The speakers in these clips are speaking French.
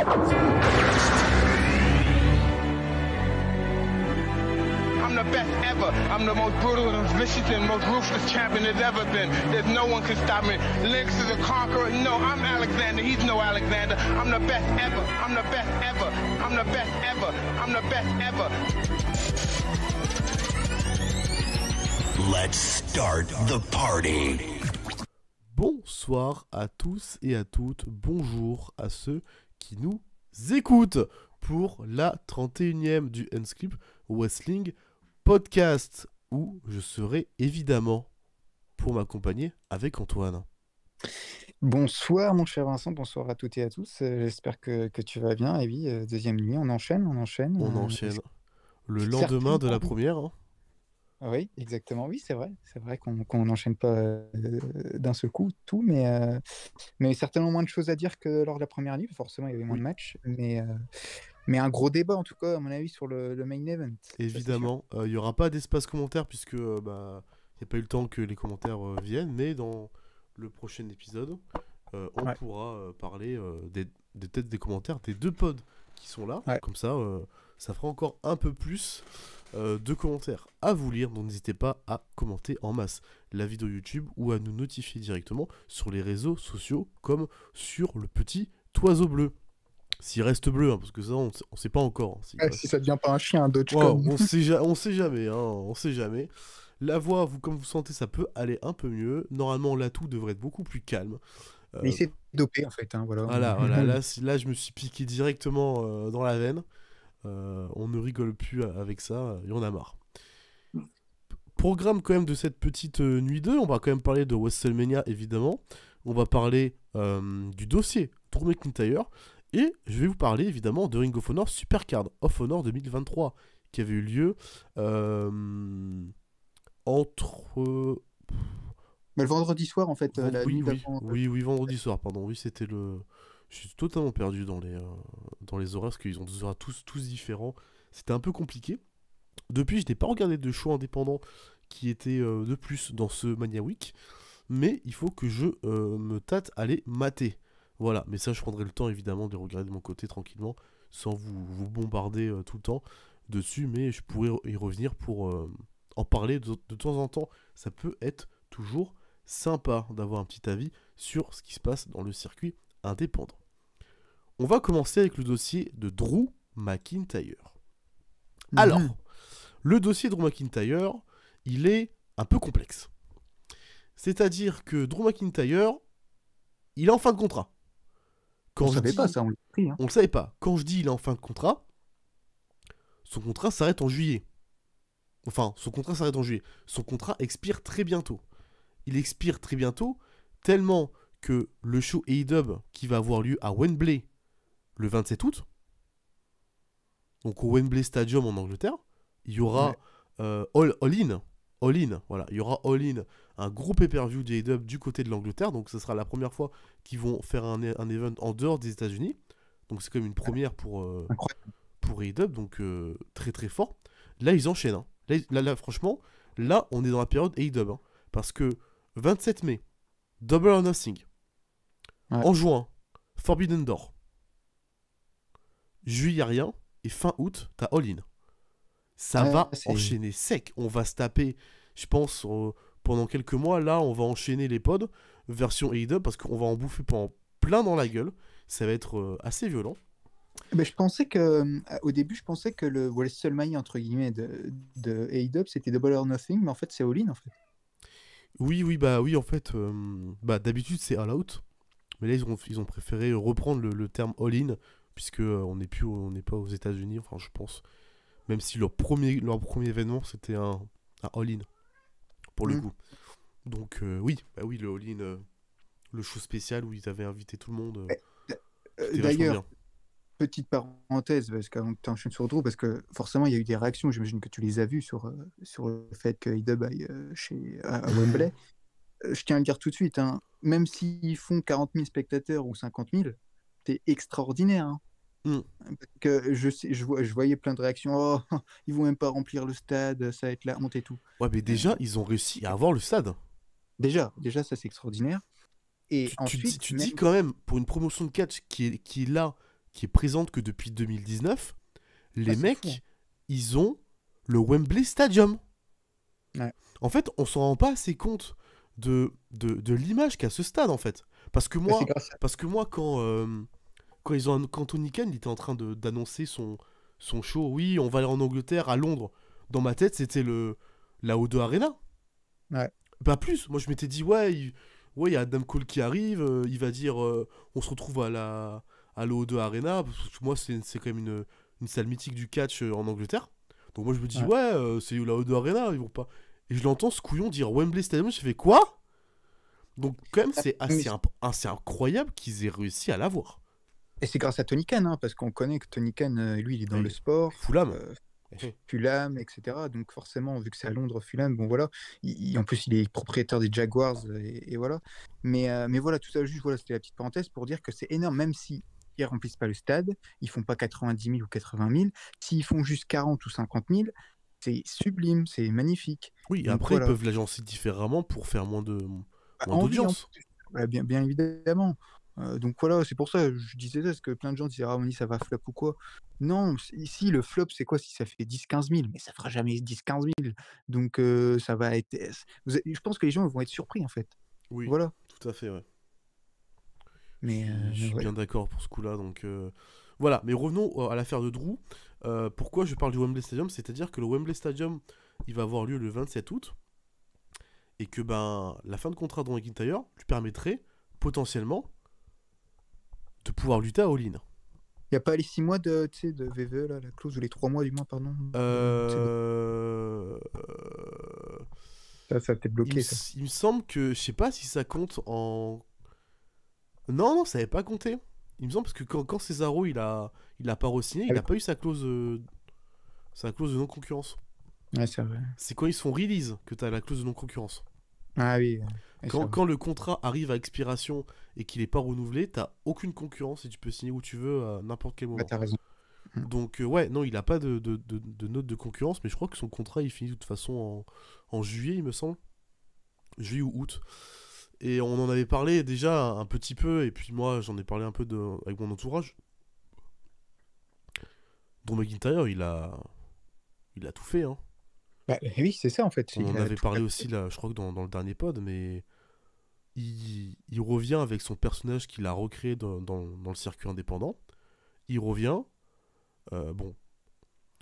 I'm the best ever. I'm the most brutal, most vicious, and most ruthless champion there's ever been. There's no one can stop me. Lynx is a conqueror. No, I'm Alexander. He's no Alexander. I'm the best ever. I'm the best ever. I'm the best ever. I'm the best ever. Let's start the party. Bonsoir à tous et à toutes, bonjour à ceux qui nous écoutent pour la 31e du Unscript Wrestling Podcast, où je serai évidemment pour m'accompagner avec Antoine. Bonsoir mon cher Vincent, bonsoir à toutes et à tous, j'espère que tu vas bien. Et oui, deuxième nuit, on enchaîne. On enchaîne. Le lendemain de la première. Hein. Oui, exactement, oui, c'est vrai qu'on n'enchaîne pas d'un seul coup tout, mais certainement moins de choses à dire que lors de la première nuit, forcément il y avait moins de matchs, mais un gros débat en tout cas à mon avis sur le main event. Évidemment, il n'y aura pas d'espace commentaire puisque il n'y a pas eu le temps que les commentaires viennent, mais dans le prochain épisode, on pourra parler des têtes des commentaires des deux pods qui sont là, comme ça ça fera encore un peu plus de commentaires à vous lire, donc n'hésitez pas à commenter en masse la vidéo YouTube ou à nous notifier directement sur les réseaux sociaux comme sur le petit oiseau bleu. S'il reste bleu, hein, parce que ça on sait pas encore. Hein, si ça devient pas un chien, d'autres on sait jamais, hein, on sait jamais. La voix, comme vous sentez, ça peut aller un peu mieux. Normalement, l'atout devrait être beaucoup plus calme. Mais c'est dopé en fait. Hein, voilà. Voilà. Là, je me suis piqué directement dans la veine. On ne rigole plus avec ça, il y en a marre. Programme quand même de cette petite nuit 2, on va quand même parler de WrestleMania évidemment. On va parler du dossier Drew McIntyre. Et je vais vous parler évidemment de Ring of Honor Supercard of Honor 2023 qui avait eu lieu entre... Mais le vendredi soir en fait. Oui, vendredi soir, pardon. Oui, c'était le... Je suis totalement perdu dans les horaires parce qu'ils ont des horaires tous différents. C'était un peu compliqué. Depuis, je n'ai pas regardé de show indépendant qui était de plus dans ce Mania Week. Mais il faut que je me tâte à les mater. Voilà, mais ça je prendrai le temps évidemment de regarder de mon côté tranquillement, sans vous bombarder tout le temps dessus, mais je pourrais y revenir pour en parler de temps en temps. Ça peut être toujours sympa d'avoir un petit avis sur ce qui se passe dans le circuit indépendant. On va commencer avec le dossier de Drew McIntyre. Alors, le dossier de Drew McIntyre, il est un peu complexe. C'est-à-dire que Drew McIntyre, il est en fin de contrat. On ne savait pas ça, on l'a pris. Hein. On le savait pas. Quand je dis il est en fin de contrat, son contrat s'arrête en juillet. Enfin, son contrat s'arrête en juillet. Son contrat expire très bientôt. Il expire très bientôt, tellement que le show AEW qui va avoir lieu à Wembley le 27 août, donc au Wembley Stadium en Angleterre, il y aura All In, voilà, il y aura All In, un gros pay-per-view d'AEW du côté de l'Angleterre, donc ce sera la première fois qu'ils vont faire un event en dehors des États-Unis, donc c'est quand même une première pour AEW, donc très très fort. Là ils enchaînent, hein. Là franchement, là on est dans la période AEW, hein, parce que 27 mai, Double or Nothing, en juin, Forbidden Door, juillet rien, et fin août, t'as All In. Ça va enchaîner sec. On va se taper, je pense, pendant quelques mois. Là, on va enchaîner les pods version AEW parce qu'on va en bouffer pendant plein dans la gueule. Ça va être assez violent. Mais au début, je pensais que le WrestleMania entre guillemets de AEW c'était Double or Nothing, mais en fait c'est All In en fait. Oui, en fait, d'habitude c'est All Out, mais là ils ont préféré reprendre le terme All In puisque on n'est pas aux États-Unis. Enfin, je pense. Même si leur premier événement, c'était un All-In, pour le coup. Donc, oui, le All-In, le show spécial où ils avaient invité tout le monde. D'ailleurs, petite parenthèse, parce qu'avant que tu enchaînes sur Drew, parce que forcément, il y a eu des réactions, j'imagine que tu les as vues sur le fait que AEW aille à Wembley. Je tiens à le dire tout de suite, hein, même s'ils font 40 000 spectateurs ou 50 000, c'est extraordinaire, hein. Parce que je voyais plein de réactions. Oh, ils vont même pas remplir le stade, ça va être la honte et tout. Ouais, mais déjà, ils ont réussi à avoir le stade. Déjà ça c'est extraordinaire. Et tu ensuite, dis quand même, pour une promotion de catch qui est là qui est présente que depuis 2019, Ah, les c'est fou. mecs, ils ont le Wembley Stadium. Ouais. En fait, on s'en rend pas assez compte de l'image qu'a ce stade, en fait. Parce que Bah, c'est moi, grâce à... quand Tony Khan il était en train d'annoncer son show, oui, on va aller en Angleterre, à Londres, dans ma tête, c'était la O2 Arena. Ouais. Pas plus. Moi, je m'étais dit, ouais, il y a Adam Cole qui arrive, il va dire, on se retrouve à l'O2 Arena. Parce que moi, c'est quand même une salle mythique du catch en Angleterre. Donc moi, je me dis, Ouais. ouais, c'est la O2 Arena, ils vont pas. Et je l'entends ce couillon dire Wembley Stadium, je fais quoi? Donc, quand même, Ah, c'est mais assez incroyable qu'ils aient réussi à l'avoir. Et c'est grâce à Tony Khan, hein, parce qu'on connaît que Tony Khan, lui, il est dans le Et sport, Fulham. Fulham, etc. Donc forcément, vu que c'est à Londres, Fulham, bon voilà. En plus, il est propriétaire des Jaguars, et voilà. Mais voilà, tout ça, juste, voilà, c'était la petite parenthèse pour dire que c'est énorme, même si ils remplissent pas le stade, ils font pas 90 000 ou 80 000. S'ils font juste 40 ou 50 000, c'est sublime, c'est magnifique. Oui, Donc après, ils voilà. peuvent l'agencer différemment pour faire moins En vie, en d'audience. plus. Ouais, bien évidemment. Donc voilà, c'est pour ça, je disais ça, parce que plein de gens disaient, ah, oui, ça va flop ou quoi. Non, ici, le flop, c'est quoi si ça fait 10 000 à 15 000? Mais ça fera jamais 10 000 à 15 000. Donc ça va être... Je pense que les gens vont être surpris, en fait. Oui, Voilà. tout à fait, ouais. Mais, Je suis bien voilà. d'accord pour ce coup-là. Donc voilà, mais revenons à l'affaire de Drew. Pourquoi je parle du Wembley Stadium? C'est-à-dire que le Wembley Stadium, il va avoir lieu le 27 août. Et que ben la fin de contrat de McIntyre lui permettrait potentiellement de pouvoir lutter à All-In. Il n'y a pas les 6 mois de, tu sais, de VVE, là, la clause, ou les 3 mois du moins, pardon. Tu sais, ça a peut-être bloqué, ça. Il me semble que, je sais pas si ça compte en... Non, ça n'avait pas compté. Il me semble parce que quand Cesaro il a pas re-signé, il Ah a pas eu sa clause de non-concurrence. ouais, c'est vrai. C'est quand ils se font release que tu as la clause de non-concurrence. Ah oui, ouais, c'est vrai. Quand le contrat arrive à expiration et qu'il n'est pas renouvelé, t'as aucune concurrence et tu peux signer où tu veux à n'importe quel Bah, moment. t'as raison. Donc ouais, non, il a pas de note de concurrence, mais je crois que son contrat il finit de toute façon en juillet, il me semble. Juillet ou août. Et on en avait parlé déjà un petit peu, et puis moi j'en ai parlé un peu avec mon entourage. Dont McIntyre, il a tout fait, hein. Bah, oui, c'est ça, en fait. On en Il a avait tout parlé aussi là, je crois que dans le dernier pod, mais il revient avec son personnage qu'il a recréé dans le circuit indépendant. Il revient, bon,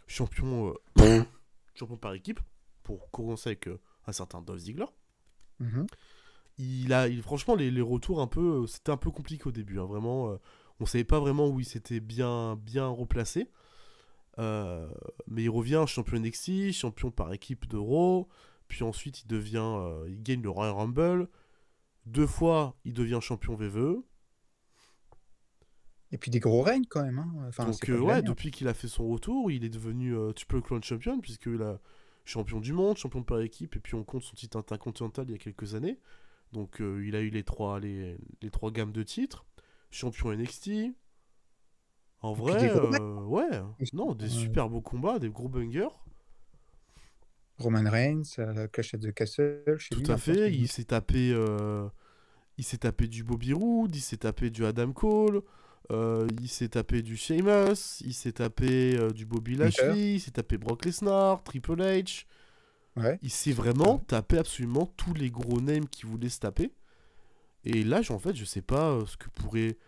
champion, champion par équipe, pour commencer avec un certain Dolph Ziggler. Mhm. Franchement, les retours, c'était un peu compliqué au début, hein, vraiment. On savait pas vraiment où il s'était bien replacé. Mais il revient champion NXT, champion par équipe de Raw, puis ensuite il gagne le Royal Rumble. 2 fois, il devient champion VVE. Et puis des gros règnes quand même, hein. Enfin, Donc c'est pas de la ouais, merde. depuis qu'il a fait son retour, il est devenu Triple Crown Champion, puisqu'il a champion du monde, champion par équipe, et puis on compte son titre intercontinental il y a quelques années. Donc il a eu les trois gammes de titres. Champion NXT. En Et puis des vrai, gros règnes ouais. aussi. Non, des super beaux combats, des gros bangers. Roman Reigns, Clash at the Castle, chez Tout lui à maintenant. fait. Il s'est tapé du Bobby Roode, il s'est tapé du Adam Cole, il s'est tapé du Sheamus, il s'est tapé du Bobby Lashley, il s'est tapé Brock Lesnar, Triple H. Ouais. Il s'est vraiment tapé absolument tous les gros names qu'il voulait se taper. Et là, en fait, je sais pas ce que pourrait.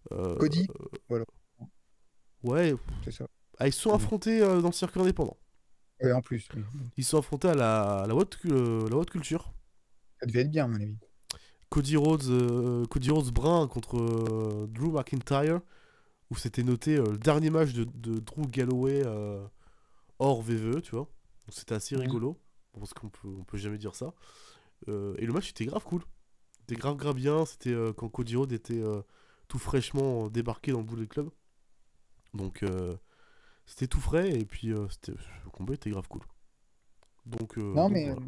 Cody, voilà, Ouais, c'est ça. ils se sont affrontés dans le circuit indépendant. Ouais, en plus, oui. Ils se sont affrontés à la haute culture. Ça devait être bien, à mon avis. Cody Rhodes brun contre Drew McIntyre, où c'était noté le dernier match de Drew Galloway hors VVE, tu vois. Donc c'était assez rigolo, parce qu'on peut jamais dire ça. Et le match était grave cool. C'était grave bien. C'était quand Cody Rhodes était tout fraîchement débarqué dans le Bullet Club. Donc c'était tout frais, et puis le combat était grave cool. Donc, Non, mais voilà.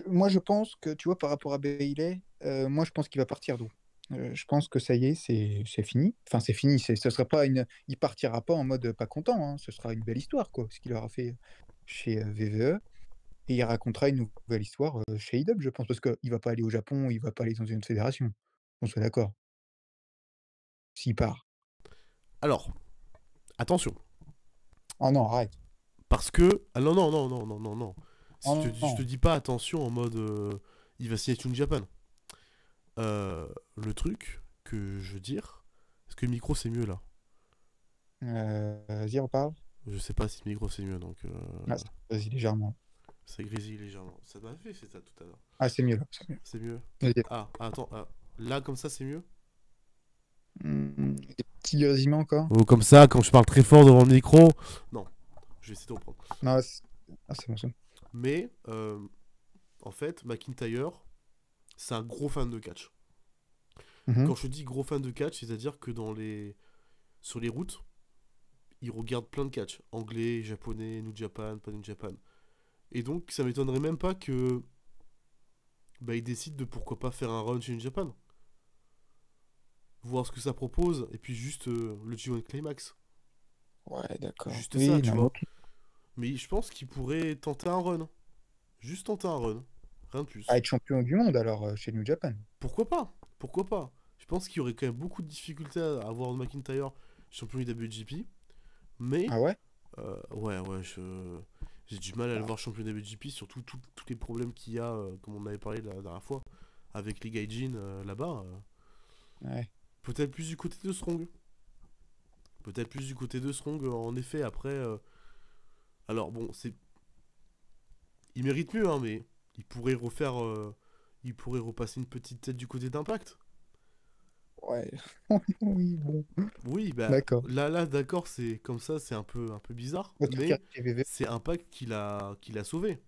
moi, je pense que, tu vois, par rapport à Bayley, moi, je pense qu'il va partir d'où. Je pense que ça y est, c'est fini. Enfin, c'est fini. Ce sera pas il partira pas en mode pas content, hein. Ce sera une belle histoire, quoi, ce qu'il aura fait chez VVE. Et il racontera une nouvelle histoire chez IW, je pense, parce qu'il va pas aller au Japon, il va pas aller dans une autre fédération. On soit d'accord. s'il part. Alors, attention. Oh non, arrête. Parce que... Ah non, non, non, non, non, non, non. Oh Je te dis pas attention en mode... il va signer New Japan. Le truc que je veux dire... Est-ce que le micro c'est mieux là? Vas-y, reparle. Je sais pas si le micro c'est mieux donc... Vas-y, légèrement. Ça grésille légèrement. Ça m'a fait ça tout à l'heure. Ah, c'est mieux là. C'est mieux. C'est mieux. Vas-y. Ah, attends. Là comme ça c'est mieux? Des petits grésillements encore. Ou comme ça quand je parle très fort devant le micro? Non. Je vais essayer de reprendre. Non, c'est bon ça. Mais, en fait, McIntyre, c'est un gros fan de catch. Quand je dis gros fan de catch, c'est-à-dire que sur les routes, il regarde plein de catch. Anglais, japonais, New Japan, pas New Japan. Et donc, ça m'étonnerait même pas que... il décide de pourquoi pas faire un run chez New Japan. Voir ce que ça propose, et puis juste le G1 Climax. Ouais, d'accord. Juste ça, tu vois. Mais je pense qu'il pourrait tenter un run. Juste tenter un run. Rien de plus. À être champion du monde alors chez New Japan. Pourquoi pas? Pourquoi pas? Je pense qu'il y aurait quand même beaucoup de difficultés à avoir McIntyre champion IWGP. Mais... Ah ouais? Ouais, j'ai du mal à le voir champion IWGP, surtout tous les problèmes qu'il y a, comme on avait parlé la dernière fois, avec les Gaijin là-bas. Ouais. Peut-être plus du côté de Strong. En effet, après... Alors bon, c'est... Il mérite mieux, hein, mais il pourrait refaire... Il pourrait repasser une petite tête du côté d'Impact. Ouais. Oui, bon. Oui, d'accord. Là, d'accord, c'est comme ça, c'est un peu bizarre, mais c'est Impact qui l'a sauvé.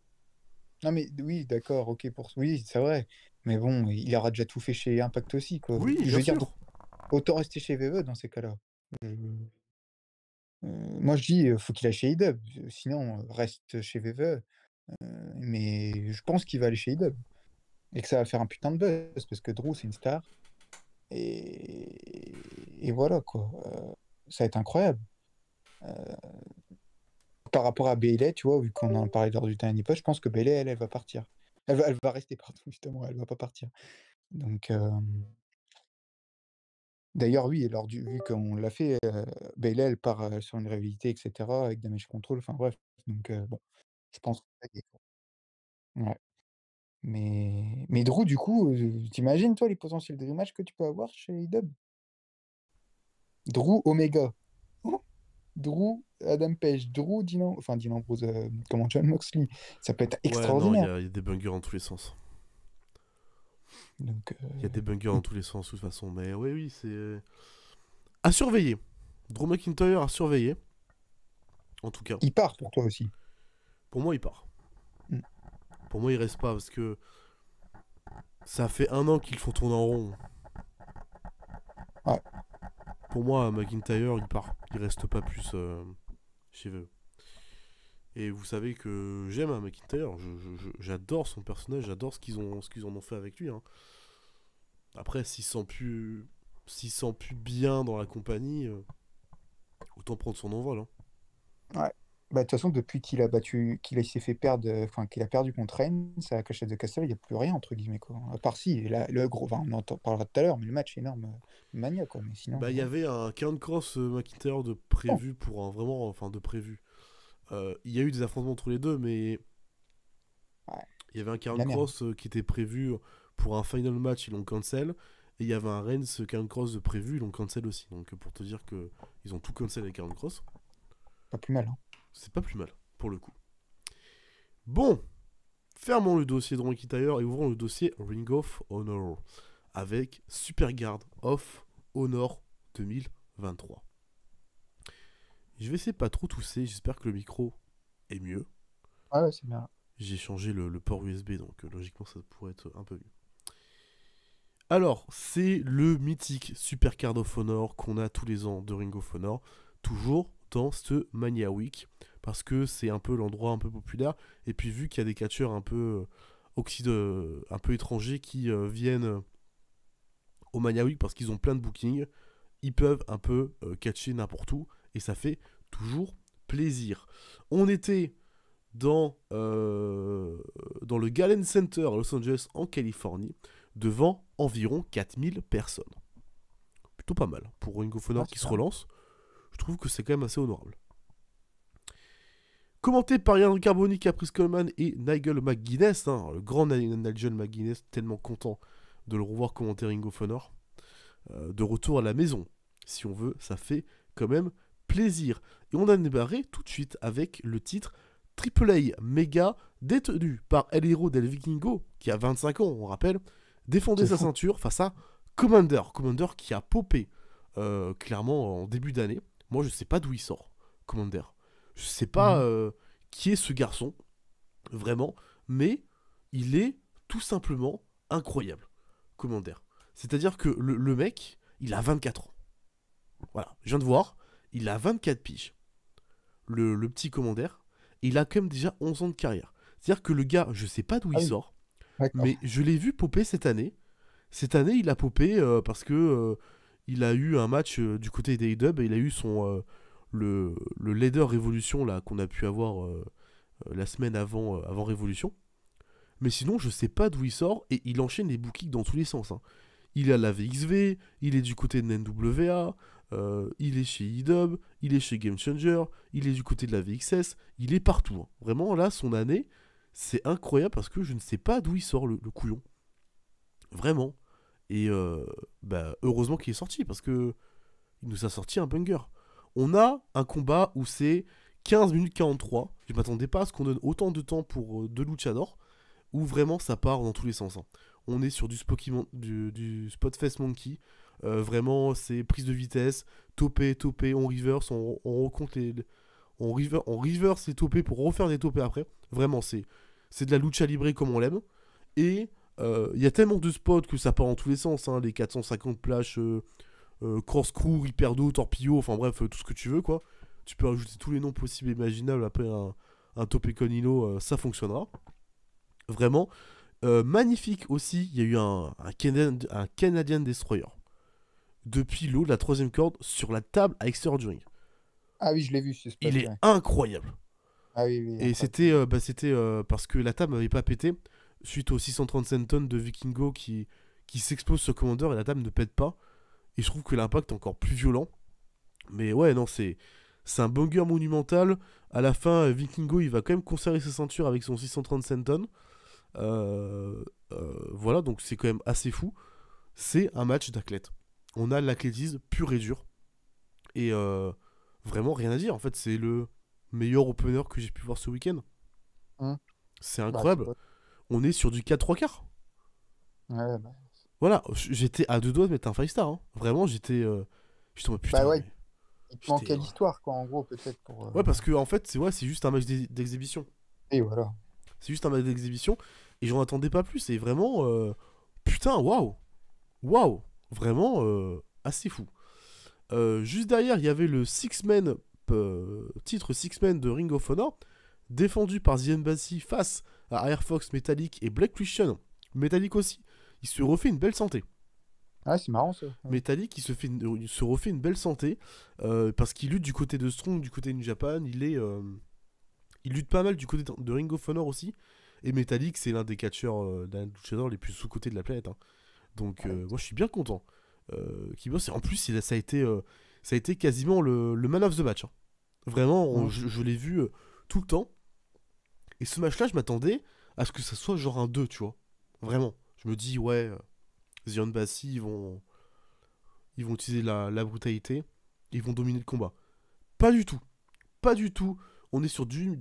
Non mais oui, d'accord, ok oui, c'est vrai. Mais bon, il aura déjà tout fait chez Impact aussi, quoi. Oui, Je veux bien dire, sûr. autant rester chez VV dans ces cas-là. Moi, je dis, faut qu'il aille chez IW. Sinon, reste chez VV. Mais je pense qu'il va aller chez IW. Et que ça va faire un putain de buzz, parce que Drew, c'est une star. Et voilà, quoi. Ça va être incroyable. Par rapport à Bayley, tu vois, vu qu'on en parlait lors du Tiny Pod, je pense que Bayley, elle va partir. Elle va rester, pardon, justement, elle va pas partir. Donc, d'ailleurs, oui, vu qu'on l'a fait, Bayley, elle part sur une rivalité, etc., avec Damage Control, enfin bref. Donc, bon, je pense que ouais. Mais Drew, du coup, t'imagines, toi, les potentiels dream match que tu peux avoir chez IW? Drew Omega. Oh, Drew Adam Page. Drew Dylan Ambrose, John Moxley. Ça peut être Ouais, non, extraordinaire. il y a des bungers dans tous les sens. Donc, il y a des bungers dans tous les sens, de toute façon. Mais oui, c'est... À surveiller. Drew McIntyre à surveiller. En tout cas. Il part pour toi aussi. Pour moi, il part. Pour moi, il reste pas, parce que... Ça fait 1 an qu'ils font tourner en rond. Ouais. Pour moi, McIntyre, il part. Il reste pas plus chez eux. Et vous savez que j'aime McIntyre. J'adore son personnage, j'adore ce qu'ils en ont fait avec lui. Hein. Après, s'il sent plus bien dans la compagnie, autant prendre son envol. Hein. Ouais. De toute façon, depuis qu'il s'est fait perdre, qu'il a perdu contre Reigns, à Clash de Castle, il n'y a plus rien, entre guillemets, quoi. À part si, le gros, on en parlera tout à l'heure, mais le match énorme, Mania, quoi. Mais sinon. Il y avait un Count Cross McIntyre de prévu pour un vraiment, de prévu. Il y a eu des affrontements entre les deux, mais il y avait un Count Cross qui était prévu pour un final match, ils l'ont cancel. Et il y avait un Reigns Count Cross de prévu, ils l'ont cancel aussi. Donc pour te dire que ils ont tout cancel avec Count Cross. Pas plus mal, hein. C'est pas plus mal, pour le coup. Bon, fermons le dossier de McIntyre et ouvrons le dossier Ring of Honor avec Supercard of Honor 2023. Je vais essayer de pas trop tousser, j'espère que le micro est mieux. Ah ouais, c'est bien. J'ai changé le port USB, donc logiquement ça pourrait être un peu mieux. Alors, c'est le mythique Supercard of Honor qu'on a tous les ans de Ring of Honor, toujours dans ce Mania Week, parce que c'est un peu l'endroit un peu populaire, et puis vu qu'il y a des catcheurs un peu un peu étrangers qui viennent au Mania Week parce qu'ils ont plein de bookings, ils peuvent un peu catcher n'importe où, et ça fait toujours plaisir. On était dans le Galen Center à Los Angeles en Californie, devant environ 4000 personnes. plutôt pas mal. Pour Ring of Honor qui se relance, je trouve que c'est quand même assez honorable. Commenté par Yann Carboni, Caprice Coleman et Nigel McGuinness, hein, le grand Nigel McGuinness, tellement content de le revoir commenter Ring of Honor. De retour à la maison, si on veut, ça fait quand même plaisir. Et on a démarré tout de suite avec le titre AAA Mega, détenu par El Hero del Vikingo, qui a 25 ans, on rappelle, défendait sa ceinture face à Commander qui a popé clairement en début d'année. Moi, je sais pas d'où il sort, Commander. Je sais pas qui est ce garçon, vraiment, mais il est tout simplement incroyable, Commander. C'est-à-dire que le mec, il a 24 ans. Voilà, je viens de voir, il a 24 piges. Le petit Commander, il a quand même déjà 11 ans de carrière. C'est-à-dire que le gars, je sais pas d'où il sort, mais je l'ai vu popper cette année. Cette année, il a popé parce que il a eu un match du côté d'AEW, il a eu son le Leader Révolution là qu'on a pu avoir la semaine avant Révolution. Mais sinon, je sais pas d'où il sort et il enchaîne les bookings dans tous les sens. Hein. Il est à la VXV, il est du côté de NWA, il est chez IW, il est chez Game Changer, il est du côté de la VXS, il est partout. Hein. Vraiment, là, son année, c'est incroyable parce que je ne sais pas d'où il sort le couillon. Vraiment. Et heureusement qu'il est sorti parce que il nous a sorti un banger. On a un combat où c'est 15 minutes 43. Je m'attendais pas à ce qu'on donne autant de temps pour deux luchadors, où vraiment ça part dans tous les sens. Hein. On est sur du Spotfest Monkey. Vraiment, c'est prise de vitesse, topé, on reverse, on recompte on reverse les topés pour refaire des topés après. Vraiment, c'est de la lucha libre comme on l'aime. Et il y a tellement de spots que ça part dans tous les sens. Hein, les 450 plash, cross-crew, hyperdo, torpillo, enfin bref, tout ce que tu veux, quoi. Tu peux ajouter tous les noms possibles et imaginables après un topé Conino, ça fonctionnera. Vraiment. Magnifique aussi, il y a eu un Canadian Destroyer. Depuis l'eau de la troisième corde sur la table à l'extérieur du ring. Ah oui, je l'ai vu ce spot. Il est incroyable. Ah oui. Et c'était parce que la table n'avait pas pété suite aux 635 tonnes de Vikingo qui s'explose sur Commander et la table ne pète pas. Et je trouve que l'impact est encore plus violent. Mais ouais, non, c'est un banger monumental. À la fin, Vikingo, il va quand même conserver sa ceinture avec son 635 tonnes. Voilà, donc c'est quand même assez fou. C'est un match d'athlète. On a l'athlétisme pur et dur. Et vraiment rien à dire. En fait, c'est le meilleur opener que j'ai pu voir ce week-end. C'est incroyable. On est sur du 4-3-4. Ouais, Voilà, j'étais à deux doigts de mettre un 5-star. Hein. Vraiment, j'étais en mode putain. Bah ouais. Il te manquait l'histoire, quoi, en gros, peut-être. Ouais, parce que en fait, c'est juste un match d'exhibition. Et voilà. C'est juste un match d'exhibition. Et j'en attendais pas plus. Et vraiment, putain, waouh. Vraiment, assez fou. Juste derrière, il y avait le titre Six-Man de Ring of Honor, défendu par The Embassy face à Air Fox, Metallic et Black Christian. Metallic aussi. Il se refait une belle santé. Ah, c'est marrant ça. Metallic, il se refait une belle santé parce qu'il lutte du côté de Strong, du côté de New Japan. Il lutte pas mal du côté de Ring of Honor aussi. Et Metallic, c'est l'un des catcheurs les plus sous-cotés de la planète. Hein. Donc, moi, je suis bien content. En plus, ça a été quasiment le man of the match. Hein. Vraiment, je l'ai vu tout le temps. Et ce match-là, je m'attendais à ce que ça soit genre un 2, tu vois. Vraiment. Je me dis, ouais, The Embassy, ils vont utiliser la brutalité. Ils vont dominer le combat. Pas du tout. On est sur du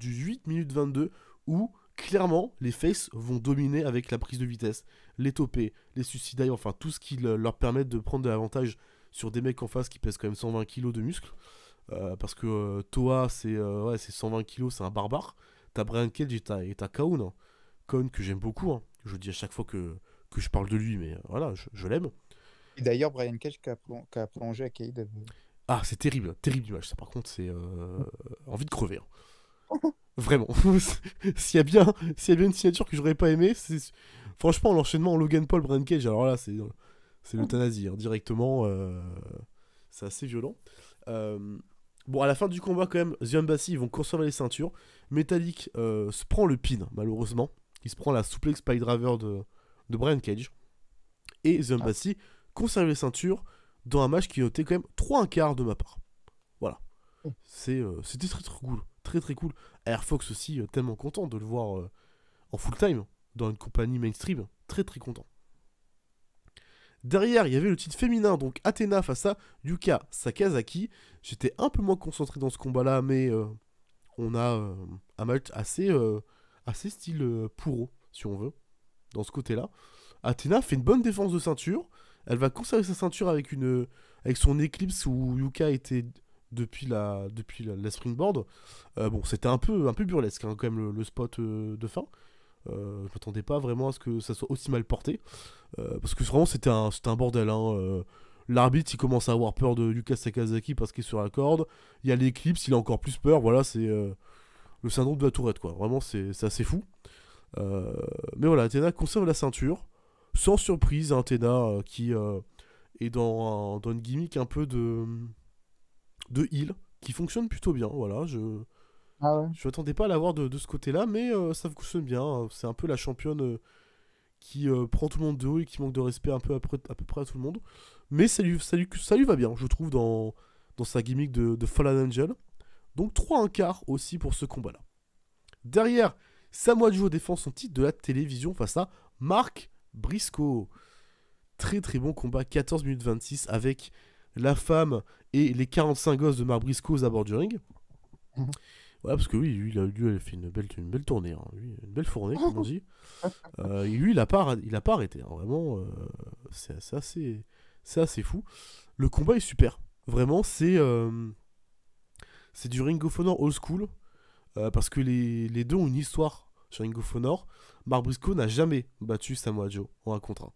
8 minutes 22 où, clairement, les faces vont dominer avec la prise de vitesse, les topés, les suicidailles, enfin tout ce qui leur permet de prendre de l'avantage sur des mecs en face qui pèsent quand même 120 kg de muscles. Parce que Toa, c'est 120 kg, c'est un barbare. T'as Brian Cage et t'as Kaun. Hein. Kaun que j'aime beaucoup. Hein. Je le dis à chaque fois que je parle de lui, mais voilà, je l'aime. Et d'ailleurs, Brian Cage qui a prolongé avec AEW. Ah, c'est terrible image. Ça, par contre, c'est envie de crever. Hein. Vraiment. S'il y a bien une signature que j'aurais pas aimé, c'est franchement l'enchaînement Logan Paul, Brian Cage. Alors là, c'est l'euthanasie hein, directement. C'est assez violent. Bon, à la fin du combat, quand même, The Embassy, ils vont conserver les ceintures. Metallic se prend le pin, malheureusement. Il se prend la suplex pile driver de Brian Cage. Et The Embassy conserve les ceintures. dans un match qui notait quand même 3 1/4 de ma part. Voilà. C'était très très cool. Très très cool. Air Fox aussi, tellement content de le voir en full time dans une compagnie mainstream. Très très content. Derrière, il y avait le titre féminin, donc Athena face à Yuka Sakazaki. J'étais un peu moins concentré dans ce combat-là, mais on a un match assez style Puro, si on veut, dans ce côté-là. Athena fait une bonne défense de ceinture. Elle va conserver sa ceinture avec son Eclipse où Yuka était depuis la springboard. Bon, c'était un peu burlesque, hein, quand même, le spot de fin. Je m'attendais pas vraiment à ce que ça soit aussi mal porté. Parce que vraiment, c'était un bordel. Hein. L'arbitre, il commence à avoir peur de Yuka Sakazaki parce qu'il est sur la corde. Il y a l'Eclipse, il a encore plus peur. Voilà, c'est le syndrome de la tourette, quoi. Vraiment, c'est assez fou. Mais voilà, Athena conserve la ceinture. Sans surprise, Athena qui est dans une gimmick un peu de heal qui fonctionne plutôt bien. Voilà, je m'attendais pas à l'avoir de ce côté-là, mais ça fonctionne bien. C'est un peu la championne qui prend tout le monde de haut et qui manque de respect à peu près à tout le monde. Mais ça lui va bien, je trouve, dans sa gimmick de Fallen Angel. Donc 3 1/4 aussi pour ce combat-là. Derrière, Samoa Joe défend son titre de la télévision face à Mark Briscoe. Très très bon combat, 14 minutes 26 avec la femme et les 45 gosses de Mark Briscoe aux abords du ring. Voilà, parce que oui, lui, il a fait une belle tournée, hein. Lui, une belle fournée, comme on dit. Et lui, il a pas arrêté, hein. Vraiment, c'est assez fou. Le combat est super. Vraiment, c'est du Ring of Honor old school. Parce que les deux ont une histoire sur Ring of Honor. Mark Briscoe n'a jamais battu Samoa Joe en 1 contre 1.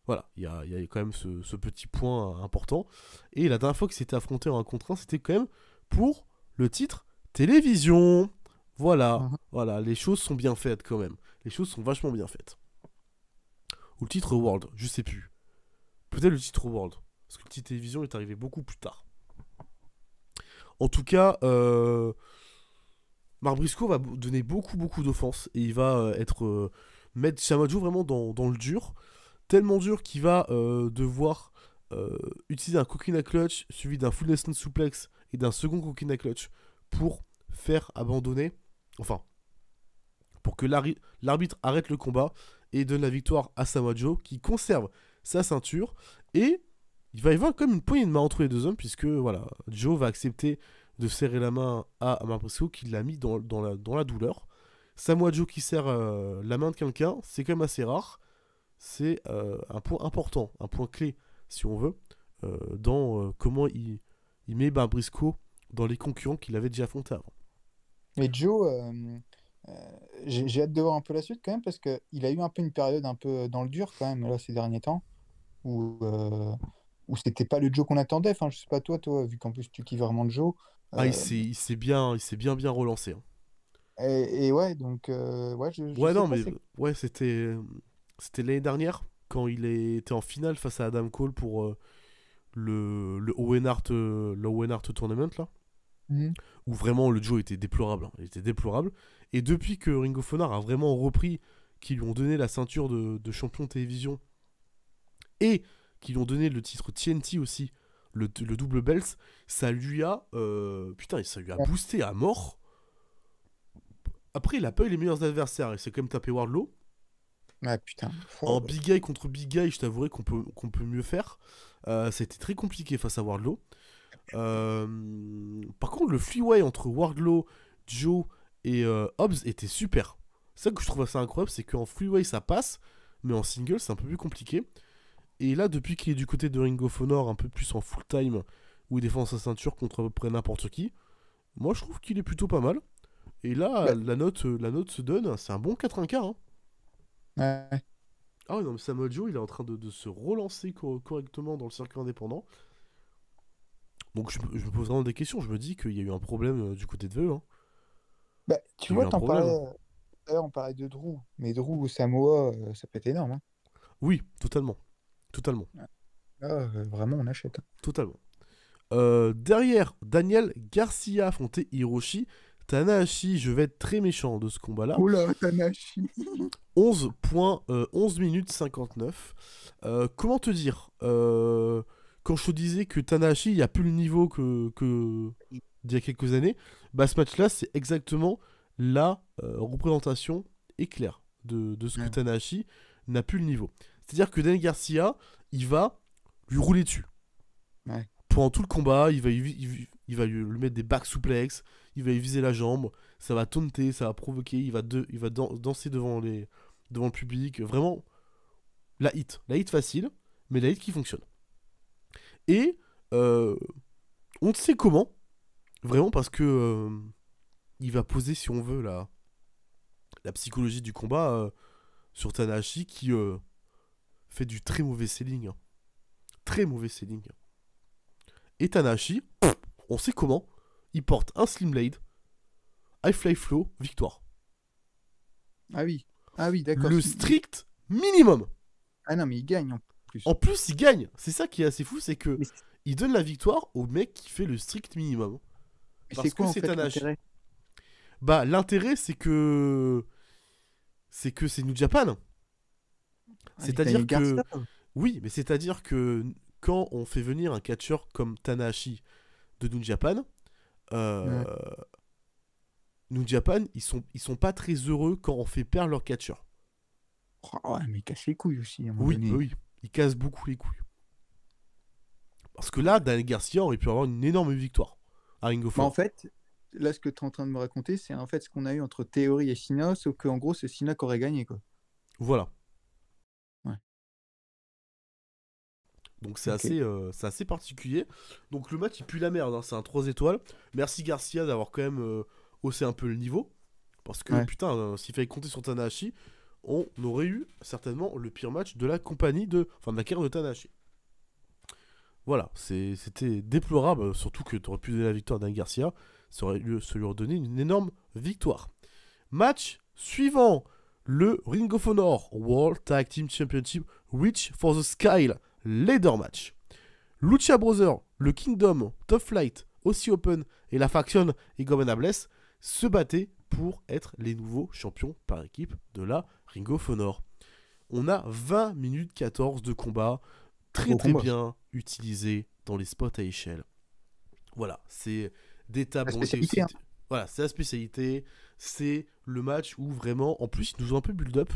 Voilà, il y a quand même ce petit point important. Et la dernière fois qu'il s'était affronté en 1 contre 1, c'était quand même pour le titre télévision. Voilà, voilà, les choses sont bien faites quand même. Les choses sont vachement bien faites. Ou le titre World, je sais plus. Peut-être le titre World. Parce que le titre télévision est arrivé beaucoup plus tard. En tout cas, Mark Briscoe va donner beaucoup d'offenses. Et il va mettre Samoa Joe vraiment dans le dur. Tellement dur qu'il va devoir utiliser un coquina clutch suivi d'un full Nelson suplex et d'un second coquina clutch pour faire abandonner, enfin, pour que l'arbitre arrête le combat et donne la victoire à Samoa Joe qui conserve sa ceinture. Et il va y avoir comme une poignée de main entre les deux hommes puisque voilà, Joe va accepter de serrer la main à Mark Briscoe qui l'a mis dans la douleur. Samoa Joe qui serre la main de quelqu'un, c'est quand même assez rare. C'est un point important, un point clé, si on veut, dans comment il met Mark Briscoe dans les concurrents qu'il avait déjà affrontés avant. Mais Joe, j'ai hâte de voir un peu la suite quand même, parce qu'il a eu un peu une période un peu dans le dur quand même, là, ces derniers temps, où c'était pas le Joe qu'on attendait. Enfin, je sais pas toi, vu qu'en plus tu kiffes vraiment Joe. Il s'est bien relancé. Hein. Et ouais, donc c'était l'année dernière quand il était en finale face à Adam Cole pour le Owen Hart Tournament là, où vraiment le Joe était déplorable. Hein. Il était déplorable. Et depuis que Ring of Honor a vraiment repris, qu'ils lui ont donné la ceinture de champion de télévision et qu'ils lui ont donné le titre TNT aussi, le double belt, ça lui a boosté à mort. Après, il a pas eu les meilleurs adversaires. Il s'est quand même tapé Wardlow. Ah putain. En big guy contre big guy, je t'avouerai qu'on peut mieux faire. C'était très compliqué face à Wardlow. Par contre, le freeway entre Wardlow, Joe et Hobbs était super. C'est ça que je trouve assez incroyable, c'est qu'en freeway ça passe, mais en single c'est un peu plus compliqué. Et là, depuis qu'il est du côté de Ring of Honor, un peu plus en full time, où il défend sa ceinture contre à peu près n'importe qui, moi je trouve qu'il est plutôt pas mal. Et là, la note se donne, c'est un bon 4-1-4. Hein. Ouais. Ah ouais, non, mais Samoa Joe, il est en train de se relancer correctement dans le circuit indépendant. Donc je me pose vraiment des questions. Je me dis qu'il y a eu un problème du côté de VE. Hein. Bah, tu vois, on parlait de Drew. Mais Drew ou Samoa, ça peut être énorme. Hein. Oui, totalement. Vraiment, on achète. Hein. Totalement. Derrière, Daniel Garcia affrontait Hiroshi Tanahashi. Je vais être très méchant de ce combat-là. Oula, Tanahashi. 11 minutes 59. Comment te dire quand je te disais que Tanahashi, il n'y a plus le niveau que d'il y a quelques années, bah ce match-là, c'est exactement la représentation éclair de ce que Tanahashi n'a plus le niveau. C'est-à-dire que Daniel Garcia, il va lui rouler dessus. Ouais. Pendant tout le combat, il va lui mettre des back suplex, il va lui viser la jambe, ça va taunter, ça va provoquer, il va danser devant le public. Vraiment, la hit facile, mais la hit qui fonctionne. Et on ne sait comment, vraiment parce que il va poser, si on veut, la psychologie du combat sur Tanahashi qui fait du très mauvais selling. Très mauvais selling. Et Tanahashi, on sait comment, il porte un Slim Blade, High Fly Flow, victoire. Ah oui, d'accord. Le strict minimum. Ah non, mais il gagne en plus. En plus, il gagne. C'est ça qui est assez fou, c'est que il donne la victoire au mec qui fait le strict minimum. Mais c'est quoi en fait l'intérêt ? Bah, l'intérêt, c'est que c'est New Japan. C'est-à-dire que... Oui, mais c'est-à-dire que quand on fait venir un catcheur comme Tanahashi de New Japan, New Japan, ils sont pas très heureux quand on fait perdre leur catcheur. Oh, ouais, mais il casse les couilles aussi. À un moment Oui, donné. oui, il casse beaucoup les couilles. Parce que là, Daniel Garcia aurait pu avoir une énorme victoire à Ring of Honor. En fait, là, ce que tu es en train de me raconter, c'est en fait ce qu'on a eu entre Theory et Cena, sauf qu'en gros, c'est Cena qui aurait gagné, quoi. Voilà. Ouais. Donc c'est assez particulier. Donc le match il pue la merde, hein. C'est un 3 étoiles. Merci Garcia d'avoir quand même haussé un peu le niveau. Parce que putain, s'il fallait compter sur Tanahashi, on aurait eu certainement le pire match de la compagnie de la carrière de Tanahashi. Voilà, c'était déplorable, surtout que tu aurais pu donner la victoire à Garcia. Ça lui aurait donné une énorme victoire. Match suivant, le Ring of Honor World Tag Team Championship Reach for the Sky Ladder Match. Lucha Brothers, le Kingdom, Top Flight, Aussie Open et la faction Egomen Ables se battaient pour être les nouveaux champions par équipe de la Ring of Honor. On a 20 minutes 14 de combat, très bien utilisé dans les spots à échelle. Voilà, c'est des tables. Voilà, c'est la spécialité. C'est le match où vraiment, en plus, ils nous ont un peu build-up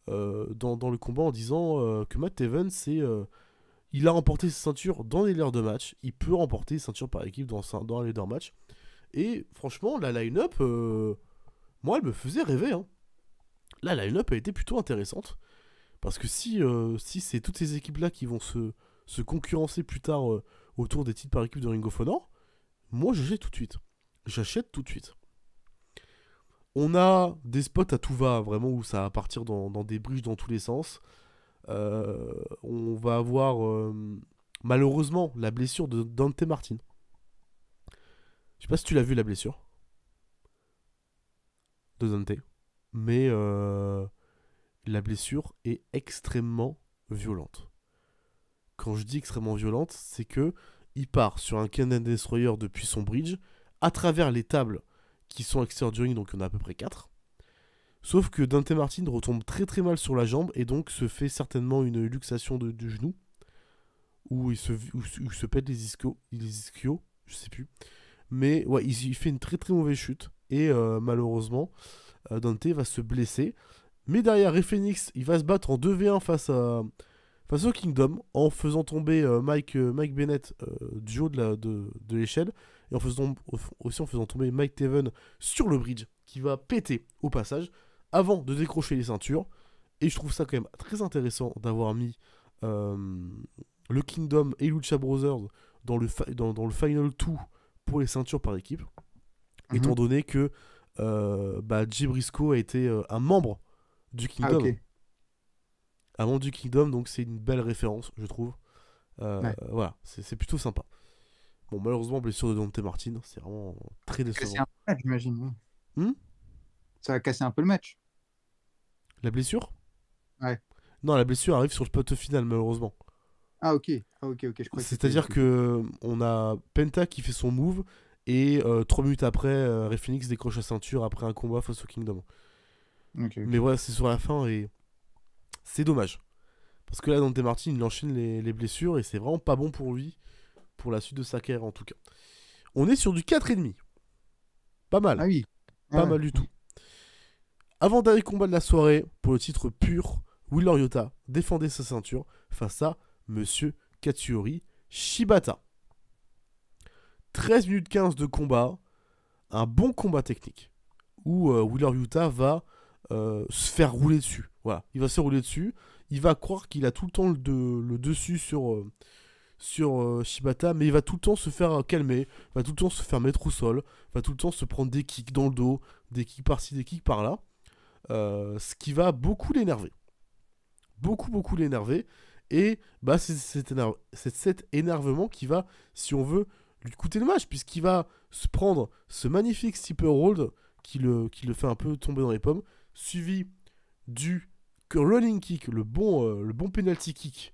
dans le combat en disant que Matt Taven, il a remporté ses ceintures dans les ladder de match. Il peut remporter ses ceintures par équipe dans un ladder match. Et franchement, la line-up, moi, elle me faisait rêver. Hein. La line-up a été plutôt intéressante. Parce que si c'est toutes ces équipes-là qui vont se concurrencer plus tard autour des titres par équipe de Ring of Honor, moi, j'achète tout de suite. J'achète tout de suite. On a des spots à tout va, vraiment, où ça va partir dans des bridges dans tous les sens. On va avoir, malheureusement, la blessure de Dante Martin. Je sais pas si tu l'as vu, la blessure de Dante. Mais la blessure est extrêmement violente. Quand je dis extrêmement violente, c'est que il part sur un Canadian Destroyer depuis son bridge, à travers les tables qui sont extérieures du ring, donc il y en a à peu près 4. Sauf que Dante Martin retombe très très mal sur la jambe et donc se fait certainement une luxation du genou, où il se pète les ischios, je sais plus. Mais ouais, il fait une très très mauvaise chute et malheureusement, Dante va se blesser. Mais derrière, Rey Fenix, il va se battre en 2v1 face au Kingdom, en faisant tomber Mike Bennett du haut de l'échelle, et en faisant tomber Mike Taven sur le bridge, qui va péter au passage, avant de décrocher les ceintures. Et je trouve ça quand même très intéressant d'avoir mis le Kingdom et Lucha Brothers dans le Final 2 pour les ceintures par équipe, étant donné que Jay Briscoe a été un membre du Kingdom. Ah, okay. Un membre du Kingdom, donc c'est une belle référence, je trouve. Voilà, c'est plutôt sympa. Bon, malheureusement, blessure de Dante Martin, c'est vraiment très décevant. C'est un peu le match, j'imagine. Ça va casser un peu le match. La blessure ? Ouais. Non, la blessure arrive sur le spot final, malheureusement. Ah, ok. C'est-à-dire que on a Penta qui fait son move, et 3 minutes après, Rey Fenix décroche la ceinture après un combat face au Kingdom. Okay. Mais voilà, c'est sur la fin, et c'est dommage. Parce que là, Dante Martin, il enchaîne les blessures et c'est vraiment pas bon pour lui, pour la suite de sa carrière en tout cas. On est sur du 4,5. Pas mal. Ah oui. Pas mal du tout. Avant-dernier combat de la soirée, pour le titre pur, Wheeler Yuta défendait sa ceinture face à Monsieur Katsuyori Shibata. 13 minutes 15 de combat, un bon combat technique, où Wheeler Yuta va se faire rouler dessus. Voilà, il va se rouler dessus, il va croire qu'il a tout le temps le dessus sur Shibata, mais il va tout le temps se faire calmer, va tout le temps se faire mettre au sol, va tout le temps se prendre des kicks dans le dos, des kicks par-ci, des kicks par-là, ce qui va beaucoup l'énerver. Beaucoup l'énerver, et bah, c'est cet énervement qui va, si on veut, lui coûter le match, puisqu'il va se prendre ce magnifique sleeper hold qui le fait un peu tomber dans les pommes, suivi du running kick, le bon penalty kick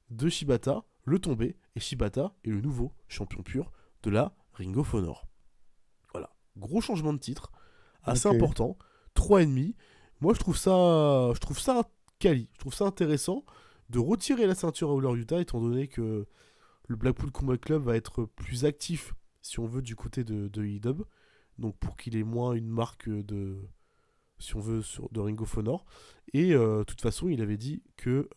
de Shibata, le tombé, et Shibata est le nouveau champion pur de la Ring of Honor. Voilà, gros changement de titre, assez important, 3,5. Moi je trouve ça quali, je trouve ça intéressant de retirer la ceinture à Wheeler Yuta, étant donné que le Blackpool Combat Club va être plus actif, si on veut, du côté de AEW, donc pour qu'il ait moins une marque de, si on veut, de Ring of Honor. Et de toute façon, il avait dit que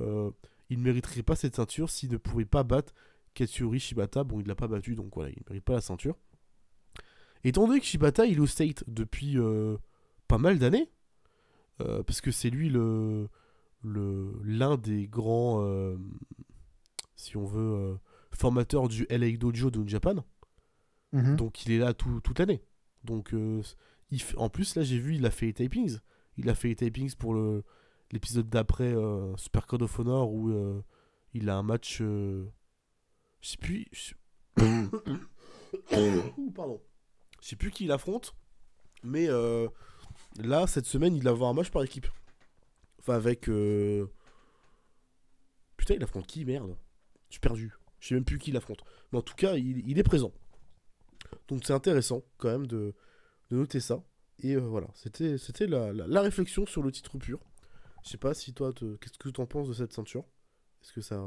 il ne mériterait pas cette ceinture s'il ne pouvait pas battre Katsuyori Shibata. Bon, il ne l'a pas battu, donc voilà, il ne mérite pas la ceinture. Étant donné que Shibata, il est au State depuis pas mal d'années, parce que c'est lui l'un des grands, si on veut, formateurs du LA Dojo de New Japan. Donc il est là toute l'année. Donc en plus, là, j'ai vu, il a fait les tapings. Il a fait les tapings pour l'épisode d'après Super Code of Honor, où il a un match... je sais plus... Pardon. Je sais plus qui il affronte. Mais là, cette semaine, il va avoir un match par équipe. Enfin, avec... Putain, il affronte qui, merde? Je suis perdu. Je sais même plus qui il affronte. Mais en tout cas, il est présent. Donc c'est intéressant, quand même, de noter ça. Et voilà, c'était la réflexion sur le titre pur. Je sais pas si toi, qu'est-ce que tu en penses de cette ceinture? Est-ce que ça...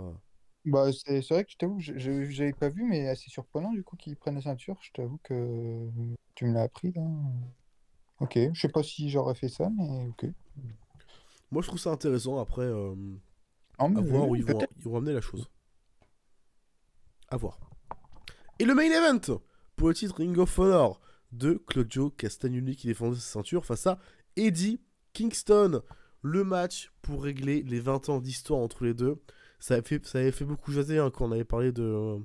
Bah, c'est vrai que je t'avoue, j'avais pas vu, mais assez surprenant du coup qu'ils prennent la ceinture. Je t'avoue que tu me l'as appris là. Ok, je sais pas si j'aurais fait ça, mais ok. Moi, je trouve ça intéressant. Après, Ah, mais à voir où ils vont amener la chose. À voir. Et le main event pour le titre Ring of Honor de Claudio Castagnoli qui défendait sa ceinture face à Eddie Kingston. Le match pour régler les 20 ans d'histoire entre les deux. Ça avait fait beaucoup jaser quand on avait parlé de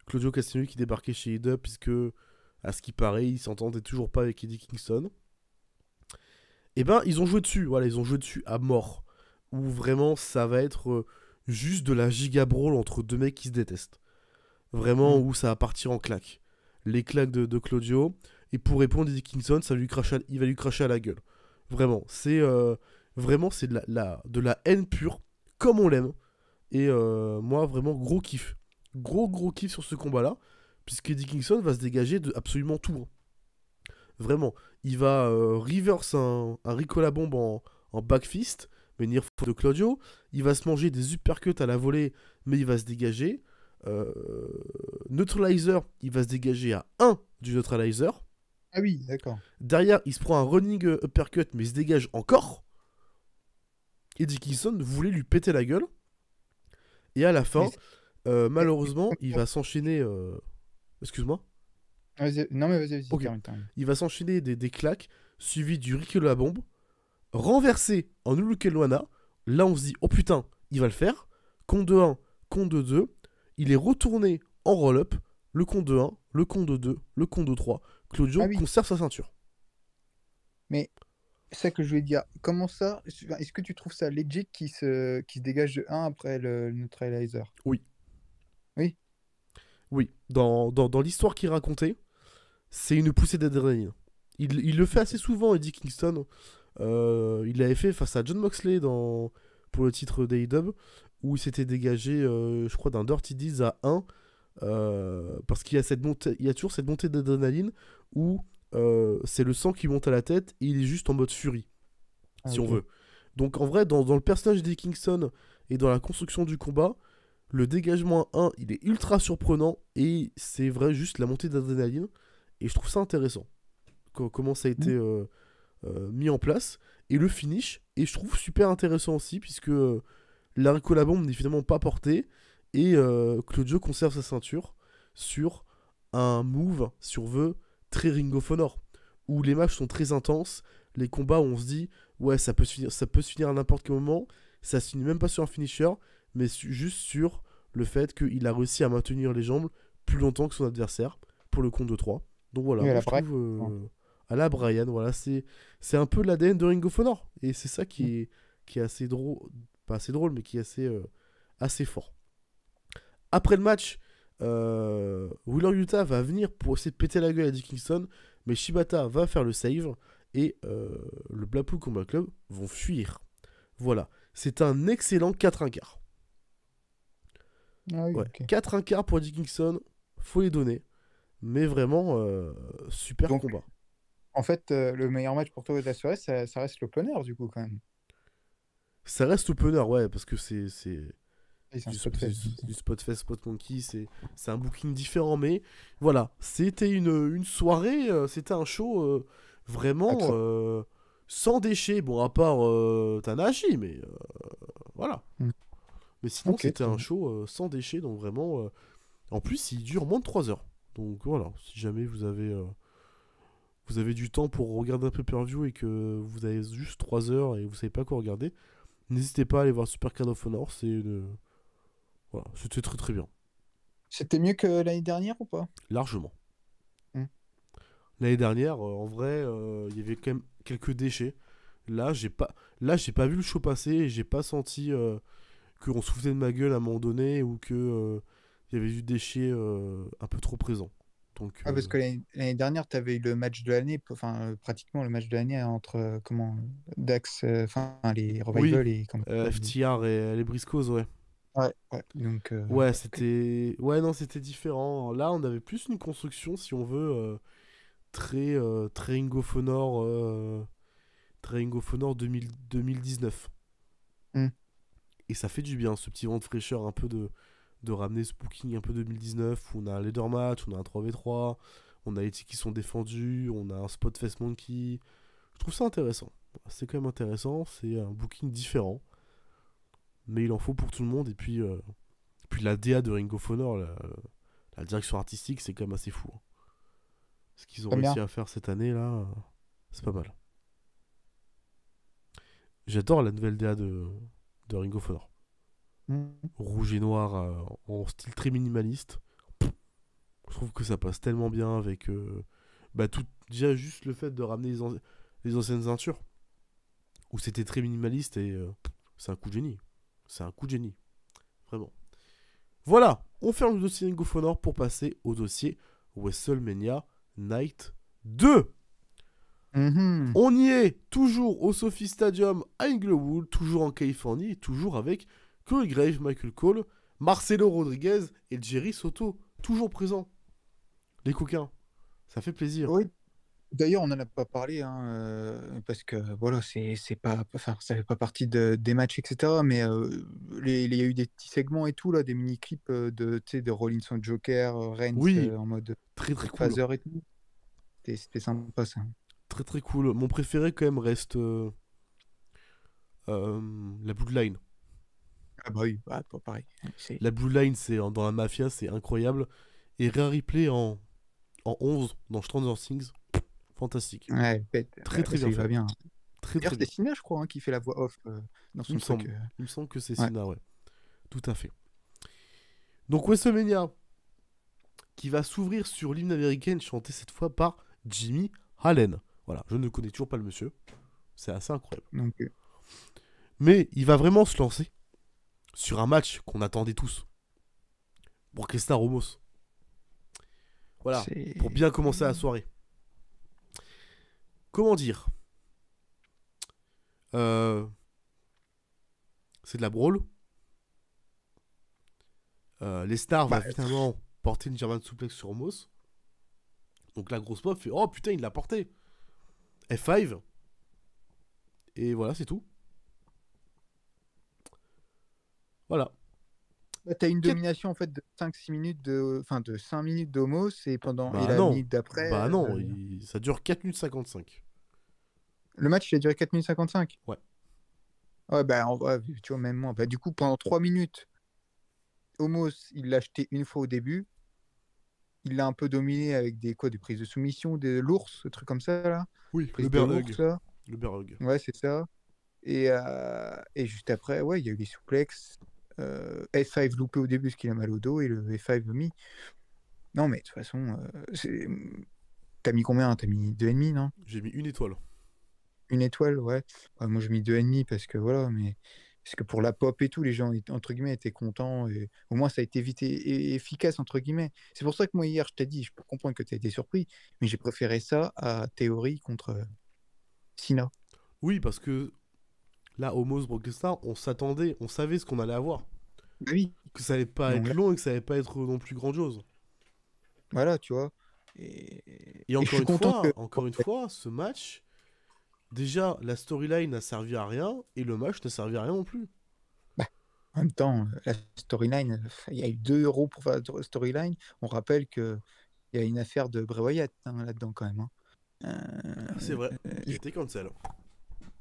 Claudio Castagnoli qui débarquait chez AEW, puisque, à ce qui paraît, il s'entendait toujours pas avec Eddie Kingston. Et ben, ils ont joué dessus. Voilà, ils ont joué dessus à mort. Où vraiment, ça va être juste de la giga brawl entre deux mecs qui se détestent. Vraiment, où ça va partir en claques. Les claques de Claudio. Et pour répondre, Eddie Kingston, il va lui cracher à la gueule. Vraiment, c'est de la haine pure, comme on l'aime. Et moi, vraiment, gros kiff. Gros kiff sur ce combat-là. Puisqu'Eddie Kingston va se dégager de absolument tout. Hein. Vraiment. Il va reverse un Ricola Bomb en backfist, mais venir de Claudio. Il va se manger des uppercuts à la volée, mais il va se dégager. Neutralizer, il va se dégager à 1 du neutralizer. Ah oui, d'accord. Derrière, il se prend un running uppercut, mais il se dégage encore. Eddie Kingston voulait lui péter la gueule. Et à la fin, malheureusement, il va s'enchaîner... Excuse-moi. Non, mais vas-y. Okay. Il va s'enchaîner des claques, suivi du Ricola Bomb, renversé en Ulukelwana. Là, on se dit, oh putain, il va le faire. Compte de 1, compte de 2. Il est retourné en roll-up. Le compte de 1, le compte de 2, le compte de 3. Claudio conserve sa ceinture. Mais c'est ça que je voulais dire. Comment ça? Est-ce que tu trouves ça legit qui se dégage de 1 après le neutralizer? Oui. Oui. Oui. Dans l'histoire qu'il racontait, c'est une poussée d'adrénaline. Il le fait assez souvent, Eddie Kingston. Il l'avait fait face à John Moxley pour le titre d'AEW, où il s'était dégagé, je crois, d'un Dirty Deeds à 1. Parce qu'il y a toujours cette montée d'adrénaline où c'est le sang qui monte à la tête et il est juste en mode furie, si on veut. Donc en vrai, dans le personnage d'Eddie Kingston Et dans la construction du combat, le dégagement à 1, il est ultra surprenant. Et c'est vrai, juste la montée d'adrénaline. Et je trouve ça intéressant. Comment ça a été mis en place. Et le finish, et je trouve super intéressant aussi, puisque l'Arico la bombe n'est finalement pas porté. Et Claudio conserve sa ceinture sur un move, si on veut, très Ring of Honor. Où les matchs sont très intenses. Les combats où on se dit, ouais, ça peut se finir à n'importe quel moment. Ça se finit même pas sur un finisher, mais juste sur le fait qu'il a réussi à maintenir les jambes plus longtemps que son adversaire pour le compte de 3. Donc voilà, moi, je trouve à la Bryan, voilà, c'est un peu l'ADN de Ring of Honor. Et c'est ça qui est assez drôle, pas assez drôle, mais qui est assez fort. Après le match, Wheeler Yuta va venir pour essayer de péter la gueule à Eddie Kingston, mais Shibata va faire le save et le Blackpool Combat Club vont fuir. Voilà, c'est un excellent 4-1-4. Ah oui, ouais, okay. 4-1-4 pour Eddie Kingston, faut les donner, mais vraiment super combat. En fait, le meilleur match pour toi de la soirée, ça reste l'opener du coup quand même. Ça reste l'opener, ouais, parce que c'est du Spotfest, Spot Monkey, c'est un booking différent, mais voilà, c'était une soirée, c'était un show vraiment sans déchets, bon, à part Tanahashi, mais voilà. Mais sinon, c'était un show sans déchets, donc vraiment, en plus, il dure moins de 3 heures. Donc voilà, si jamais vous avez du temps pour regarder un pay-per-view et que vous avez juste 3 heures et vous savez pas quoi regarder, n'hésitez pas à aller voir Super Card of Honor, voilà, c'était très très bien. C'était mieux que l'année dernière ou pas? Largement. L'année dernière, en vrai, il y avait quand même quelques déchets. Là, j'ai pas vu le show passer et j'ai pas senti qu'on se foutait de ma gueule à un moment donné ou que il y avait du déchet un peu trop présent. Donc, parce que l'année dernière, tu avais eu le match de l'année, enfin pratiquement le match de l'année entre Dax, les Revival et FTR et les Briscoes, ouais. Ouais, donc. Ouais, c'était. Ouais, non, c'était différent. Là, on avait plus une construction, si on veut, très Ring of Honor, Ring of Honor 2019. Et ça fait du bien, ce petit vent de fraîcheur, un peu de ramener ce booking un peu 2019, où on a un leader match, on a un 3v3, on a les tickets qui sont défendus, on a un Spotfest Monkey. Je trouve ça intéressant. C'est quand même intéressant, c'est un booking différent. Mais il en faut pour tout le monde. Et puis la DA de Ring of Honor, la direction artistique, c'est quand même assez fou. Ce qu'ils ont réussi à faire cette année, là, c'est pas mal. J'adore la nouvelle DA de Ring of Honor. Rouge et noir en style très minimaliste. Je trouve que ça passe tellement bien avec déjà juste le fait de ramener les anciennes ceintures où c'était très minimaliste et c'est un coup de génie. C'est un coup de génie. Vraiment. Voilà, on ferme le dossier Ring of Honor pour passer au dossier WrestleMania Night 2. On y est, toujours au Sophie Stadium à Inglewood, toujours en Californie, toujours avec Corey Graves, Michael Cole, Marcelo Rodriguez et Jerry Soto, toujours présents. Les coquins, ça fait plaisir. Oui. D'ailleurs, on n'en a pas parlé, parce que voilà, c'est pas, enfin, ça fait pas partie des matchs, etc. Mais il y a eu des petits segments et tout là, des mini clips de Rollins en Joker, Reigns en mode très très phaser et tout. C'était sympa ça. Très très cool. Mon préféré quand même reste la Bloodline. Ah bah oui, pareil. La Bloodline, dans la Mafia, c'est incroyable. Et Rhea Ripley en 11 dans Stranger Things, fantastique. Ouais, très très bien fait. Bien. Très très bien. C'est Cena, je crois, qui fait la voix off dans son truc. Il me semble que c'est Cena, ouais. Tout à fait. Donc WrestleMania, qui va s'ouvrir sur l'hymne américaine, chanté cette fois par Jimmy Allen. Voilà, je ne connais toujours pas le monsieur. C'est assez incroyable. Mais il va vraiment se lancer sur un match qu'on attendait tous. Brock Lesnar Omos. Voilà, pour bien commencer la soirée. Comment dire c'est de la brawl. Lesnar va finalement porter une German suplex sur Omos. Donc la grosse pop fait oh putain, il l'a porté. F5. Et voilà, c'est tout. Voilà. Bah, t'as une domination en fait de 5-6 minutes de 5 minutes d'Homos et Bah la non. minute d'après. Bah non, ça dure 4 minutes 55. Le match il a duré 4 minutes 55. Ouais. Ouais, bah ouais, tu vois, même moi. Bah, du coup, pendant 3 minutes, Homos, il l'a acheté une fois au début. Il l'a un peu dominé avec des prises de soumission, l'ours, des trucs comme ça là. Oui, Prise de l'ours là. Le bear hug. Ouais, c'est ça. Et juste après, ouais, il y a eu les souplexes. F5 loupé au début parce qu'il a mal au dos et le F5 mis. Non, mais de toute façon, t'as mis combien? T'as mis 2,5, non? J'ai mis 1 étoile. 1 étoile, ouais. Moi, j'ai mis 2,5 parce que voilà, mais parce que pour la pop et tout, les gens, entre guillemets, étaient contents. Et au moins, ça a été vite et efficace, entre guillemets. C'est pour ça que moi, hier, je t'ai dit, je peux comprendre que tu as été surpris, mais j'ai préféré ça à Théorie contre Sina. Oui, parce que là, Homos Brockestar, on s'attendait, on savait ce qu'on allait avoir. Oui. Que ça allait pas être long et que ça allait pas être non plus grandiose. Voilà, tu vois. Et encore une fois, ce match, déjà, la storyline n'a servi à rien et le match n'a servi à rien non plus. Bah, en même temps, la storyline, il y a eu 2 € pour faire la storyline. On rappelle qu'il y a une affaire de Bray Wyatt là-dedans quand même. C'est vrai, il était cancel.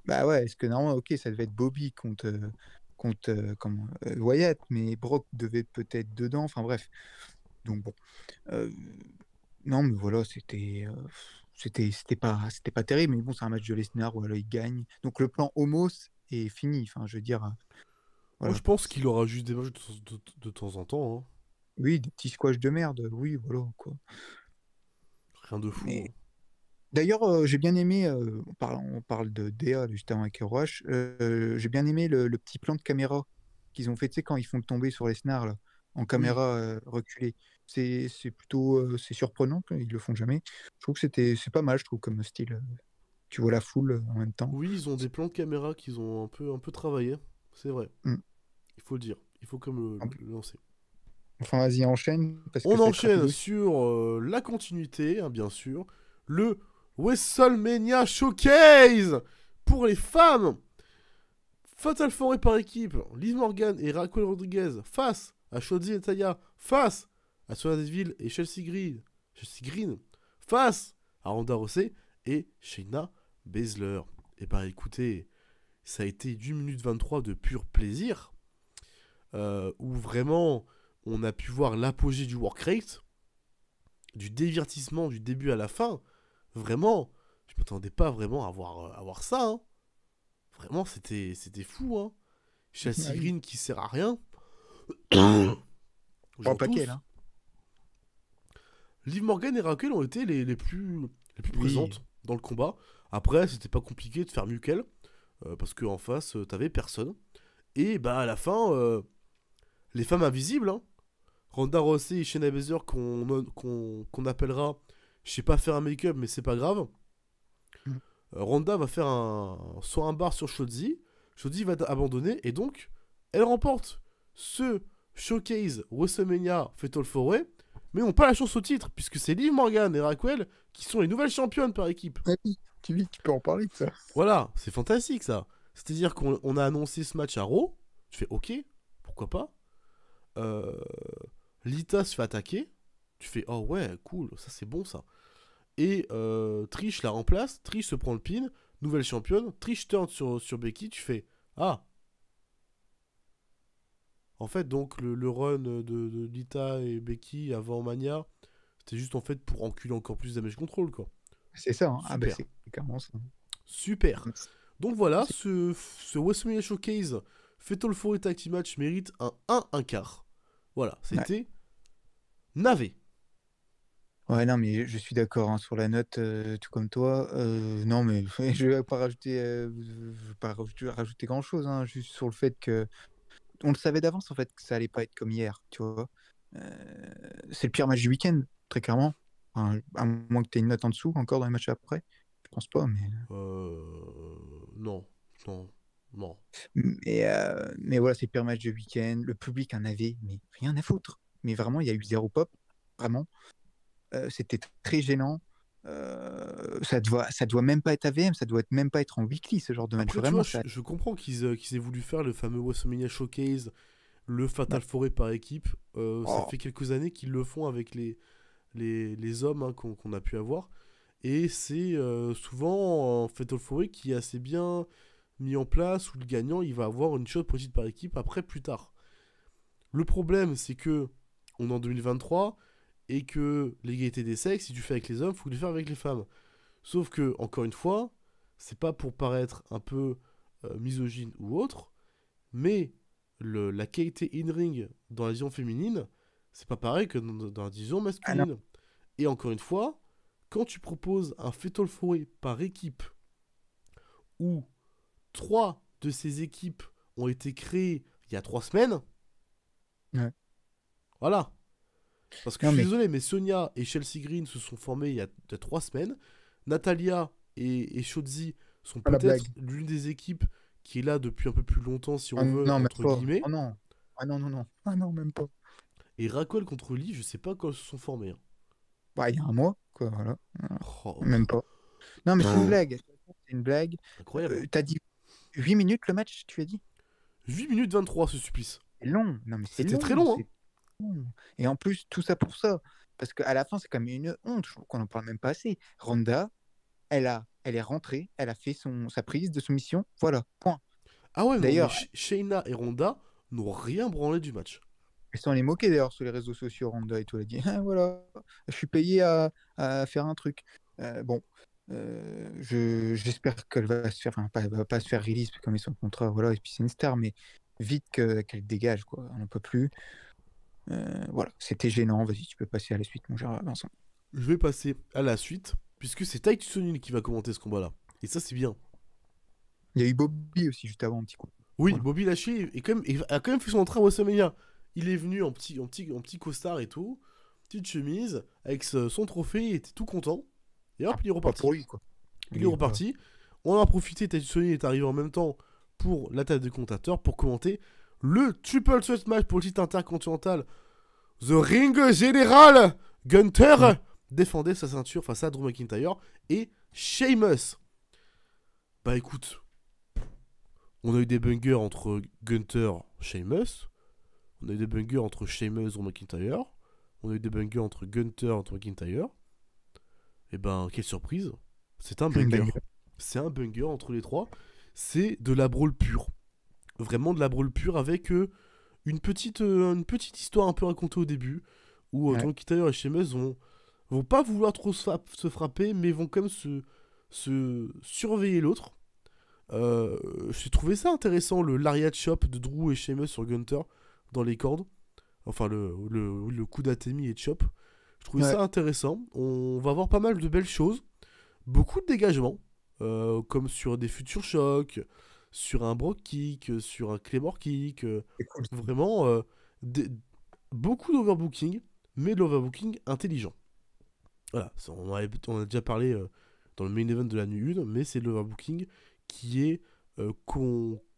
Bah ouais, est-ce que normalement, ok, ça devait être Bobby contre Wyatt, mais Brock devait peut-être dedans, enfin bref. Donc bon. Non, mais voilà, c'était pas terrible, mais bon, c'est un match de Lesnar, voilà, il gagne. Donc le plan Homos est fini, enfin, je veux dire. Moi, Voilà. je pense qu'il aura juste des matchs de temps en temps. Hein. Oui, des petits squash de merde, oui, voilà, quoi. Rien de fou. Mais... D'ailleurs, j'ai bien aimé, on parle de DA juste avant avec Rush, j'ai bien aimé le petit plan de caméra qu'ils ont fait, tu sais, quand ils font tomber sur les snars, là, en caméra reculée. C'est plutôt c'est surprenant qu'ils le font jamais. Je trouve que c'est pas mal, je trouve, comme style. Tu vois la foule en même temps. Oui, ils ont des plans de caméra qu'ils ont un peu travaillé, c'est vrai. Il faut le dire, il faut comme le lancer. Enfin, vas-y, enchaîne. On enchaîne sur la continuité, hein, bien sûr. Le WrestleMania Showcase pour les femmes. Fatal 4 par équipe. Liv Morgan et Raquel Rodriguez face à Shotzi et Taya. Face à Sonya Deville et Chelsea Green. Face à Ronda Rousey et Shayna Baszler. Et bah écoutez, ça a été 1 minute 23 de pur plaisir. Où vraiment on a pu voir l'apogée du work rate, du divertissement du début à la fin. Vraiment, je m'attendais pas vraiment à voir ça. Hein. Vraiment, c'était fou. Hein. Chelsea Green qui sert à rien. Pas paquet, là. Liv Morgan et Raquel ont été les plus présentes dans le combat. Après, c'était pas compliqué de faire mieux qu'elle. Parce qu'en face, t'avais personne. Et bah à la fin, les femmes invisibles, hein, Ronda Rousey et Shayna Baszler qu'on appellera, je sais pas faire un make-up mais c'est pas grave. Ronda va faire soit un bar sur Shotzi va abandonner et donc elle remporte ce showcase WrestleMania Fatal 4-Way, mais n'ont pas la chance au titre puisque c'est Liv Morgan et Raquel qui sont les nouvelles championnes par équipe. Tu peux en parler de ça. Voilà, c'est fantastique ça. C'est-à-dire qu'on a annoncé ce match à Raw, je fais ok, pourquoi pas. Lita se fait attaquer, tu fais oh ouais cool, ça c'est bon ça. Et Trish la remplace, Trish se prend le pin, nouvelle championne, Trish turn sur Becky, tu fais ah. En fait donc le run de Lita et Becky avant Mania, c'était juste en fait pour enculer encore plus Damage Control quoi. C'est ça, hein. Ah bah c'est clairement ça. Super. Donc voilà, ce WrestleMania Showcase Fatal 4-Way Tag Team Match mérite un 1/4. Voilà, c'était navet. Ouais, non, mais je suis d'accord hein, sur la note, tout comme toi. Non, mais je vais pas rajouter, rajouter grand-chose, hein, juste sur le fait que on le savait d'avance en fait que ça allait pas être comme hier, tu vois. C'est le pire match du week-end, très clairement. Enfin, à moins que tu aies une note en dessous encore dans les matchs après. Je pense pas, mais. Non. Mais voilà, c'est le pire match du week-end. Le public en avait, mais rien à foutre. Mais vraiment, il y a eu 0 pop. Vraiment. C'était très gênant. Ça doit même pas être AVM, ça doit même pas être en weekly ce genre de match. Après, vraiment, tu vois, je comprends qu'ils aient voulu faire le fameux WrestleMania Showcase le Fatal Four par équipe. Ça fait quelques années qu'ils le font avec les hommes hein, qu'on a pu avoir. Et c'est souvent un Fatal Four qui est assez bien mis en place, où le gagnant il va avoir une shot possible par équipe après plus tard. Le problème, c'est que on est en 2023 et que l'égalité des sexes, si tu fais avec les hommes, il faut le faire avec les femmes. Sauf que, encore une fois, c'est pas pour paraître un peu misogyne ou autre, mais la qualité in-ring dans la division féminine, c'est pas pareil que dans la division masculine. Et encore une fois, quand tu proposes un Fatal Four par équipe, où 3 de ces équipes ont été créées il y a 3 semaines, voilà. Parce que je suis désolé, mais Sonia et Chelsea Green se sont formées il y a 3 semaines. Natalia et Shotzi sont peut-être l'une des équipes qui est là depuis un peu plus longtemps, si on veut, entre guillemets. Non. Ah non, même pas. Et Raquel contre Lee, je sais pas quand elles se sont formées. Hein. Bah, il y a un mois, quoi, voilà. Même pas. Non, mais c'est une blague. C'est une blague. Incroyable. T'as dit 8 minutes le match, tu as dit 8 minutes 23, ce supplice. C'est long. Non, mais c'était très long, hein. Et en plus, tout ça pour ça. Parce qu'à la fin, c'est quand même une honte. Je trouve qu'on en parle même pas assez. Ronda, elle est rentrée, elle a fait sa prise de soumission. Voilà, point. Ah ouais, d'ailleurs, Shayna et Ronda n'ont rien branlé du match. Ils s'en est moqué d'ailleurs sur les réseaux sociaux, Ronda et tout. Elle a dit voilà, je suis payé à faire un truc. J'espère qu'elle va se faire, elle va pas se faire release comme ils sont contrat, voilà, et puis c'est une star, mais vite qu'elle dégage, quoi. On n'en peut plus. Voilà, c'était gênant. Vas-y, tu peux passer à la suite, mon cher Vincent. Je vais passer à la suite, puisque c'est Titus O'Neil qui va commenter ce combat-là. Et ça, c'est bien. Il y a eu Bobby aussi, juste avant, un petit coup. Oui, voilà. Bobby Lashley a quand même fait son entrée à WrestleMania. Il est venu en petit costard et tout, petite chemise, avec son trophée, il était tout content. Et hop, il est reparti. Pour lui, quoi. Il est reparti. Voilà. On en a profité, Titus O'Neil est arrivé en même temps pour la table de commentateur pour commenter le Triple Threat match pour le titre intercontinental. The Ring General Gunther défendait sa ceinture face à Drew McIntyre et Sheamus. Bah écoute, on a eu des bangers entre Gunther et Sheamus. On a eu des bangers entre Sheamus et Drew McIntyre. On a eu des bangers entre Gunther et Drew McIntyre. Et ben, quelle surprise. C'est un banger. C'est un banger entre les trois. C'est de la brawl pure. Vraiment de la brawl pure avec une petite histoire un peu racontée au début. Où Drew McIntyre et Sheamus vont pas vouloir trop se frapper, mais vont quand même se surveiller l'autre. J'ai trouvé ça intéressant, le lariat chop de Drew et Sheamus sur Gunther dans les cordes. Enfin, le coup d'Atemi et chop. Je trouvais ça intéressant. On va voir pas mal de belles choses. Beaucoup de dégagements, comme sur des futurs chocs, sur un Brock Kick, sur un Claymore Kick. Cool. Vraiment, beaucoup d'overbooking, mais de l'overbooking intelligent. Voilà, on a déjà parlé dans le main event de la nuit 1, mais c'est de l'overbooking qui est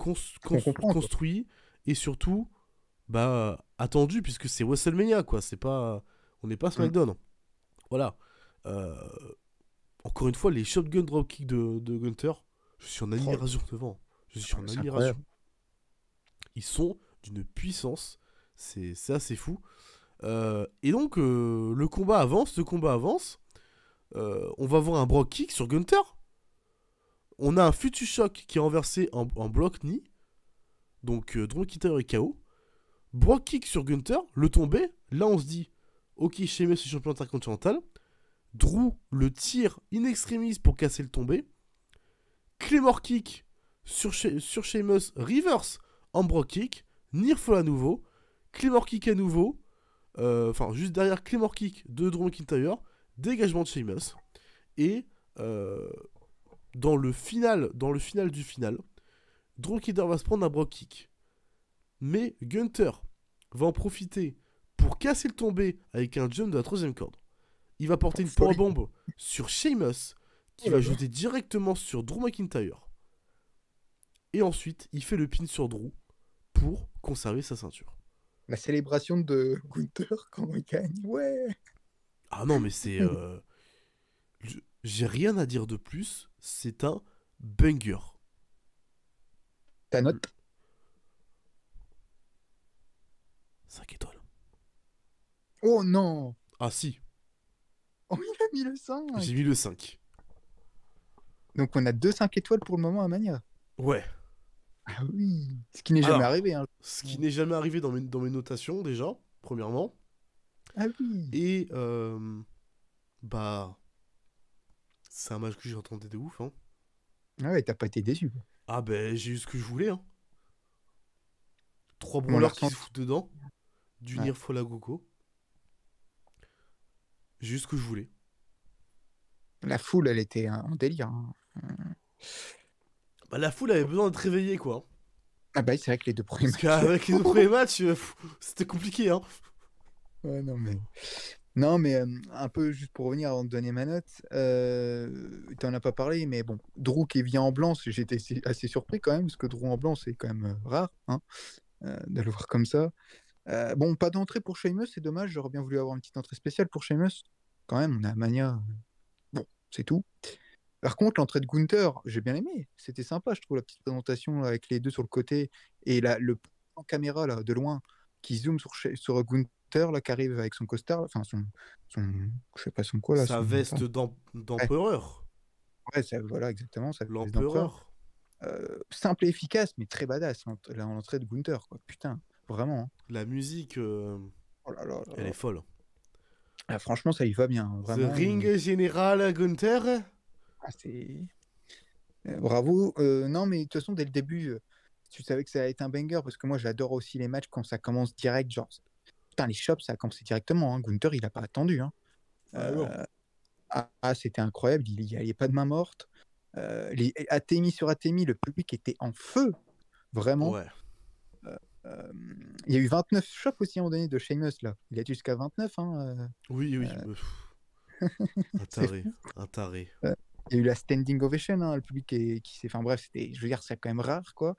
construit et surtout attendu, puisque c'est WrestleMania, quoi. On n'est pas SmackDown. Voilà. Encore une fois, les shotgun dropkicks de Gunther, je suis en admiration devant. Je suis en admiration. Ils sont d'une puissance, c'est assez fou. Et donc, le combat avance. On va voir un Brock Kick sur Gunther. On a un Future Shock qui est renversé en block knee. Donc, Drew McIntyre est KO. Brock Kick sur Gunther, le tombé. Là, on se dit, ok, Sheamus est champion intercontinental. Drew le tire in extremis pour casser le tombé. Claymore Kick sur Sheamus, reverse en Brock Kick. Nearfall à nouveau. Claymore Kick à nouveau. Juste derrière Claymore Kick de Drew McIntyre. Dégagement de Sheamus. Et dans le final du final, Drew McIntyre va se prendre un Brock Kick. Mais Gunther va en profiter pour casser le tombé avec un jump de la 3ème corde. Il va porter une powerbomb sur Sheamus qui va jeter directement sur Drew McIntyre. Et ensuite, il fait le pin sur Drew pour conserver sa ceinture. La célébration de Gunther quand il gagne, ouais. Ah non, mais c'est... J'ai rien à dire de plus. C'est un banger. Ta note 5 étoiles. Oh non! Ah si, Oh, il a mis le 5! j'ai mis le 5. Donc on a 2 5 étoiles pour le moment à Mania. Ouais. Ah oui! Ce qui n'est jamais Alors, arrivé, hein. ce qui n'est jamais arrivé dans mes notations, déjà, premièrement. Ah oui! Et, bah, c'est un match que j'entendais de ouf, hein. Ah ouais, t'as pas été déçu, quoi. Ah ben, j'ai eu ce que je voulais, hein. 3 On l'a brawlers qui se ressenti. foutent dedans, du Ouais. Nier Folagogo. J'ai eu ce que je voulais. La foule, elle était en délire, hein. Bah, la foule avait besoin d'être réveillée, quoi. Ah bah oui, c'est vrai que les 2 premiers Parce matchs. qu'avec les deux premiers matchs, c'était compliqué, hein. Ouais, non, mais. Non, mais un peu juste pour revenir avant de donner ma note, t'en as pas parlé, mais bon, Drew qui vient en blanc, j'étais assez surpris quand même, parce que Drew en blanc, c'est quand même rare, hein, de le voir comme ça. Bon, pas d'entrée pour Sheamus, c'est dommage, j'aurais bien voulu avoir une petite entrée spéciale pour Sheamus. Quand même, on a Mania, bon, c'est tout. Par contre, l'entrée de Gunther, j'ai bien aimé, c'était sympa, je trouve, la petite présentation là, avec les deux sur le côté, et le plan caméra là, de loin, qui zoome sur Gunther, là, qui arrive avec son costard, là, enfin je sais pas son quoi là, Sa veste ouais, d'empereur. ouais, voilà, exactement, sa veste d'empereur. L'empereur. Simple et efficace, mais très badass, l'entrée de Gunther, quoi, putain, vraiment, hein. La musique, Oh là là là elle là. est folle. Ah, franchement, ça y va bien, hein, The vraiment. Ring Général Gunther. Ah, c'est... bravo. Non, mais de toute façon, dès le début, tu savais que ça allait être un banger, parce que moi, j'adore aussi les matchs quand ça commence direct, genre, putain, les shops, ça a commencé directement, hein. Gunther, il a pas attendu, hein. Ah non. C'était incroyable, il n'y avait pas de main morte. Les Atemi sur Atemi, le public était en feu, vraiment. Ouais. Il y a eu 29 shops aussi à un moment donné de Sheamus, là. Il a été jusqu'à 29, hein. Oui, oui. Un C'est taré. fou. Un taré. Il y a eu la standing ovation, hein, le public qui s'est... Enfin bref, je veux dire, c'est quand même rare, quoi.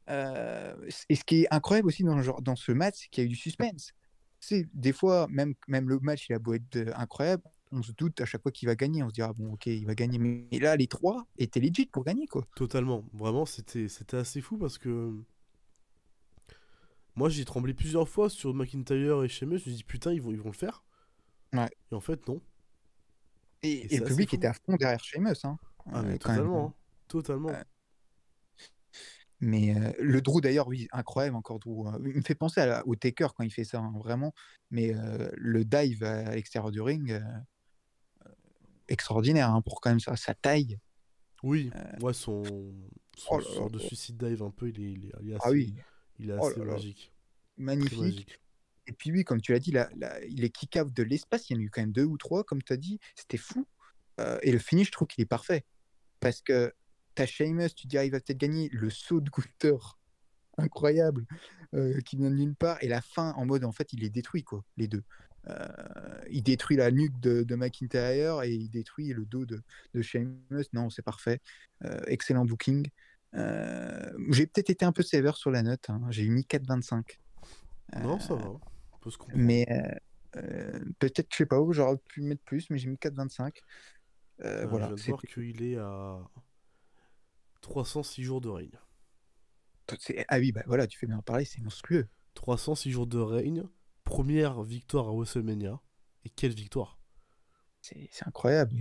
Et ce qui est incroyable aussi dans ce match, c'est qu'il y a eu du suspense. C'est des fois, même le match, il a beau être incroyable, on se doute à chaque fois qu'il va gagner. On se dira, bon, ok, il va gagner. Mais là, les 3 étaient legit pour gagner, quoi. Totalement. Vraiment, c'était assez fou parce que moi, j'ai tremblé plusieurs fois sur McIntyre et Sheamus. Je me suis dit, putain, ils vont le faire. Ouais. Et en fait, non. Et le public était à fond derrière Sheamus, hein. Ah, mais quand totalement. même. Hein. Totalement. Mais le Drew, d'ailleurs, oui, incroyable encore, Drew. Il me fait penser au Taker quand il fait ça, hein, vraiment. Mais le dive à l'extérieur du ring, extraordinaire, hein, pour quand même sa taille. Oui, ouais, son Oh là sort de là. suicide dive un peu, il est assez, Ah oui, il est oh assez là là. magique. Très Magnifique. magique. Et puis oui, comme tu l'as dit, les kick-out de l'espace, il y en a eu quand même 2 ou 3, comme tu as dit, c'était fou. Et le finish, je trouve qu'il est parfait. Parce que t'as Sheamus, tu dis, ah, il va peut-être gagner, le saut de Gunther, incroyable, qui vient de nulle part, et la fin, en mode, en fait, il les détruit, quoi, les deux. Il détruit la nuque de McIntyre et il détruit le dos de Sheamus. Non, c'est parfait. Excellent booking. J'ai peut-être été un peu sévère sur la note, hein. J'ai mis 4,25. Non, ça va. On peut se comprendre. Mais peut-être, je sais pas où, j'aurais pu mettre plus, mais j'ai mis 4,25. Voilà. Je viens de voir qu'il est à 306 jours de règne. Ah oui, bah voilà, tu fais bien en parler, c'est monstrueux. 306 jours de règne, première victoire à WrestleMania. Et quelle victoire! C'est incroyable.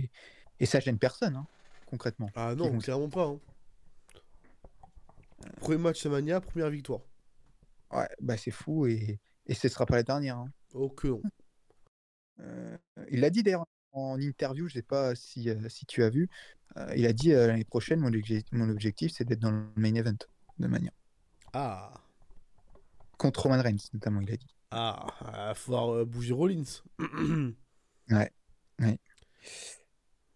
Et ça gêne personne, hein, concrètement. Ah non, clairement pas. Hein. Premier match à Mania, première victoire. Ouais, bah c'est fou et ce sera pas la dernière, hein. Oh que non. Il l'a dit d'ailleurs en interview, je sais pas si tu as vu, il a dit l'année prochaine, mon objectif c'est d'être dans le main event de Mania. Ah. Contre Roman Reigns, notamment, il a dit. Ah, il va falloir bouger Rollins. Ouais.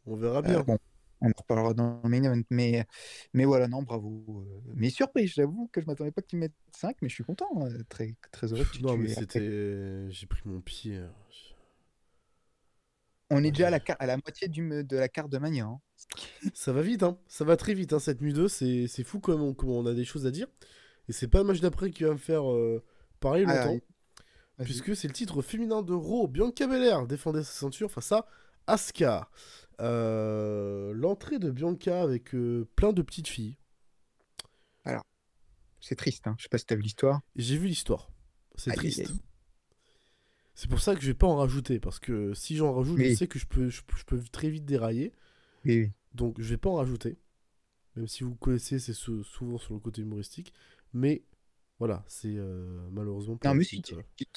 On verra bien. Bon, on en reparlera dans le main event, mais voilà, non, bravo. Mais surprise, j'avoue que je m'attendais pas que tu mettes 5, mais je suis content, très, très heureux que non, tu mais aies c'était... J'ai pris mon pied. On est déjà à la moitié de la carte de Mania, hein. Ça va vite, hein. Ça va très vite, hein, cette nuit 2. C'est fou comment on a des choses à dire. Et c'est pas le match d'après qui va me faire parler longtemps. Puisque c'est le titre féminin de Raw. Bianca Belair défendait sa ceinture face à Asuka. L'entrée de Bianca avec plein de petites filles. Alors, c'est triste, hein. Je sais pas si t'as vu l'histoire. J'ai vu l'histoire. C'est triste. C'est pour ça que je vais pas en rajouter, parce que si j'en rajoute, je sais que je peux très vite dérailler. Oui. Donc je vais pas en rajouter. Même si vous connaissez, c'est souvent sur le côté humoristique. Mais voilà, c'est malheureusement pas.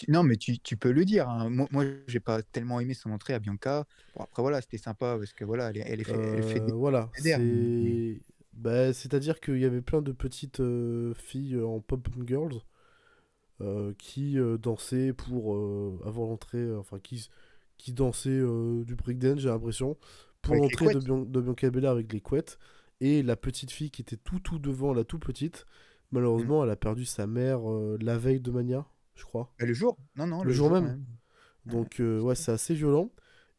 Non, mais tu peux le dire. Hein. Moi, j'ai pas tellement aimé son entrée à Bianca. Bon, après, voilà, c'était sympa parce que voilà, elle fait des. Voilà, c'est. Bah, c'est-à-dire qu'il y avait plein de petites filles en pop girls qui dansaient pour avant l'entrée, enfin qui dansaient du breakdance, j'ai l'impression, pour l'entrée de Bianca Belair avec les couettes. Et la petite fille qui était tout devant, la tout petite, malheureusement, elle a perdu sa mère la veille de Mania, je crois. Le jour? Non, le jour même. Donc ouais, c'est assez violent.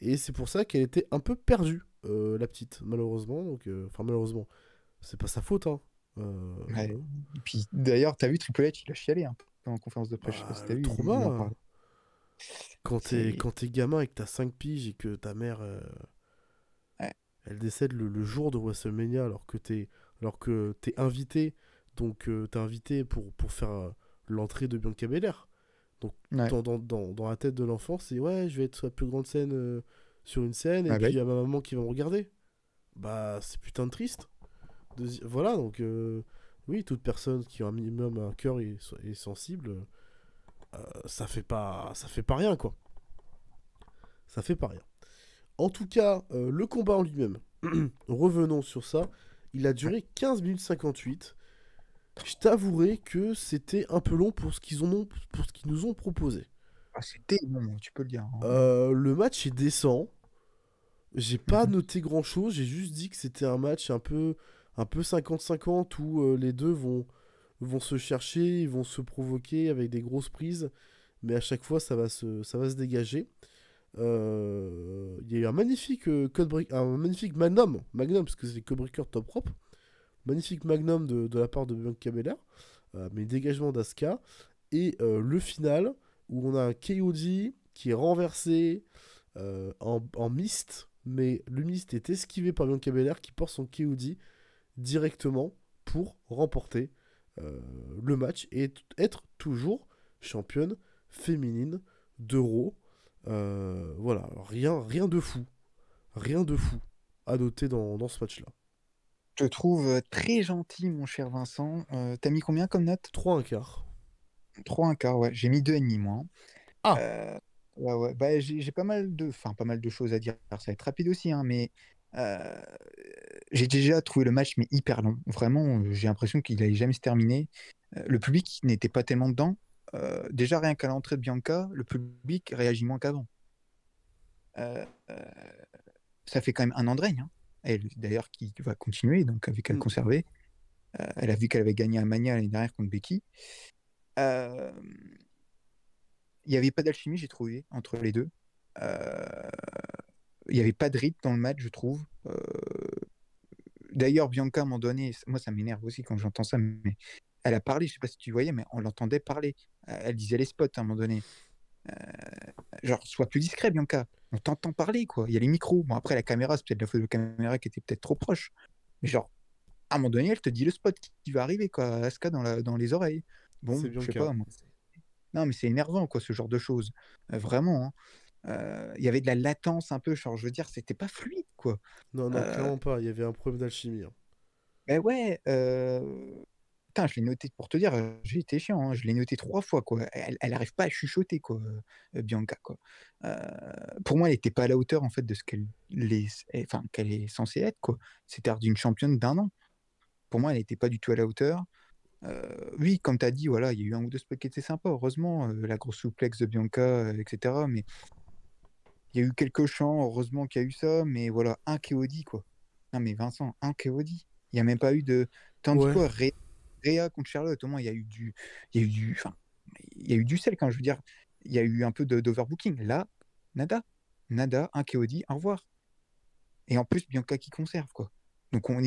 Et c'est pour ça qu'elle était un peu perdue, la petite, malheureusement. Donc, enfin, malheureusement, c'est pas sa faute. Hein. Et puis d'ailleurs, t'as vu Triple H, il a chialé un peu en conférence de presse. Je sais pas si t'as vu. Trauma. Quand t'es gamin et que t'as 5 piges et que ta mère elle décède le jour de WrestleMania alors que t'es invité. Donc t'es invité pour faire l'entrée de Bianca Belair. Donc dans la tête de l'enfant, c'est ouais, je vais être sur la plus grande scène sur une scène et puis il y a ma maman qui va me regarder. Bah c'est putain de triste. Voilà, donc oui, toute personne qui a un minimum un cœur et sensible, ça fait pas rien quoi. Ça fait pas rien. En tout cas, le combat en lui-même, revenons sur ça, il a duré 15 minutes 58. Je t'avouerai que c'était un peu long pour ce qu'ils nous ont proposé. Ah, c'était bon, tu peux le dire. Hein. Le match est décent. J'ai pas noté grand chose, j'ai juste dit que c'était un match un peu 50-50 où les deux vont se chercher, ils vont se provoquer avec des grosses prises, mais à chaque fois ça va se dégager. Il y a eu un magnifique un magnifique magnum parce que c'est Codebreaker top rope, magnifique magnum de la part de Bianca Belair, mais dégagement d'Asuka et le final où on a un KOD qui est renversé en mist, mais le mist est esquivé par Bianca Belair qui porte son KOD directement pour remporter le match et être toujours championne féminine d'Euro. Voilà, rien de fou à noter dans ce match-là. Je te trouve très gentil, mon cher Vincent. T'as mis combien comme note? 3,25. 3,25, ouais. J'ai mis 2,5 moi. Ah ouais. Bah, j'ai pas mal de choses à dire. Alors, ça va être rapide aussi, hein, mais j'ai déjà trouvé le match mais hyper long. Vraiment, j'ai l'impression qu'il n'allait jamais se terminer. Le public n'était pas tellement dedans. Déjà, rien qu'à l'entrée de Bianca, le public réagit moins qu'avant. Ça fait quand même un an de règne. Hein. Elle, d'ailleurs, qui va continuer, donc avec elle conserver. Elle a vu qu'elle avait gagné à Mania l'année dernière contre Becky. Il n'y avait pas d'alchimie, j'ai trouvé, entre les deux. Il n'y avait pas de rythme dans le match, je trouve. D'ailleurs, Bianca, à un moment donné, moi, ça m'énerve aussi quand j'entends ça, mais elle a parlé, je ne sais pas si tu voyais, mais on l'entendait parler. Elle disait les spots à un moment donné. Genre, sois plus discret, Bianca. On t'entend parler, quoi. Il y a les micros. Bon, après, la caméra, c'est peut-être la photo de caméra qui était peut-être trop proche. Mais genre, à un moment donné, elle te dit le spot qui va arriver, quoi. Asuka dans les oreilles. Bon, je sais pas, moi. Non, mais c'est énervant, quoi, ce genre de choses. Vraiment, hein. Il y avait de la latence un peu, genre, je veux dire, c'était pas fluide, quoi. Non, clairement pas. Il y avait un problème d'alchimie. Hein. Ben ouais. Putain, je l'ai noté pour te dire, j'ai été chiant, hein, je l'ai noté 3 fois, quoi. Elle n'arrive pas à chuchoter, quoi, Bianca, quoi. Pour moi, elle n'était pas à la hauteur, en fait, de ce qu'elle est censée être, quoi. C'était d'une championne d'un an. Pour moi, elle n'était pas du tout à la hauteur. Oui, comme tu as dit, voilà, il y a eu un ou deux spots qui étaient sympas, heureusement, la grosse souplex de Bianca, etc. Mais il y a eu quelques chants, heureusement qu'il y a eu ça, mais voilà, un KOD, quoi. Non, mais Vincent, un KOD. Il n'y a même pas eu de... Tandis quoi, Rhea contre Charlotte, au moins, il y a eu du sel, quand je veux dire, il y a eu un peu d'overbooking. Là, nada, un KOD, au revoir. Et en plus, Bianca qui conserve, quoi. Donc on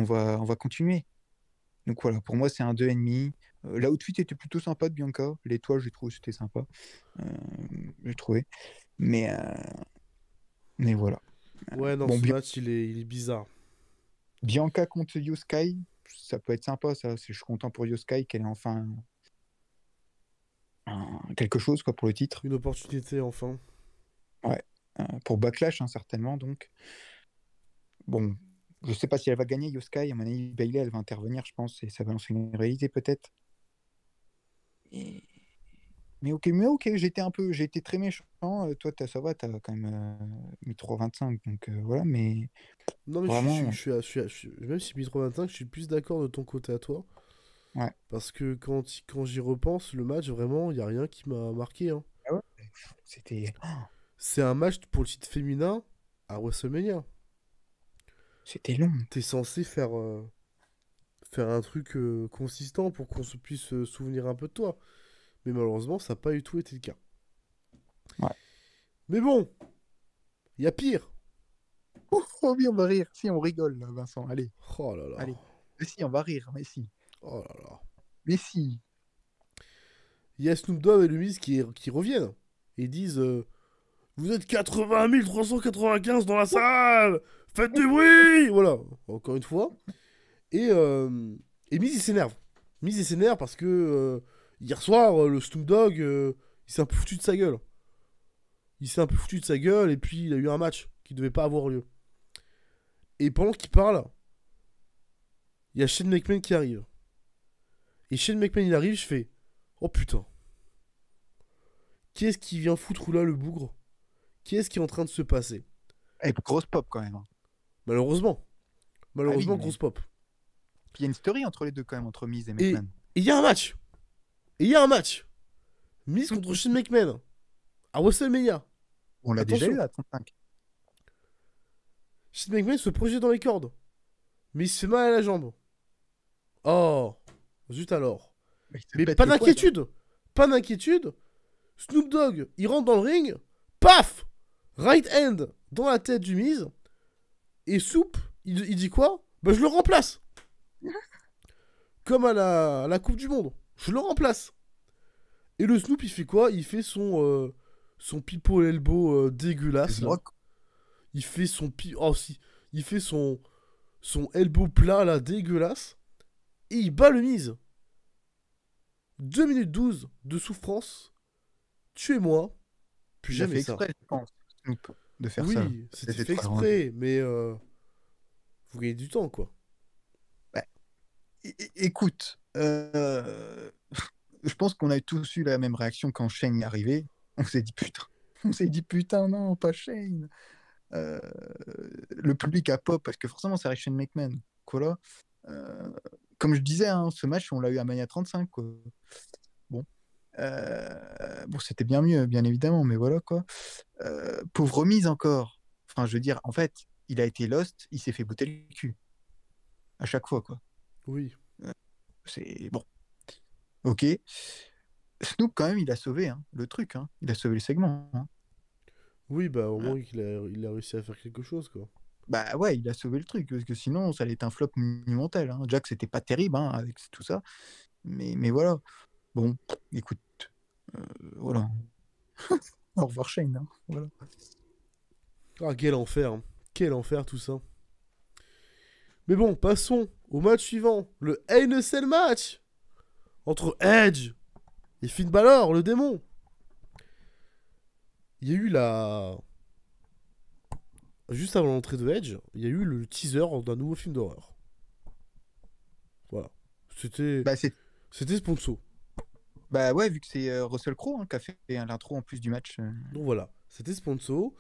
va continuer. Donc voilà, pour moi, c'est un 2,5. L'outfit était plutôt sympa de Bianca. L'étoile, j'ai trouvé c'était sympa. J'ai trouvé. Mais voilà. Ouais, non, ce match, il est bizarre. Bianca contre Io Sky, ça peut être sympa, ça. Je suis content pour Io Sky qu'elle est enfin quelque chose quoi, pour le titre. Une opportunité, enfin. Ouais. Pour Backlash, hein, certainement, donc. Bon, je sais pas si elle va gagner Yoskai. À mon avis, Bayley, elle va intervenir, je pense, et ça va lancer une réalité, peut-être. Et... Mais ok, j'ai été très méchant. Toi, ça va, t'as quand même mis 3,25, donc voilà, mais Non, mais vraiment, même si 1025, je suis plus d'accord de ton côté à toi. ouais. Parce que quand j'y repense, le match, vraiment, il n'y a rien qui m'a marqué. Hein. Ah ouais, c'était C'est un match pour le titre féminin à WrestleMania. long. T'es censé faire un truc consistant pour qu'on se puisse se souvenir un peu de toi. Mais malheureusement, ça n'a pas du tout été le cas. Ouais. Mais bon, il y a pire. Oh oui, on va rire. Si, on rigole, là, Vincent. Allez. Oh là là. Allez. Mais si, on va rire. Mais si. Oh là là. Mais si. Il y a Snoop Dogg et le Miz qui reviennent. Et disent vous êtes 80 395 dans la salle. Faites du bruit. Voilà. Encore une fois. Et Miz, il s'énerve. Miz, il s'énerve parce que hier soir, le Snoop Dogg, il s'est un peu foutu de sa gueule. Il s'est un peu foutu de sa gueule et puis il a eu un match qui devait pas avoir lieu. Et pendant qu'il parle, il y a Shane McMahon qui arrive. Et Shane McMahon, il arrive, je fais oh putain. Qui est-ce qui vient foutre là le bougre? Qui est-ce qui est en train de se passer? Et grosse pop quand même. Malheureusement. Malheureusement, Ah oui, grosse pop. Puis il y a une story entre les deux quand même, entre Miz et McMahon. Et il y a un match. Miz contre Shane McMahon. À WrestleMania. On l'a déjà eu à 35. Shane McMahon se projette dans les cordes. Mais il se fait mal à la jambe. Oh. Zut alors. Mais pas d'inquiétude. Pas d'inquiétude. Snoop Dogg, il rentre dans le ring. Paf. Right hand dans la tête du Miz. Et Soup, il dit quoi? Bah je le remplace. Comme à la Coupe du Monde. Je le remplace. Et le Snoop, il fait quoi? Il fait son people elbow dégueulasse. Là. Il fait son il fait son elbow plat là dégueulasse. Et il bat le Miz. 2 minutes 12 de souffrance. Tuez-moi. Plus jamais ça. Exprès, je pense, Snoop, de faire ça. Oui, c'était fait exprès, mais vous gagnez du temps, quoi. Bah, écoute, je pense qu'on a tous eu la même réaction quand Shane est arrivé. On s'est dit putain, non, pas Shane. Le public a pop parce que forcément, ça reste Shane McMahon. Quoi là comme je disais, hein, ce match, on l'a eu à Mania 35. Quoi. Bon. Bon, c'était bien mieux, bien évidemment, mais voilà quoi. Pauvre Miz encore. Enfin, je veux dire, en fait, il a été lost, il s'est fait botter le cul. À chaque fois, quoi. Oui. C'est bon. Ok. Snoop, quand même, il a sauvé le truc. Hein. Il a sauvé le segment. Hein. Oui, bah au moins il a réussi à faire quelque chose, quoi. Bah ouais, il a sauvé le truc, parce que sinon, ça allait être un flop monumental. Hein. Jack, c'était pas terrible avec tout ça. Mais voilà. Bon, écoute. Voilà. Au revoir Shane. Hein. Voilà. Ah, quel enfer. Hein. Quel enfer tout ça. Mais bon, passons au match suivant. Le Hell in a Cell match. Entre Edge et Finn Balor, le démon. Il y a eu juste avant l'entrée de Edge, il y a eu le teaser d'un nouveau film d'horreur. Voilà. C'était sponsor. Bah ouais, vu que c'est Russell Crowe qui a fait l'intro en plus du match. Donc voilà, c'était sponsor.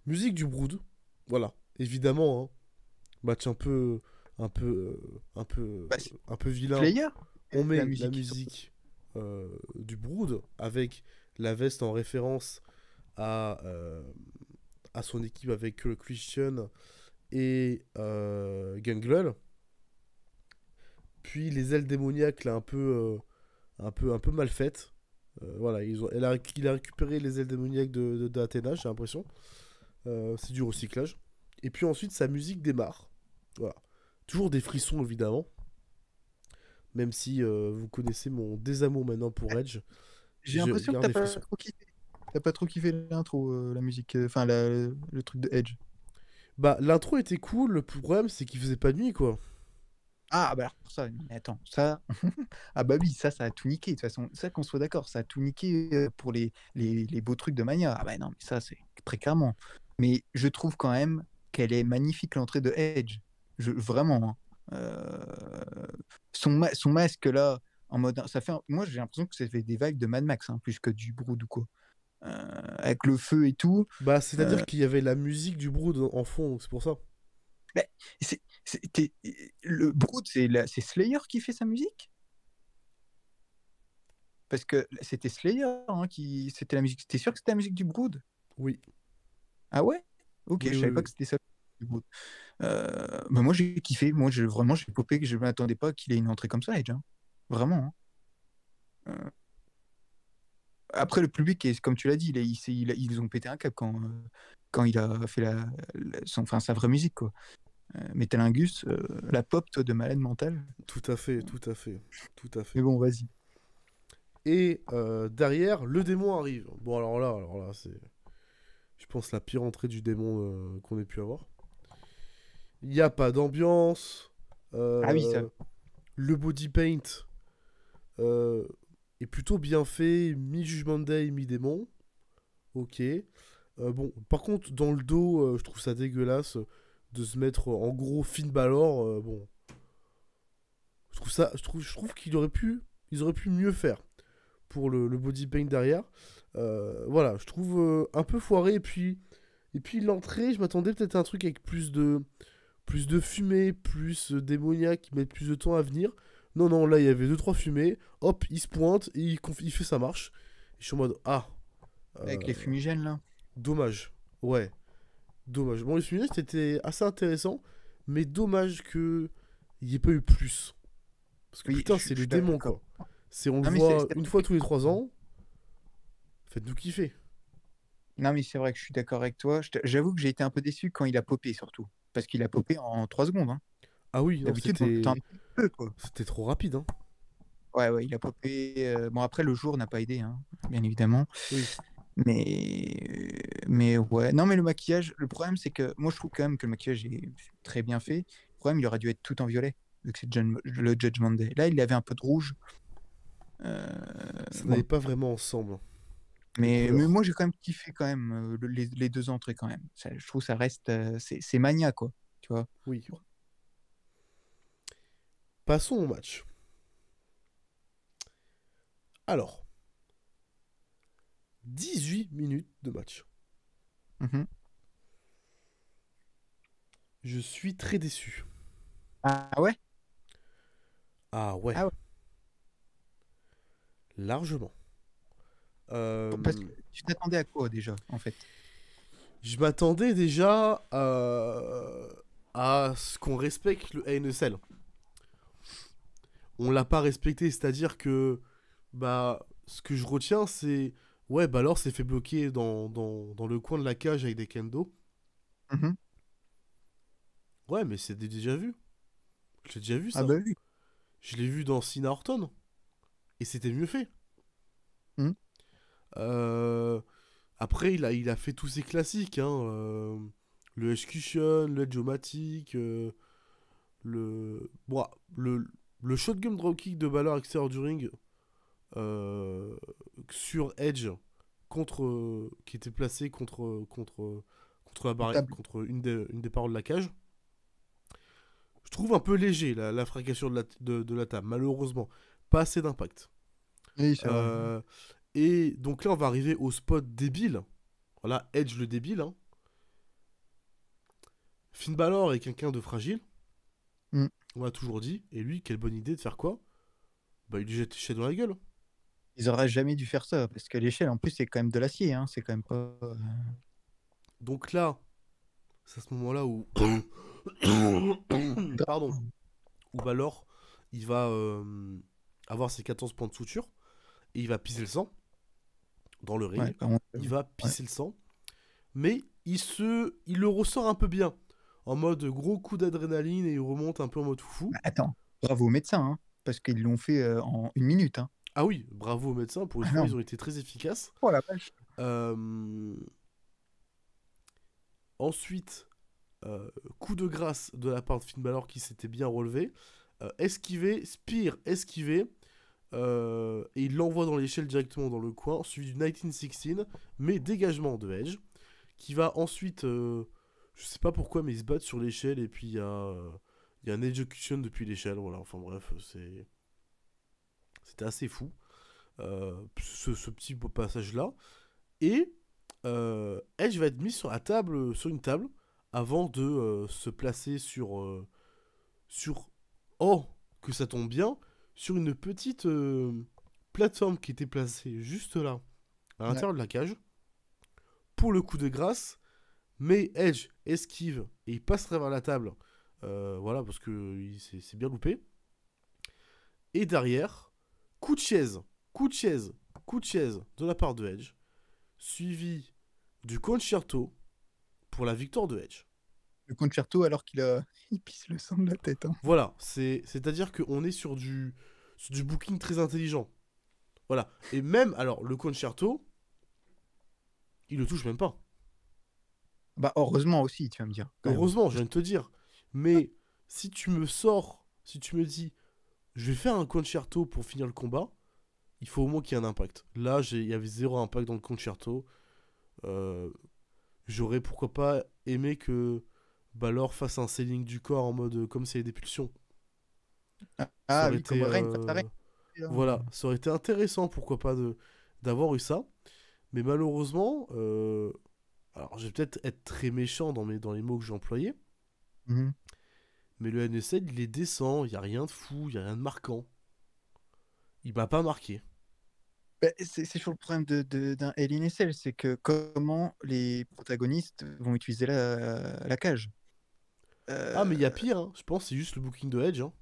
Musique du Brood. Voilà, évidemment. Hein. Match un peu vilain. Player On met la musique du Brood avec la veste en référence à son équipe avec Christian et Gangrel. Puis les ailes démoniaques là un peu mal faites. Voilà, il a récupéré les ailes démoniaques d'Athéna, j'ai l'impression. C'est du recyclage. Et puis ensuite sa musique démarre. Voilà. Toujours des frissons évidemment. Même si vous connaissez mon désamour maintenant pour Edge. J'ai l'impression que t'as pas trop kiffé l'intro, la musique, enfin le truc de Edge. Bah l'intro était cool, le problème c'est qu'il faisait pas de nuit quoi. Ah, bah alors ça, mais attends, ça. Ah, bah oui, ça a tout niqué. De toute façon, ça, qu'on soit d'accord, ça a tout niqué pour les beaux trucs de Mania. Ah, bah non, mais ça, c'est très clairement. Mais je trouve quand même qu'elle est magnifique, l'entrée de Edge. Vraiment. Hein. Son masque là, en mode. Moi, j'ai l'impression que ça fait des vibes de Mad Max, hein, plus que du Brood ou quoi. Avec le feu et tout. Bah, c'est-à-dire qu'il y avait la musique du Brood en fond, donc c'est pour ça. Bah, le Brood, c'est Slayer qui fait sa musique? Parce que c'était Slayer hein, c'était la musique. T'es sûr que c'était la musique du Brood? Oui. Ah ouais? Ok, Oui, je savais oui, pas oui. que c'était ça du Brood. Bah moi j'ai kiffé. Moi vraiment j'ai popé que je m'attendais pas qu'il ait une entrée comme ça, Edge. Hein. Vraiment. Hein. Après le public, comme tu l'as dit, ils ont pété un cap quand il a fait sa vraie musique quoi. Metalingus, la pop toi, de malade mental. Tout à fait, tout à fait, tout à fait. Mais bon, vas-y. Et derrière, le démon arrive. Bon, alors là, c'est, je pense, la pire entrée du démon qu'on ait pu avoir. Il n'y a pas d'ambiance. Ah oui, ça. Le body paint est plutôt bien fait, mi-Judgment Day, mi-démon. Ok. Bon, par contre, dans le dos, je trouve ça dégueulasse de se mettre en gros Finn Balor. Bon, je trouve ils auraient pu mieux faire pour le body paint derrière. Voilà, je trouve un peu foiré. Et puis l'entrée, je m'attendais peut-être à un truc avec plus de fumée, plus démoniaque, qui mettent plus de temps à venir. Non, non, là il y avait 2-3 fumées. Hop, il se pointe et il fait sa marche. Et je suis en mode ah, Avec les fumigènes là. dommage. Ouais, dommage. Bon, les fumigènes c'était assez intéressant, mais dommage que il n'y ait pas eu plus. Parce que Oui, putain, je c'est le suis démon d'accord. quoi. On le Non mais voit une fois tous les 3 ans. Faites-nous kiffer. non mais c'est vrai que je suis d'accord avec toi. J'avoue que j'ai été un peu déçu quand il a popé surtout. Parce qu'il a popé en 3 secondes. Hein. Ah oui, non, D'habitude, on attend un petit peu quoi. c'était trop rapide, hein. Ouais, ouais, il a popé. Bon, après, le jour n'a pas aidé, hein, bien évidemment. Oui. Mais ouais. Non, mais le maquillage, le problème, c'est que moi, je trouve quand même que le maquillage est très bien fait. Le problème, il aurait dû être tout en violet, vu que c'est le Judgment Day. Là, il avait un peu de rouge. Ça Bon. n'allait pas vraiment ensemble. Mais moi, j'ai quand même kiffé quand même les deux entrées quand même. Je trouve que ça reste. C'est Mania, quoi. Tu vois. Oui. Passons au match. Alors, 18 minutes de match. Mhm. Je suis très déçu. Ah ouais? Ah ouais. Ah ouais. Largement. Parce que tu t'attendais à quoi déjà, en fait? Je m'attendais déjà à ce qu'on respecte le NSL. On l'a pas respecté, c'est-à-dire que bah ce que je retiens c'est ouais Balor s'est fait bloquer dans le coin de la cage avec des kendo. Mhm. Ouais mais c'est déjà vu. Je l'ai déjà vu ça. Ah bah oui. Je l'ai vu dans Cena Orton et c'était mieux fait. Mhm. Après il a fait tous ses classiques hein, le execution, le Edge-O-Matic, bon, le shotgun dropkick de Balor extérieur du ring sur Edge qui était placé contre la barrière, Table. contre une des parois de la cage. Je trouve un peu léger la fracassure de la table, malheureusement. Pas assez d'impact. Oui, c'est vrai. Et donc là, on va arriver au spot débile. Voilà, Edge le débile. Hein. Finn Balor est quelqu'un de fragile. Mm. On l'a toujours dit. Et lui, quelle bonne idée de faire quoi? Bah, il lui jette l'échelle dans la gueule. Ils auraient jamais dû faire ça, parce que l'échelle, en plus, c'est quand même de l'acier, hein. C'est quand même pas. Donc là, c'est à ce moment-là où. Pardon. Où Balor, il va avoir ses 14 points de suture. Et il va pisser le sang. Dans le ring. Ouais, vraiment, il va pisser le sang. Mais il le ressort un peu bien. En mode gros coup d'adrénaline et il remonte un peu en mode foufou. Bah, attends, bravo aux médecins, hein, parce qu'ils l'ont fait en 1 minute. Hein. Ah oui, bravo aux médecins. Pour une fois, ils ont été très efficaces. Oh la vache. Ensuite, coup de grâce de la part de Finn Balor qui s'était bien relevé. esquiver, spear, esquiver. Et il l'envoie dans l'échelle directement dans le coin, suivi du 1916, mais dégagement de Edge, qui va ensuite, je sais pas pourquoi, mais il se bat sur l'échelle, et puis il y a un execution depuis l'échelle, voilà, enfin bref, c'était assez fou, ce petit beau passage-là. Et Edge va être mis sur une table, avant de se placer sur... Oh, que ça tombe bien, sur une petite plateforme qui était placée juste là, à l'intérieur de la cage, pour le coup de grâce, mais Edge esquive et il passe à travers la table, voilà, parce que c'est bien loupé. Et derrière, coup de chaise de la part de Edge, suivi du concerto pour la victoire de Edge. Le concerto alors il pisse le sang de la tête. Hein. Voilà, c'est-à-dire qu'on est sur du booking très intelligent. Voilà. Et même, alors, le concerto, il le touche même pas. Bah, heureusement aussi, tu vas me dire. Heureusement, je viens de te dire. Mais si tu me dis, je vais faire un concerto pour finir le combat, il faut au moins qu'il y ait un impact. Là, il y avait 0 impact dans le concerto. J'aurais pourquoi pas aimé que Balor fasse un selling du corps en mode comme c'est des pulsions. Ah oui, comme Reigns. Voilà, ça aurait été intéressant, pourquoi pas, d'avoir eu ça. Mais malheureusement, alors je vais peut-être être très méchant dans les mots que j'ai employés, mais le NSL, il est décent, il n'y a rien de fou, il n'y a rien de marquant. Il m'a pas marqué. Bah, c'est toujours le problème d'un LNSL, c'est que comment les protagonistes vont utiliser la cage. Ah, mais il y a pire, hein. Je pense que c'est juste le booking de Edge. Hein.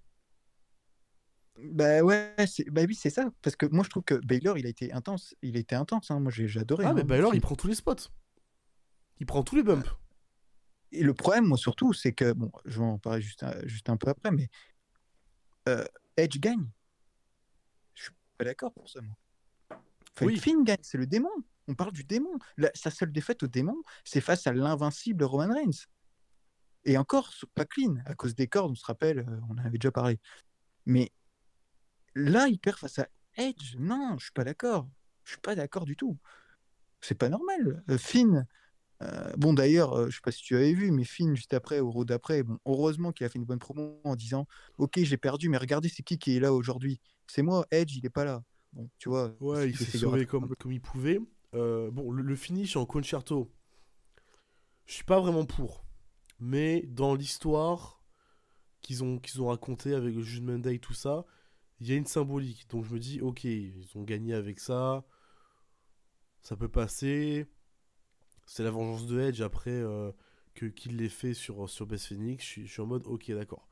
Bah ouais, oui, c'est ça. Parce que moi, je trouve que Baylor, il a été intense. Hein. Moi, j'ai adoré. Ah, mais Baylor, il prend tous les spots. Il prend tous les bumps. Et le problème, moi, surtout, c'est que, bon, je vais en parler juste un peu après, mais Edge gagne. Je suis pas d'accord pour ça, moi. Oui. Finn gagne, c'est le démon. On parle du démon. Sa seule défaite au démon, c'est face à l'invincible Roman Reigns. Et encore, pas clean, à cause des cordes, on se rappelle, on en avait déjà parlé. Mais là, il perd face à Edge. Non, je suis pas d'accord. Je suis pas d'accord du tout. C'est pas normal. Finn, bon d'ailleurs, je sais pas si tu avais vu, mais Finn, juste après, au Raw d'après, bon, heureusement qu'il a fait une bonne promo en disant « Ok, j'ai perdu, mais regardez, c'est qui est là aujourd'hui. C'est moi, Edge, il est pas là. » Bon, tu vois. Ouais, il s'est sauvé comme il pouvait. Bon, le finish en concerto, je suis pas vraiment pour. Mais dans l'histoire qu'ils ont raconté avec le Judgment Day et tout ça, il y a une symbolique. Donc je me dis, ok, ils ont gagné avec ça. Ça peut passer. C'est la vengeance de Edge après qu'il l'ait fait sur Beth Phoenix. Je suis en mode, ok, d'accord.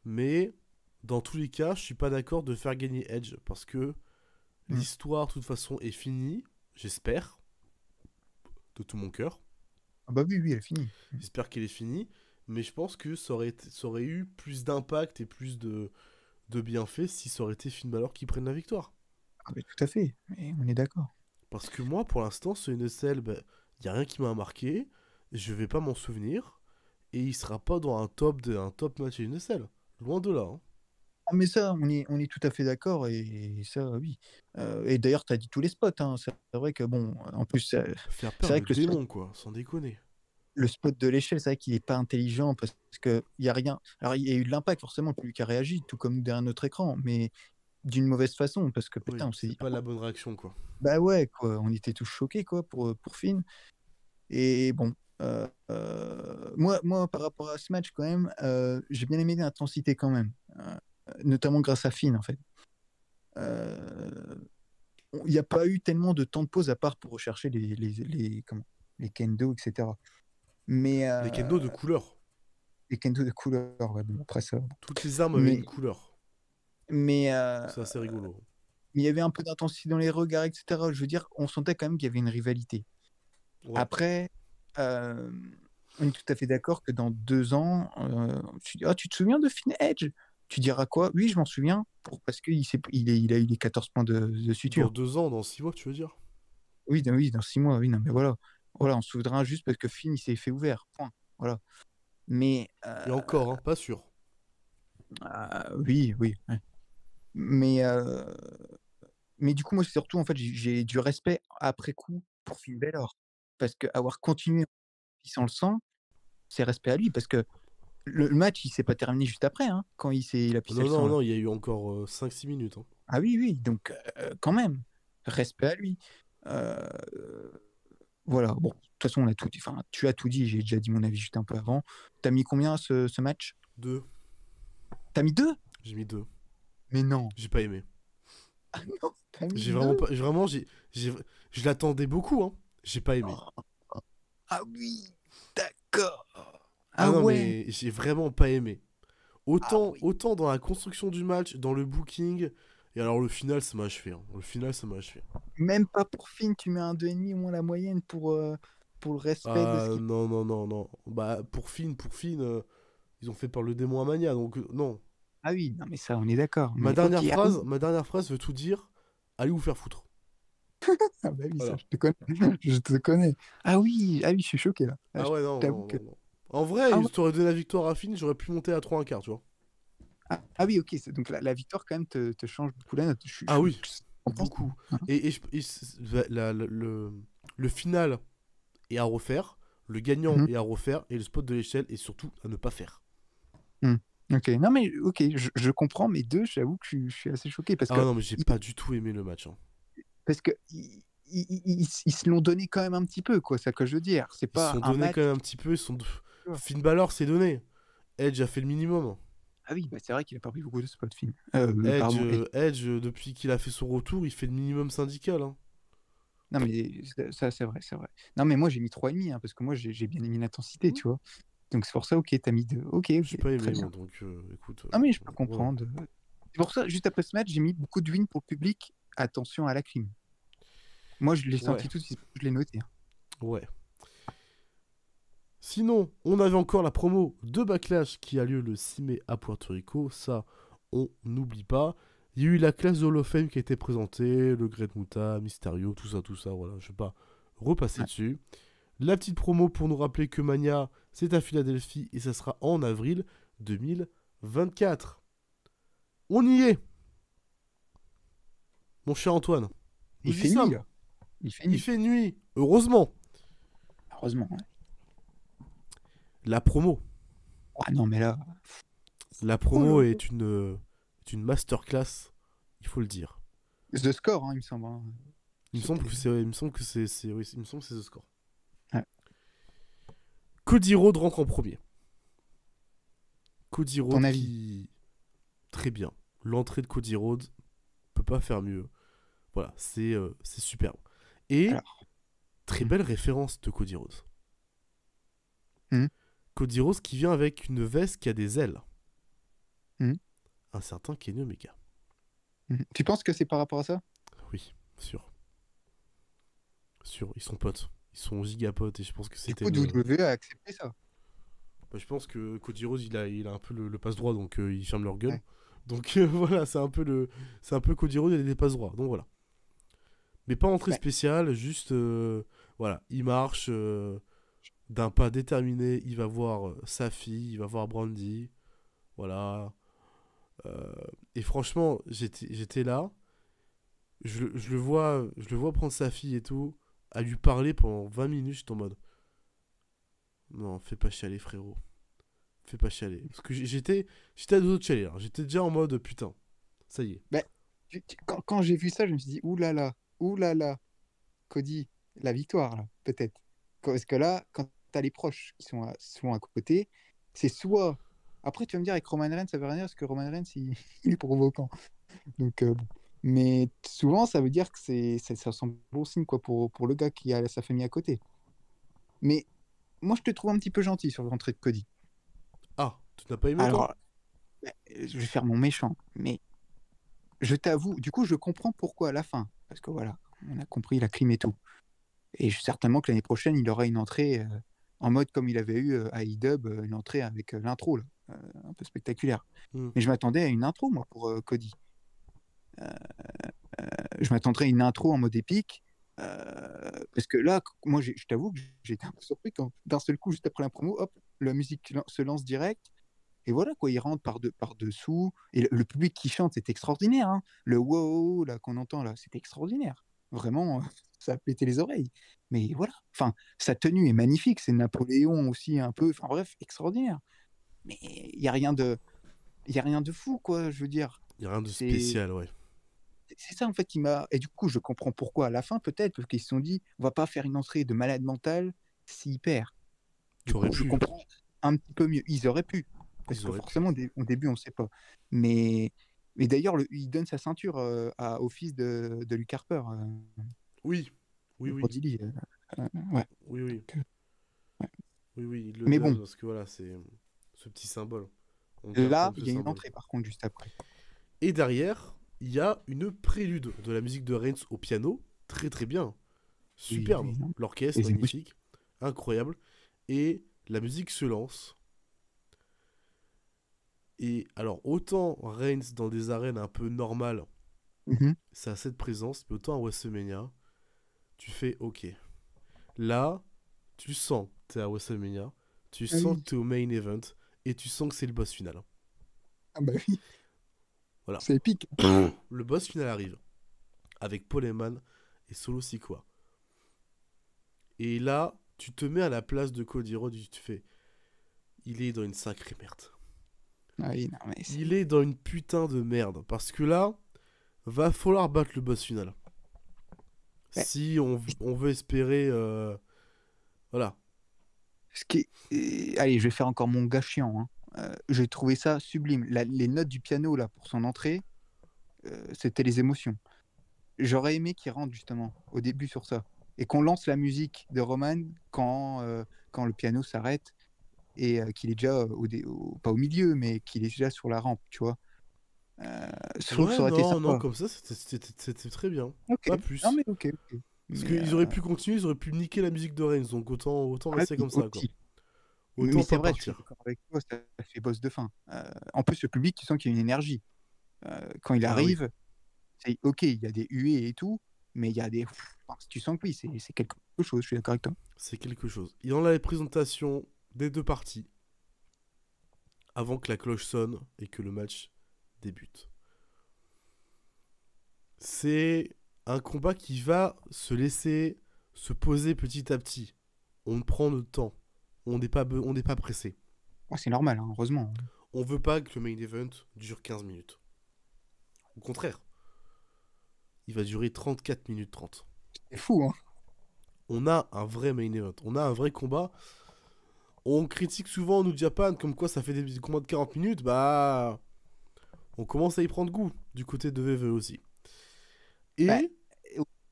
Mais dans tous les cas, je suis pas d'accord de faire gagner Edge. Parce que l'histoire, de toute façon, est finie. J'espère. De tout mon cœur. Ah bah oui, elle est finie. J'espère qu'elle est finie. Mais je pense que ça aurait eu plus d'impact et plus de bienfaits si ça aurait été Finn Balor qui prenne la victoire. Ah bah, tout à fait. Mais on est d'accord. Parce que moi, pour l'instant, ce NSL, il n'y a rien qui m'a marqué. Je vais pas m'en souvenir. Et il sera pas dans un top match NSL. Loin de là. Hein. Ah, mais ça, on est tout à fait d'accord, et ça, oui. Et d'ailleurs, tu as dit tous les spots. Hein. C'est vrai que, bon, en plus, faire perdre le démon, quoi, sans déconner. Le spot de l'échelle, c'est vrai qu'il n'est pas intelligent parce qu'il n'y a rien. Alors, il y a eu de l'impact, forcément, lui qui a réagi, tout comme nous derrière notre écran, mais d'une mauvaise façon, parce que putain, oui, on s'est dit. C'est pas la bonne réaction, quoi. Bah ouais, quoi, on était tous choqués, quoi, pour Finn. Et bon. Moi, par rapport à ce match, quand même, j'ai bien aimé l'intensité, quand même. Notamment grâce à Finn, en fait. Il n'y a pas eu tellement de temps de pause à part pour rechercher les kendo, etc. Mais, les kendo de couleur. Les kendo de couleur, ouais, bon, après ça. Toutes les armes avaient une couleur. Mais c'est assez rigolo. Mais il y avait un peu d'intensité dans les regards, etc. Je veux dire, on sentait quand même qu'il y avait une rivalité. Ouais. Après, on est tout à fait d'accord que dans 2 ans, tu te souviens de Finn Edge? Tu diras quoi? Oui, je m'en souviens, parce qu'il a eu les 14 points de suture. Dans 2 ans, dans 6 mois, tu veux dire? Oui, dans 6 mois, oui, non, mais voilà. Voilà, on se souviendra juste parce que Finn, il s'est fait ouvert, point. Voilà. Mais... Et encore, hein, pas sûr. Oui, oui. Ouais. Mais, mais du coup, moi, c'est surtout, en fait, j'ai du respect après coup pour Finn Balor. Parce qu'avoir continué sans le sang, c'est respect à lui. Parce que le match, il s'est pas terminé juste après, hein, quand il a pissé Non, le sang, non, là. non, il y a eu encore 5-6 minutes. Hein. Ah oui, oui, donc quand même, respect à lui. Euh, voilà, bon, de toute façon, on a tout dit. Enfin, tu as tout dit, j'ai déjà dit mon avis juste un peu avant. T'as mis combien ce match? 2. T'as mis 2? J'ai mis 2. Mais non. J'ai pas aimé. Ah non, t'as mis J'ai 2? vraiment pas. Vraiment, je l'attendais beaucoup, hein. J'ai pas aimé. Oh, ah oui, d'accord. Ah Ah non, ouais. mais j'ai vraiment pas aimé. Ah Autant, oui. autant dans la construction du match, dans le booking. Et alors, le final, ça m'a achevé. Hein. Le final, ça m'a achevé. Même pas pour Finn, tu mets un 2,5 au moins la moyenne pour le respect de ce Ah qu'il... non, non, non, non. Bah, pour Finn, ils ont fait par le démon à Mania, donc non. Ah oui, non mais ça, on est d'accord. Ma Mais ok, dernière ah oui. phrase, ma dernière phrase veut tout dire. Allez vous faire foutre. Ah bah oui, ça, Voilà. je te connais. Je te connais. Ah oui, je suis choqué là. Ah, Ah je ouais, non, t'avoue non, que... non, non. En vrai, Ah, ouais. tu aurais donné la victoire à Finn, j'aurais pu monter à 3 1/4, tu vois. Ah oui, ok. Donc la victoire, quand même, te change beaucoup la note. Je Ah suis oui, content. beaucoup. Hein. Le final est à refaire, le gagnant Mhm. est à refaire, et le spot de l'échelle est surtout à ne pas faire. Mhm. Ok, non mais ok, je comprends, mais deux, j'avoue que je suis assez choqué Ah non, mais j'ai pas du tout aimé le match. Hein. parce que ils se l'ont donné quand même un petit peu, quoi, c'est ça que je veux dire. C'est Ils se pas sont un donnés match. quand même un petit peu. Finn Balor s'est donné. Edge a fait le minimum. Ah oui, bah c'est vrai qu'il a pas pris beaucoup de spots film. Edge, Pardon. depuis qu'il a fait son retour, il fait le minimum syndical. Hein. Non mais ça c'est vrai, c'est vrai. Non mais moi j'ai mis 3,5 hein, parce que moi j'ai bien aimé l'intensité, tu vois. Donc c'est pour ça, ok, t'as mis 2. Ok, J'ai ok, pas très aimé, bien. moi, donc écoute. Non mais je peux Voilà. comprendre. C'est pour ça, juste après ce match, j'ai mis beaucoup de win pour le public. Attention à la clim. Moi je l'ai Ouais, senti tout de suite, je l'ai noté. Hein. ouais. Sinon, on avait encore la promo de Backlash qui a lieu le 6 mai à Puerto Rico. Ça, on n'oublie pas. Il y a eu la classe de Hall of Fame qui a été présentée, le Great Muta, Mysterio, tout ça, voilà. Je vais pas repasser Ouais. dessus. La petite promo pour nous rappeler que Mania, c'est à Philadelphie et ça sera en avril 2024. On y est, mon cher Antoine. Il Nous y fait nuit sommes. là. Il fait Il nuit. fait nuit, heureusement. Heureusement. Ouais. La promo. Ah non mais là. La Oh promo là là. est une masterclass, il faut le dire. The Score, hein, il me semble. Hein. Il me semble que c'est, oui, il me semble que c'est The Score. Ouais. Cody Rhodes rentre en premier. Cody Ton Rhodes avis? qui très bien. L'entrée de Cody Rhodes peut pas faire mieux. Voilà, c'est superbe. Et Alors. très belle référence de Cody Rhodes. Mhm. Cody Rhodes qui vient avec une veste qui a des ailes. Mhm. Un certain Kenny Omega. Tu penses que c'est par rapport à ça? Oui, sûr. Sûr, ils sont potes. Ils sont giga potes et je pense que Du c'était coup, le. WWE a accepté ça. Bah, je pense que Cody Rhodes il a un peu le passe droit donc ils ferment leur gueule. Ouais. Donc voilà, c'est un peu Cody Rhodes, il a des passes droits. Donc voilà. Mais pas entrée Ouais. spéciale, juste voilà, il marche d'un pas déterminé, il va voir sa fille, il va voir Brandy. Voilà. Et franchement, j'étais là, je le vois prendre sa fille et tout, à lui parler pendant 20 minutes, j'étais en mode non, fais pas chialer frérot. Fais pas chialer. Parce que j'étais à deux autres chialer. Hein. J'étais déjà en mode putain, ça y est. Bah, quand j'ai vu ça, je me suis dit, ouh là là, Cody, la victoire, là, peut-être. Parce que là, quand t'as les proches qui sont à côté, c'est soit. Après, tu vas me dire, avec Roman Reigns, ça veut rien dire, parce que Roman Reigns, il est provoquant. Donc, bon. Mais souvent, ça veut dire que ça semble bon signe quoi, pour le gars qui a sa famille à côté. Mais moi, je te trouve un petit peu gentil sur l'entrée de Cody. Ah, tu n'as pas aimé toi? Alors, je vais faire mon méchant, mais je t'avoue, du coup, je comprends pourquoi à la fin. Parce que voilà, on a compris la clim et tout. Et certainement que l'année prochaine, il aura une entrée en mode comme il avait eu à E-Dub, une entrée avec l'intro, là, un peu spectaculaire. Hmm. Mais je m'attendais à une intro, moi, pour Cody. Je m'attendrais à une intro en mode épique. Parce que là, moi, je t'avoue que j'étais un peu surpris quand d'un seul coup, juste après la promo, hop, la musique se lance direct. Et voilà, quoi, il rentre par-dessous. Et le public qui chante, c'est extraordinaire. Hein. Le wow là qu'on entend là, c'est extraordinaire. Vraiment, ça a pété les oreilles. Mais voilà, enfin, sa tenue est magnifique. C'est Napoléon aussi un peu. Enfin bref, extraordinaire. Mais il y a rien de fou, quoi. Je veux dire. Il y a rien de C'est spécial, ouais. c'est ça en fait qui m'a. Et du coup, je comprends pourquoi à la fin peut-être parce qu'ils se sont dit, on va pas faire une entrée de malade mental s'il perd. Du T'aurais coup, je pu. comprends un petit peu mieux. Ils auraient pu. Parce Ils que auraient pu. forcément, au début, on ne sait pas. Mais d'ailleurs, il donne sa ceinture au fils de Luke Harper, Oui, oui, oui. Brody Lee. Ouais. Oui, oui. Donc, ouais. Oui, oui, il le Mais donne bon, parce que voilà, c'est ce petit symbole. On garde quand là, même ce il y a une symbole. entrée par contre juste après. Et derrière, il y a une prélude de la musique de Reigns au piano. Très très bien. Superbe. Oui, non. L'orchestre, Les émotions. magnifique. Incroyable. Et la musique se lance. Et alors, autant Reigns dans des arènes un peu normales, Mhm. ça a cette présence, mais autant à WrestleMania, tu fais OK. Là, tu sens que t'es à WrestleMania, tu Ah sens oui. que t'es au main event, et tu sens que c'est le boss final. Ah bah oui, Voilà. c'est épique. Le boss final arrive, avec Paul Heyman et Solo Sikoa. Et là, tu te mets à la place de Cody Rhodes et tu te fais... Il est dans une sacrée merde. Ah oui, non, mais Il est dans une putain de merde. Parce que là, va falloir battre le boss final. Ouais. Si on veut espérer... Voilà. Ce qui allez, je vais faire encore mon gars chiant. Hein. J'ai trouvé ça sublime. Les notes du piano là pour son entrée, c'était les émotions. J'aurais aimé qu'il rentre justement au début sur ça et qu'on lance la musique de Roman quand le piano s'arrête et qu'il est déjà pas au milieu, mais qu'il est déjà sur la rampe, tu vois. Je trouve que Ouais, ça aurait été non, sympa. comme ça, c'était très bien. Ok. Pas Non plus. mais ok. Parce Mais qu'ils auraient pu continuer, ils auraient pu niquer la musique de Reigns. Donc autant rester oui, comme ça, quoi. aussi. Autant Mais c'est pas vrai, je suis partir. d'accord avec toi, ça fait boss de fin. En plus, le public, tu sens qu'il y a une énergie. Quand il Ah oui. arrive, c'est ok, il y a des huées et tout, mais il y a des. Enfin, tu sens que oui, c'est quelque chose, je suis d'accord avec toi. C'est quelque chose. Il y en a les présentations des deux parties. Avant que la cloche sonne et que le match débute. C'est un combat qui va se laisser se poser petit à petit. On prend le temps. On n'est pas pressé. Ouais, c'est normal, hein, heureusement. On veut pas que le main event dure 15 minutes. Au contraire. Il va durer 34 minutes 30. C'est fou, hein. On a un vrai main event. On a un vrai combat. On critique souvent New Japan comme quoi ça fait des combats de 40 minutes. Bah... On commence à y prendre goût du côté de VV aussi. Et Bah,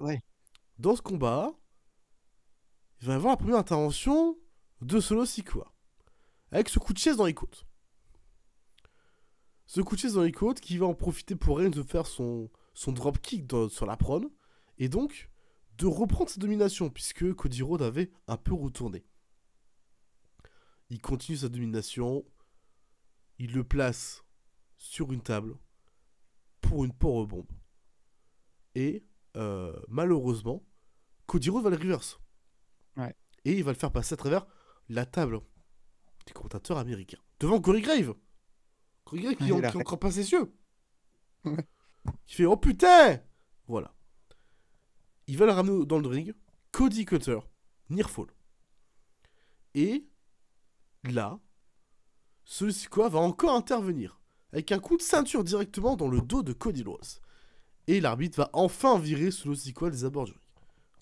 ouais. dans ce combat, il va y avoir la première intervention de Solo Sikoa. Avec ce coup de chaise dans les côtes. Ce coup de chaise dans les côtes qui va en profiter pour Reigns de faire son dropkick sur la prône. Et donc, de reprendre sa domination, puisque Cody Rhodes avait un peu retourné. Il continue sa domination. Il le place sur une table pour une powerbomb. Et malheureusement, Cody Rhodes va le reverse. Ouais. Et il va le faire passer à travers la table des commentateurs américains. Devant Corey Graves. Corey Graves qui en croit pas ses yeux. Ouais. Qui fait oh putain. Voilà. Il va le ramener dans le ring. Cody Cutter. Near fall. Et là, Solo Sikoa va encore intervenir. Avec un coup de ceinture directement dans le dos de Cody Rhodes. Et l'arbitre va enfin virer Solo Sikoa des abords du ring.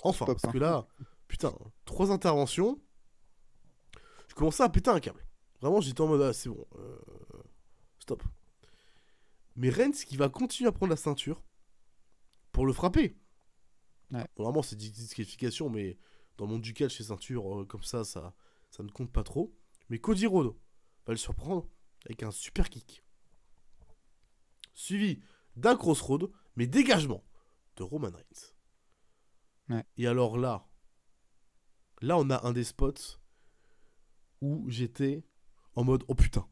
Enfin, Stop, parce que là, putain, 3 interventions. Je commençais à péter un câble. Vraiment, j'étais en mode, ah, c'est bon. Stop. Mais Reigns qui va continuer à prendre la ceinture pour le frapper. Ouais. Bon, normalement, c'est disqualification, mais dans le monde du catch, les ceintures comme ça ne compte pas trop. Mais Cody Rhodes va le surprendre avec un super kick. Suivi d'un crossroad, mais dégagement de Roman Reigns. Ouais. Et alors là, on a un des spots où j'étais en mode oh putain.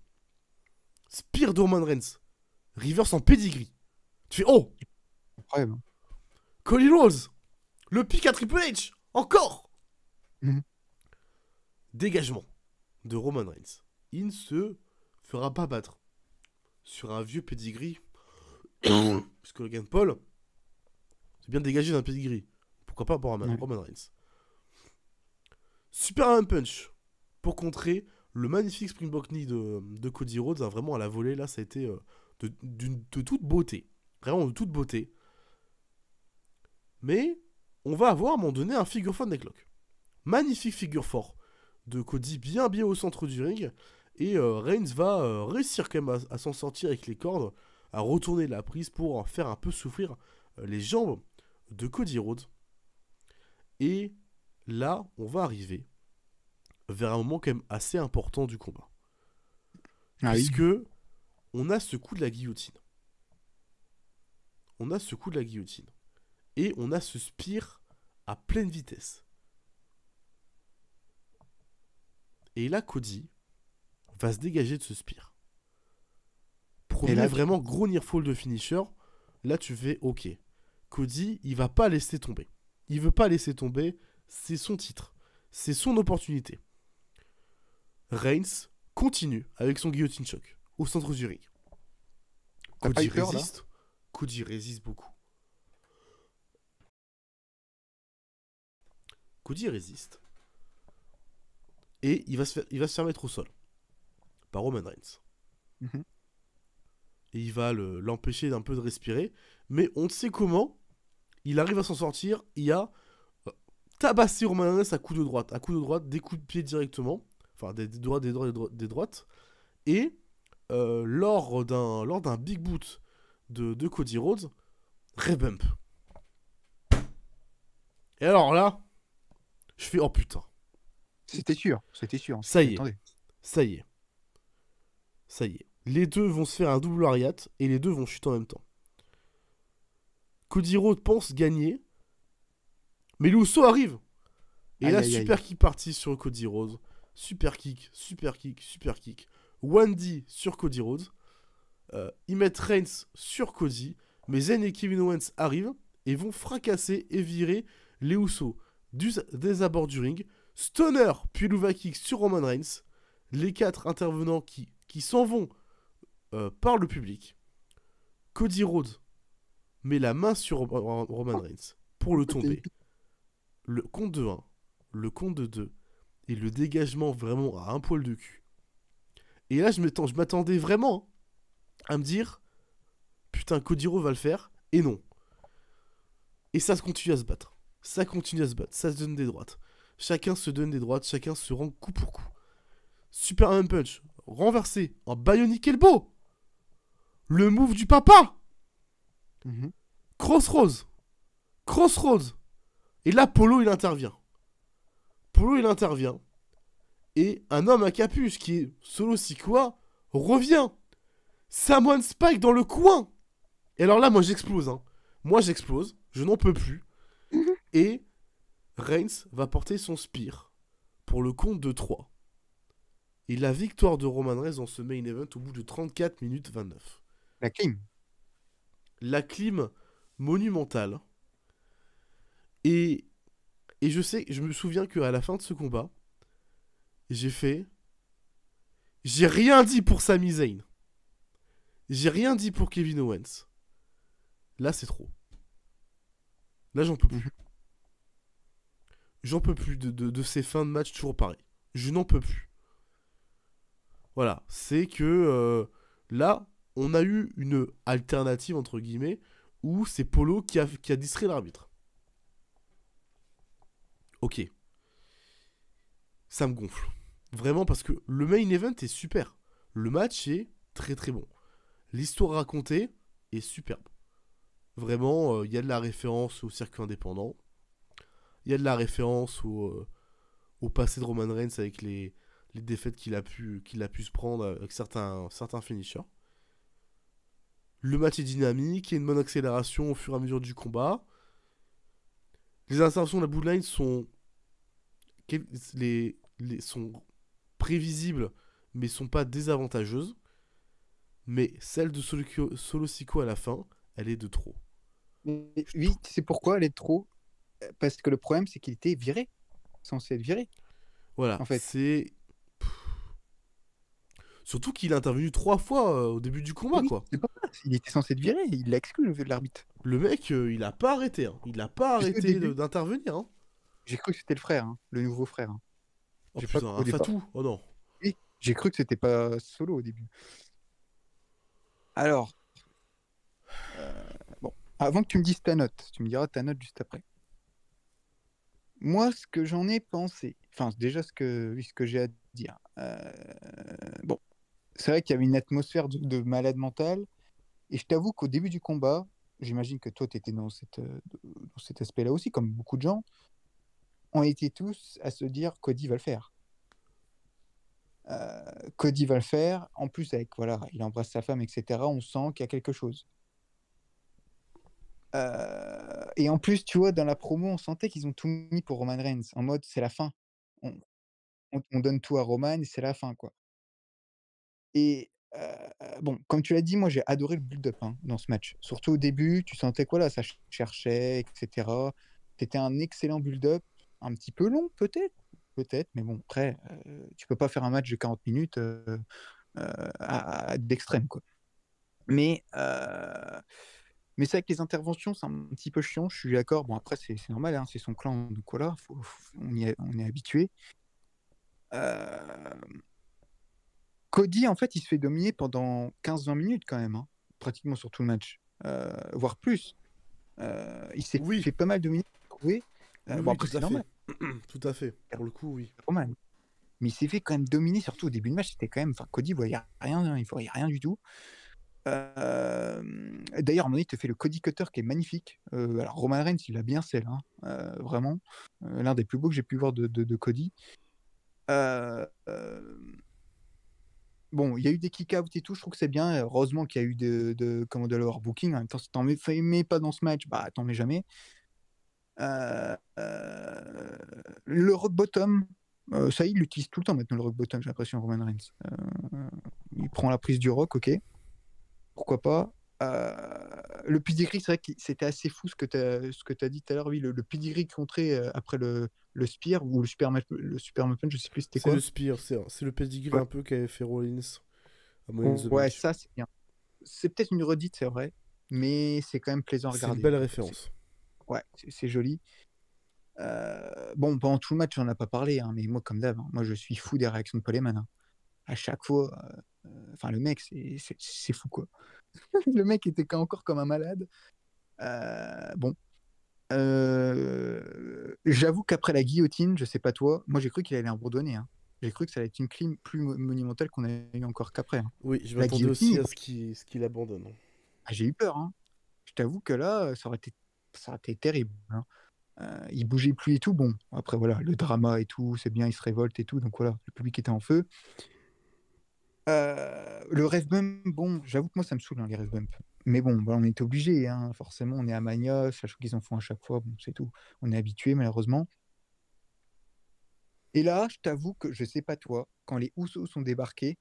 Spear de Roman Reigns. Reverse en pedigree. Tu fais oh. Incroyable. Cody Rhodes. Le pick à Triple H. Encore. Mhm. Dégagement de Roman Reigns. Il ne se fera pas battre sur un vieux pedigree. Parce que Logan Paul, c'est bien dégagé d'un pedigree. Pourquoi pas pour Roman Reigns. Superman Punch pour contrer le magnifique Springboard Knee de Cody Rhodes. Vraiment à la volée, là, ça a été de toute beauté. Vraiment de toute beauté. Mais on va avoir à un moment donné un figure 4 necklock. Magnifique figure 4 de Cody, bien au centre du ring. Et Reigns va réussir quand même à s'en sortir avec les cordes, à retourner la prise pour faire un peu souffrir les jambes de Cody Rhodes. Et là, on va arriver vers un moment quand même assez important du combat. Puisque on a ce coup de la guillotine. Et on a ce spear à pleine vitesse. Et là, Cody va se dégager de ce spear. Premier vraiment gros nearfall de finisher. Là, tu fais OK. Cody, il va pas laisser tomber. Il veut pas laisser tomber. C'est son titre. C'est son opportunité. Reigns continue avec son guillotine choc au centre du ring. Cody résiste. Cody résiste beaucoup. Cody résiste. Et il va se faire mettre au sol par Roman Reigns. Mm-hmm. Et il va l'empêcher d'un peu de respirer. Mais on ne sait comment. Il arrive à s'en sortir. Il a tabassé Roman Reigns à coups de droite. Des coups de pied directement. Enfin, des droites. Et lors d'un big boot de Cody Rhodes, Red Bump. Et alors là, je fais oh putain. C'était sûr. Ça y est. Les deux vont se faire un double lariat et les deux vont chuter en même temps. Cody Rhodes pense gagner, mais l'Uso arrive. Et là, super kick parti sur Cody Rhodes. Super kick. 1D sur Cody Rhodes. Ils mettent Reigns sur Cody, mais Zayn et Kevin Owens arrivent et vont fracasser et virer les Usos des abords du ring. Stunner puis Luva Kick sur Roman Reigns. Les 4 intervenants qui s'en vont par le public. Cody Rhodes met la main sur Roman Reigns pour le tomber. Le compte de 1, le compte de 2 et le dégagement vraiment à un poil de cul. Et là, je m'attendais vraiment à me dire putain, Cody Rhodes va le faire. Et non. Et ça continue à se battre. Ça se donne des droites. Chacun se donne des droites. Chacun se rend coup pour coup. Superman Punch. Renversé. En Bionic Elbow. Le move du papa. Mm-hmm. Crossroads. Et là, Polo, il intervient. Et un homme à capuche qui est Solo Sikoa revient. Samoan Spike dans le coin. Et alors là, moi, j'explose. Je n'en peux plus. Et Reigns va porter son spear pour le compte de 3. Et la victoire de Roman Reigns dans ce main event au bout de 34 minutes 29. La clim monumentale. Et je me souviens qu'à la fin de ce combat, j'ai rien dit pour Sami Zayn. J'ai rien dit pour Kevin Owens. Là, c'est trop. Là, j'en peux plus. J'en peux plus de ces fins de match toujours pareil. Je n'en peux plus. Voilà, c'est que là, on a eu une alternative, entre guillemets, où c'est Polo qui a distrait l'arbitre. Ok. Ça me gonfle. Vraiment, parce que le main event est super. Le match est très très bon. L'histoire racontée est superbe. Vraiment, il y a de la référence au circuit indépendant. Il y a de la référence au passé de Roman Reigns avec les défaites qu'il a pu se prendre avec certains finishers. Le match est dynamique, il y a une bonne accélération au fur et à mesure du combat. Les interventions de la Bloodline sont prévisibles, mais sont pas désavantageuses. Mais celle de Solo Sikoa à la fin, elle est de trop. Oui, c'est pourquoi elle est de trop. Parce que le problème, c'est qu'il était censé être viré. Voilà, en fait. c'est... Surtout qu'il est intervenu 3 fois au début du combat, quoi. C'est pas ça. Il était censé être viré, il l'a exclu le l'arbitre. Le mec, il a pas arrêté. Hein. Il a pas arrêté d'intervenir. Hein. J'ai cru que c'était le frère, hein, le nouveau frère. Hein. Oh putain, un Fatou. Oh non. Oui, j'ai cru que c'était pas Solo au début. Alors, bon, avant que tu me dises ta note, tu me diras ta note juste après. Moi, ce que j'en ai pensé, enfin déjà ce que j'ai à dire. Bon, c'est vrai qu'il y avait une atmosphère de malade mental, et je t'avoue qu'au début du combat, j'imagine que toi tu étais dans cet aspect-là aussi, comme beaucoup de gens, on était tous à se dire Cody va le faire. Cody va le faire, en plus avec, voilà, il embrasse sa femme, etc. On sent qu'il y a quelque chose. Et en plus, tu vois, dans la promo, on sentait qu'ils ont tout mis pour Roman Reigns, en mode c'est la fin. On donne tout à Roman et c'est la fin, quoi. Et bon, comme tu l'as dit, moi j'ai adoré le build-up hein, dans ce match. Surtout au début, tu sentais quoi là, ça cherchait, etc. C'était un excellent build-up, un petit peu long peut-être, mais bon, après, tu peux pas faire un match de 40 minutes d'extrême, quoi. Mais c'est avec les interventions, c'est un petit peu chiant, je suis d'accord. Bon, après, c'est normal, hein, c'est son clan, donc voilà, on est habitué. Cody, en fait, il se fait dominer pendant 15-20 minutes quand même, hein, pratiquement sur tout le match, voire plus. Il s'est fait pas mal dominer, trouvé. Bon, après, c'est normal. Tout à fait, pour le coup, oui. Normal. Mais il s'est fait quand même dominer, surtout au début de match. C'était quand même. Enfin, Cody voyait rien, hein, il voyait rien du tout. D'ailleurs, à un moment donné, il te fait le Cody Cutter qui est magnifique. Alors, Roman Reigns, il a bien celle, hein, vraiment. L'un des plus beaux que j'ai pu voir de Cody. Bon, il y a eu des kick-out et tout, je trouve que c'est bien. Heureusement qu'il y a eu de l'overbooking. En même temps, si t'en mets pas dans ce match, bah t'en mets jamais. Le rock bottom, ça il l'utilise tout le temps maintenant, le rock bottom, j'ai l'impression, Roman Reigns. Il prend la prise du rock, ok. Pourquoi pas. Le pedigree, c'est vrai que c'était assez fou ce que tu as dit tout à l'heure, oui, le pedigree contré après le spear ou le super punch, je sais plus c'était quoi. C'est le spear, c'est le pedigree un peu qu'avait fait Rollins à ouais, ça c'est bien. C'est peut-être une redite, c'est vrai, mais c'est quand même plaisant à regarder. C'est une belle référence. Ouais, c'est joli. Bon, pendant tout le match, on n'a pas parlé, hein, mais moi, comme d'hab, hein, moi je suis fou des réactions de Paul Heyman. Hein. À chaque fois, enfin, le mec, c'est fou, quoi. Le mec était encore comme un malade. Bon. J'avoue qu'après la guillotine, je sais pas toi, moi j'ai cru qu'il allait abandonner. Hein. J'ai cru que ça allait être une clim plus monumentale qu'on a eu encore qu'après. Hein. Oui, je m'attendais aussi à ce qu'il abandonne. Ah, j'ai eu peur. Hein. Je t'avoue que là, ça aurait été terrible. Hein. Il bougeait plus et tout. Bon, après voilà, le drama et tout, c'est bien, il se révolte et tout. Donc voilà, le public était en feu. Le rêve bump, bon, j'avoue que moi ça me saoule hein, les rêve bump. Mais bon, bah, on est obligé, hein. Forcément, on est à Mania, sachant qu'ils en font à chaque fois, bon, c'est tout. On est habitué malheureusement. Et là, je t'avoue que je sais pas toi, quand les Usos sont débarqués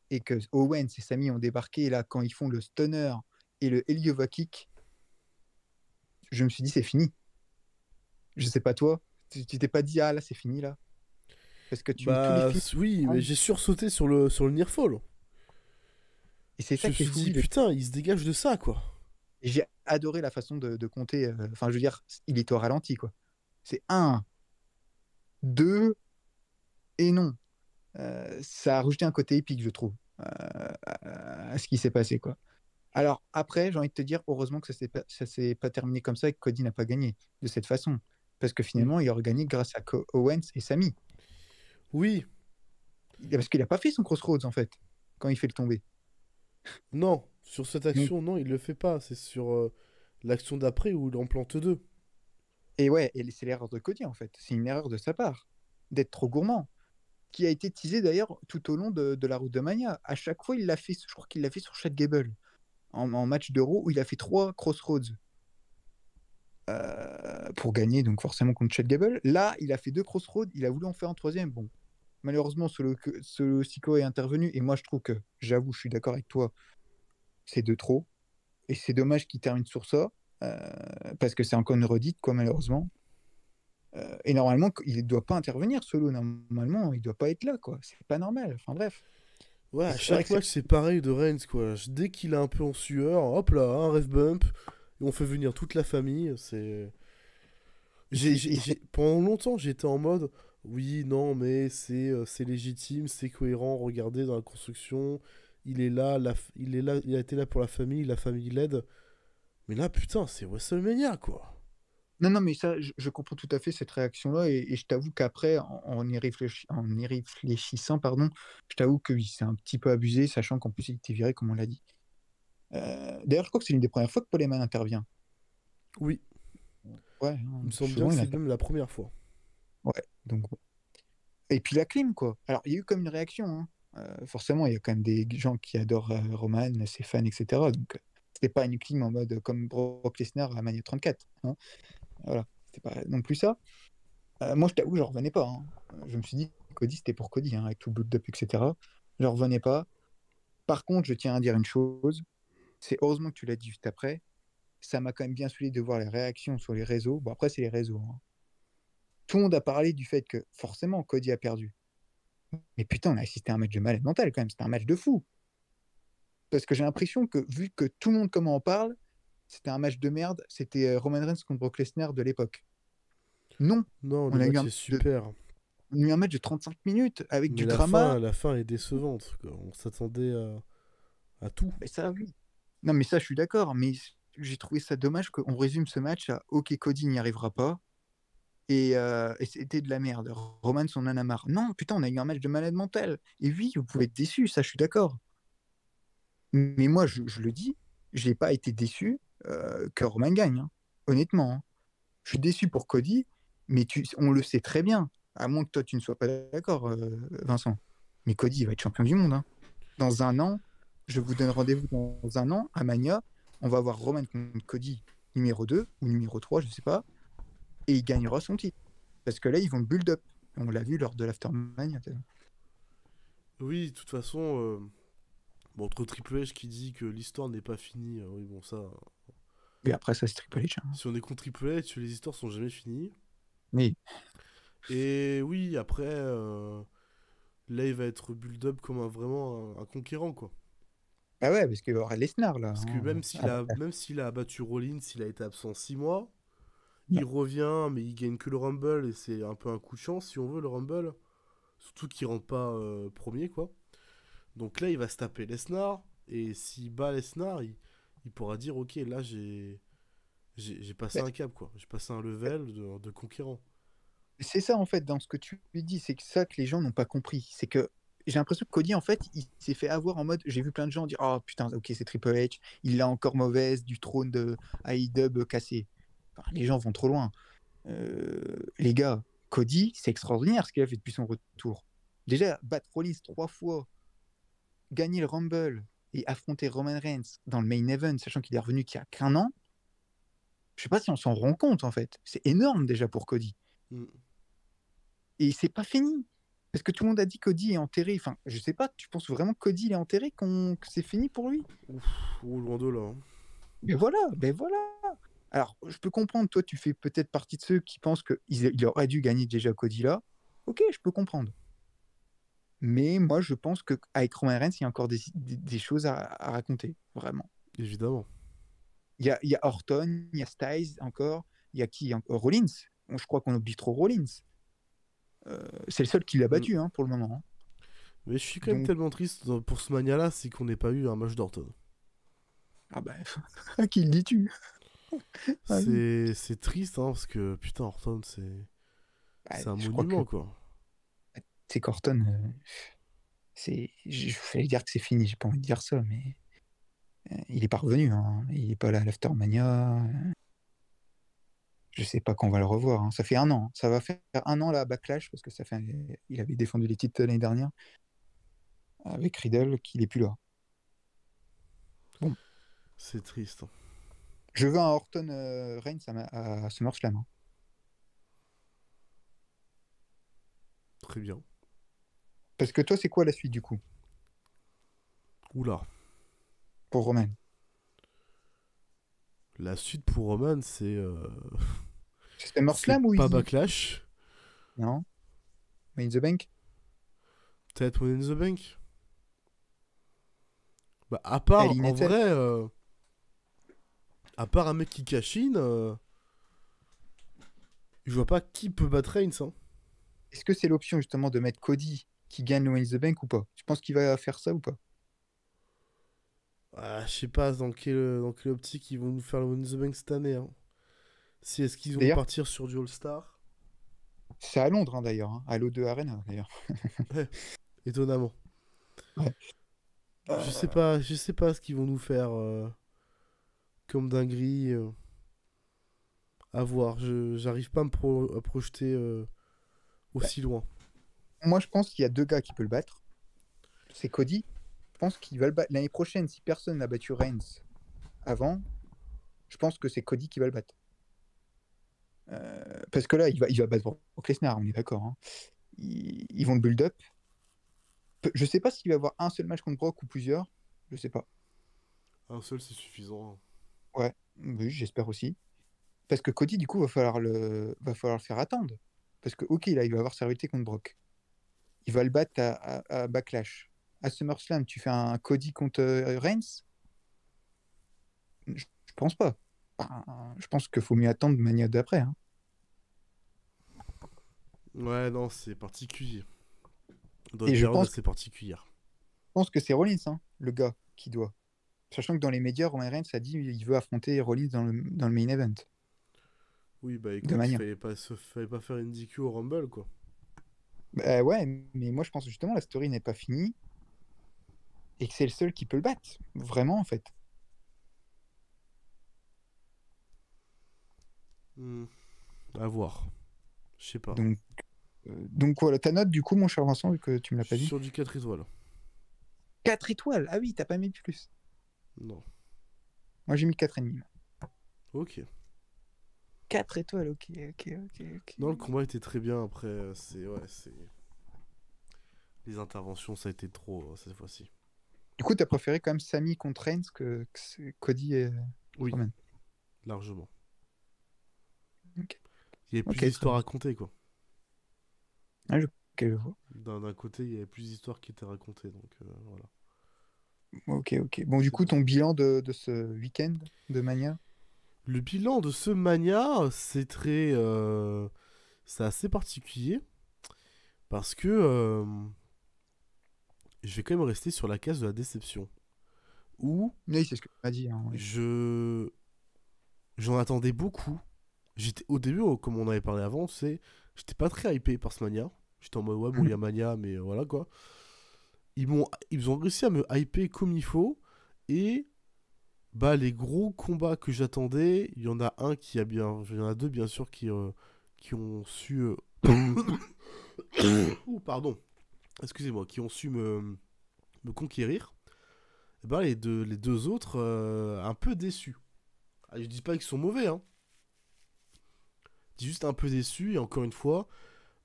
et que Owens et Sami ont débarqué, et là quand ils font le stunner et le Heliova kick, je me suis dit c'est fini. Je sais pas toi, tu t'es pas dit ah là c'est fini là. Parce que oui, mais j'ai sursauté sur le near fall. Et c'est ça qui est fou. Putain, il se dégage de ça, quoi. Et j'ai adoré la façon de compter. Enfin, je veux dire, il est au ralenti, quoi. C'est 1, 2, et non. Ça a rajouté un côté épique, je trouve, à ce qui s'est passé, quoi. Alors, après, j'ai envie de te dire, heureusement que ça s'est pas terminé comme ça et que Cody n'a pas gagné de cette façon. Parce que finalement, il aurait gagné grâce à Owens et Sami. Oui. Parce qu'il n'a pas fait son crossroads, en fait, quand il fait le tomber. Non, sur cette action, non, il le fait pas. C'est sur l'action d'après où il en plante 2. Et ouais, et c'est l'erreur de Cody, en fait. C'est une erreur de sa part, d'être trop gourmand. Qui a été teasé d'ailleurs tout au long de la route de Mania. À chaque fois, il l'a fait, je crois qu'il l'a fait sur Chad Gable, en match d'Euro, où il a fait 3 crossroads pour gagner, donc forcément contre Chad Gable. Là, il a fait 2 crossroads, il a voulu en faire un 3e. Bon, malheureusement, ce Siko est intervenu, et moi je trouve que, j'avoue, je suis d'accord avec toi, c'est de trop. Et c'est dommage qu'il termine sur ça, parce que c'est encore une redite, quoi, malheureusement. Et normalement, il ne doit pas intervenir, Solo. Normalement, il ne doit pas être là, quoi. C'est pas normal. Enfin, bref. Ouais, Et à c'est vrai chaque que match, c'est pareil de Reigns, quoi. Dès qu'il est un peu en sueur, hop là, un ref bump, et on fait venir toute la famille. Pendant longtemps, j'étais en mode, oui, non, mais c'est légitime, c'est cohérent. Regardez dans la construction, il est là, il est là, il a été là pour la famille l'aide. Mais là, putain, c'est WrestleMania, quoi. Non, non, mais ça, je comprends tout à fait cette réaction-là, et je t'avoue qu'après, en y réfléchissant, pardon, je t'avoue que oui, c'est un petit peu abusé, sachant qu'en plus, il était viré, comme on l'a dit. D'ailleurs, je crois que c'est l'une des premières fois que Paul Heyman intervient. Oui, Ouais, il me hein, semble bien souvent, que il c'est intervient. même la première fois. Ouais, donc, ouais. Et puis la clim, quoi. Alors, il y a eu comme une réaction, hein. Forcément, il y a quand même des gens qui adorent Roman, ses fans, etc. Donc, c'était pas une clim en mode comme Brock Lesnar à Mania 34, hein. Voilà, c'était pas non plus ça. Moi, je t'avoue, je revenais pas, hein. Je me suis dit, Cody, c'était pour Cody, hein, avec tout le build-up, etc. Je revenais pas. Par contre, je tiens à dire une chose, c'est heureusement que tu l'as dit juste après. Ça m'a quand même bien saoulé de voir les réactions sur les réseaux. Bon, après, c'est les réseaux, hein. Tout le monde a parlé du fait que forcément, Cody a perdu. Mais putain, on a assisté à un match de malade mental quand même. C'était un match de fou. Parce que j'ai l'impression que, vu que tout le monde comment en parle, c'était un match de merde. C'était Roman Reigns contre Brock Lesnar de l'époque. Non, Non, le on a eu match un est match de, super. on a eu un match de 35 minutes avec Mais du drama. la fin est décevante, quoi. On s'attendait à tout. Mais ça, oui. Non, mais ça, je suis d'accord. Mais j'ai trouvé ça dommage qu'on résume ce match à OK, Cody n'y arrivera pas. Et c'était de la merde. Roman, on en a marre. Non, putain, on a eu un match de malade mental. Et oui, vous pouvez être déçu, ça, je suis d'accord. Mais moi, je le dis, j'ai pas été déçu que Roman gagne, hein. Honnêtement, hein. Je suis déçu pour Cody, mais on le sait très bien. À moins que toi, tu ne sois pas d'accord, Vincent. Mais Cody, il va être champion du monde, hein. Dans un an, je vous donne rendez-vous dans un an à Mania. On va voir Roman contre Cody numéro 2 ou numéro 3, je sais pas. Et il gagnera son titre. Parce que là, ils vont le build-up. On l'a vu lors de l'Aftermania. Oui, de toute façon, bon, entre Triple H qui dit que l'histoire n'est pas finie, oui, bon, ça. Et après, ça, c'est Triple H, hein. Si on est contre Triple H, les histoires sont jamais finies. Mais Et oui, après, là, il va être build-up comme vraiment un conquérant, quoi. ah ouais, parce qu'il va y avoir Lesnar là, Parce que hein. même s'il a abattu Rollins, il a été absent 6 mois. Non. Il revient, mais il gagne que le Rumble, et c'est un peu un coup de chance, si on veut, le Rumble. Surtout qu'il rentre pas premier, quoi. Donc là, il va se taper Lesnar, et s'il bat Lesnar, il pourra dire, ok, là, j'ai passé Mais un cap, quoi. J'ai passé un level de conquérant. c'est ça en fait dans ce que tu lui dis, c'est que ça que les gens n'ont pas compris. C'est que j'ai l'impression que Cody en fait, il s'est fait avoir en mode. J'ai vu plein de gens dire oh putain, ok, c'est Triple H, il l'a encore mauvaise du trône de AEW cassé. Enfin, les gens vont trop loin. Les gars, Cody, c'est extraordinaire ce qu'il a fait depuis son retour. Déjà, battre Rollins 3 fois, gagner le Rumble et affronter Roman Reigns dans le main event, sachant qu'il est revenu qu'il y a qu'un an. Je sais pas si on s'en rend compte en fait. C'est énorme déjà pour Cody. Mm. Et c'est pas fini. Parce que tout le monde a dit que Cody est enterré. Enfin, je sais pas, tu penses vraiment que Cody il est enterré, que c'est fini pour lui? Ouf, oh, loin de là, hein. Mais voilà, ben voilà. Alors, je peux comprendre, toi, tu fais peut-être partie de ceux qui pensent qu'il aurait dû gagner déjà Cody là. Ok, je peux comprendre. Mais moi, je pense qu'avec Roman Reigns, il y a encore des choses à raconter, vraiment. Évidemment. Il y a Orton, il y a Styles encore, il y a qui? Rollins. Je crois qu'on oublie trop Rollins. C'est le seul qui l'a Mm. battu, hein, pour le moment, hein. Mais je suis quand même Donc, tellement triste pour ce mania-là, c'est qu'on n'ait pas eu un match d'Orton. ah ben, à qui le dis-tu? Ah oui. C'est triste, hein, parce que putain, Orton, Bah, c'est un je crois que monument, quoi. c'est qu'Orton, je vais dire que c'est fini, j'ai pas envie de dire ça, mais il est pas revenu, hein. Il est pas là à l'Aftermania. Je sais pas quand on va le revoir, hein. Ça fait un an, hein. Ça va faire un an là à Backlash, parce que il avait défendu les titres l'année dernière avec Riddle, qu'il est plus là. Bon, C'est triste, hein. je veux un Orton Reigns à SummerSlam, hein. Très bien. Parce que toi, c'est quoi la suite du coup Oula. pour Roman? La suite pour Roman, c'est C'est SummerSlam ou pas il... Backlash, Non? Money in the Bank? peut-être Money in the Bank. Bah, à part, Elle en Intel. vrai, à part un mec qui cash in, je vois pas qui peut battre Reigns. Hein. Est-ce que c'est l'option justement de mettre Cody qui gagne le Money in the Bank ou pas? Tu penses qu'il va faire ça ou pas? Ah, je sais pas dans quelle optique ils vont nous faire le Money in the Bank cette année. Hein. Si est-ce qu'ils vont D'ailleurs, partir sur du All-Star? c'est à Londres d'ailleurs, à l'O2 Arena d'ailleurs. Ouais, étonnamment. Ouais. Je sais pas ce qu'ils vont nous faire comme dinguerie. À voir. J'arrive pas à à projeter aussi loin. Moi, je pense qu'il y a 2 gars qui peuvent le battre. C'est Cody. Je pense qu'il va le battre l'année prochaine. Si personne n'a battu Reigns avant, je pense que c'est Cody qui va le battre. Parce que là, il va battre Brock Lesnar, on est d'accord. Hein. Ils vont le build-up. Je sais pas s'il va y avoir un seul match contre Brock ou plusieurs. Je sais pas. Un seul, c'est suffisant. Hein. Ouais, oui, j'espère aussi. Parce que Cody, du coup, va falloir le faire attendre. Parce que, ok, là, il va avoir sa rivalité contre Brock. Il va le battre à Backlash. À SummerSlam, tu fais un Cody contre Reigns? Je pense pas. Enfin, je pense qu'il faut mieux attendre Mania d'après. Hein. Ouais, non, c'est particulier. Dans Et une je période pense, assez particulière. que c'est Rollins, hein, le gars, qui doit. Sachant que dans les médias, Roman Reigns a dit qu'il veut affronter Rollins dans le main event Oui, bah de écoute, Mania. fallait pas faire une DQ au Rumble, quoi. Bah ouais, mais moi je pense justement la story n'est pas finie et que c'est le seul qui peut le battre. Vraiment, en fait. Hmm, à voir. Je sais pas. Donc voilà, ta note du coup, mon cher Vincent, vu que tu me l'as Je pas suis dit. sur du 4 étoiles. 4 étoiles. Ah oui, t'as pas mis plus. Non. Moi j'ai mis 4,5. Ok. 4 étoiles, ok. Non, le combat était très bien. Après, c'est. Les interventions, ça a été trop cette fois-ci. Du coup, t'as préféré quand même Sami contre Reigns que Cody et Oui, Roman. largement. Ok. Il y avait plus Ok, très d'histoires bien. à raconter, quoi. Ah, ok, je vois. D'un côté, il y avait plus d'histoires qui étaient racontées, donc voilà. Ok. Bon, du C'est coup, bien. ton bilan de ce week-end de Mania? Le bilan de ce Mania, c'est très. C'est assez particulier. Parce que. Je vais quand même rester sur la case de la déception. Où Oui, c'est ce que tu m'as dit. Hein, oui. j'en attendais beaucoup. J'étais au début, comme on avait parlé avant, j'étais pas très hypé par ce Mania. J'étais en mode ouais bon il y a Mania mais voilà quoi. Ils ont réussi à me hyper comme il faut et bah les gros combats que j'attendais, il y en a il y en a deux bien sûr qui ont su oh, pardon. Excusez-moi, qui ont su me conquérir. Et bah les deux autres un peu déçus. Ah, je dis pas qu'ils sont mauvais hein. Je dis juste un peu déçus et encore une fois,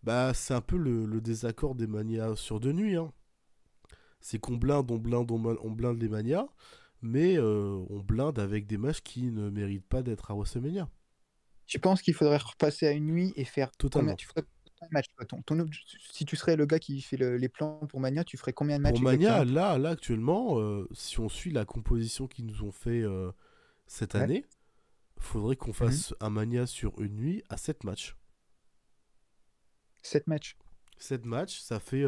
bah c'est un peu le désaccord des manias sur deux nuits hein. C'est qu'on blinde, on blinde les manias, mais on blinde avec des matchs qui ne méritent pas d'être à WrestleMania. Tu penses qu'il faudrait repasser à une nuit et faire combien? Totalement. Tu ferais combien de matchs toi, si tu serais le gars qui fait les plans pour Mania, tu ferais combien de Pour matchs Mania, exactement? là actuellement, si on suit la composition qu'ils nous ont fait cette Ouais. année, faudrait qu'on Mhm. fasse un Mania sur une nuit à 7 matchs. 7 matchs. 7 matchs, ça fait...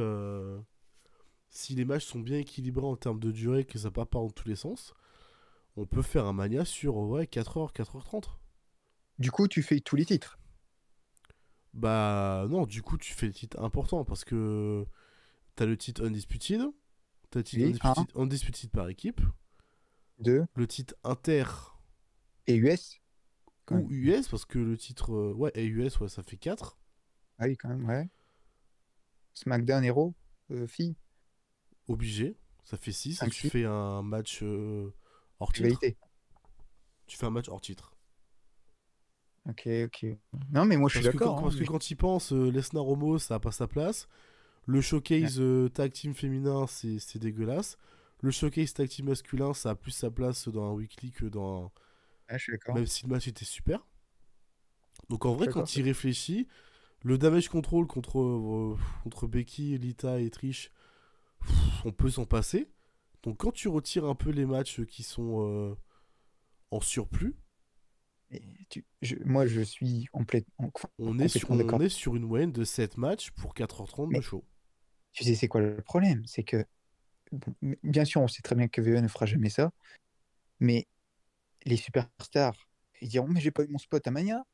si les matchs sont bien équilibrés en termes de durée, que ça part pas dans tous les sens, on peut faire un Mania sur ouais, 4h, 4h30. Du coup, tu fais tous les titres. Bah non, du coup tu fais le titre important parce que t'as le titre Undisputed, t'as le titre Oui, 1, Undisputed par équipe, 2 le titre Inter et US. Quand ou même. US parce que le titre ouais et US ouais ça fait 4 Ah oui, quand même, ouais. SmackDown Hero, filles, obligé, ça fait 6 et 5, tu 6, fais un match hors titre. rivalité. Tu fais un match hors titre. Ok. Non, mais moi je suis Parce que d'accord. Hein, quand il pense, Lesnar Homo ça a pas sa place. Le showcase tag team féminin c'est dégueulasse. Le showcase tag team masculin ça a plus sa place dans un weekly que dans Ouais, je suis d'accord. même si le match était super. Donc en Je suis vrai, d'accord. quand il réfléchit, le damage control contre Becky, Lita et Trish, on peut s'en passer. Donc quand tu retires un peu les matchs qui sont en surplus, Et moi, je suis on est complètement d'accord. sur une moyenne de 7 matchs pour 4h30 de Mais show. tu sais, c'est quoi le problème? C'est que, bon, bien sûr, on sait très bien que VE ne fera jamais ça, mais les superstars, ils diront, mais j'ai pas eu mon spot à Mania.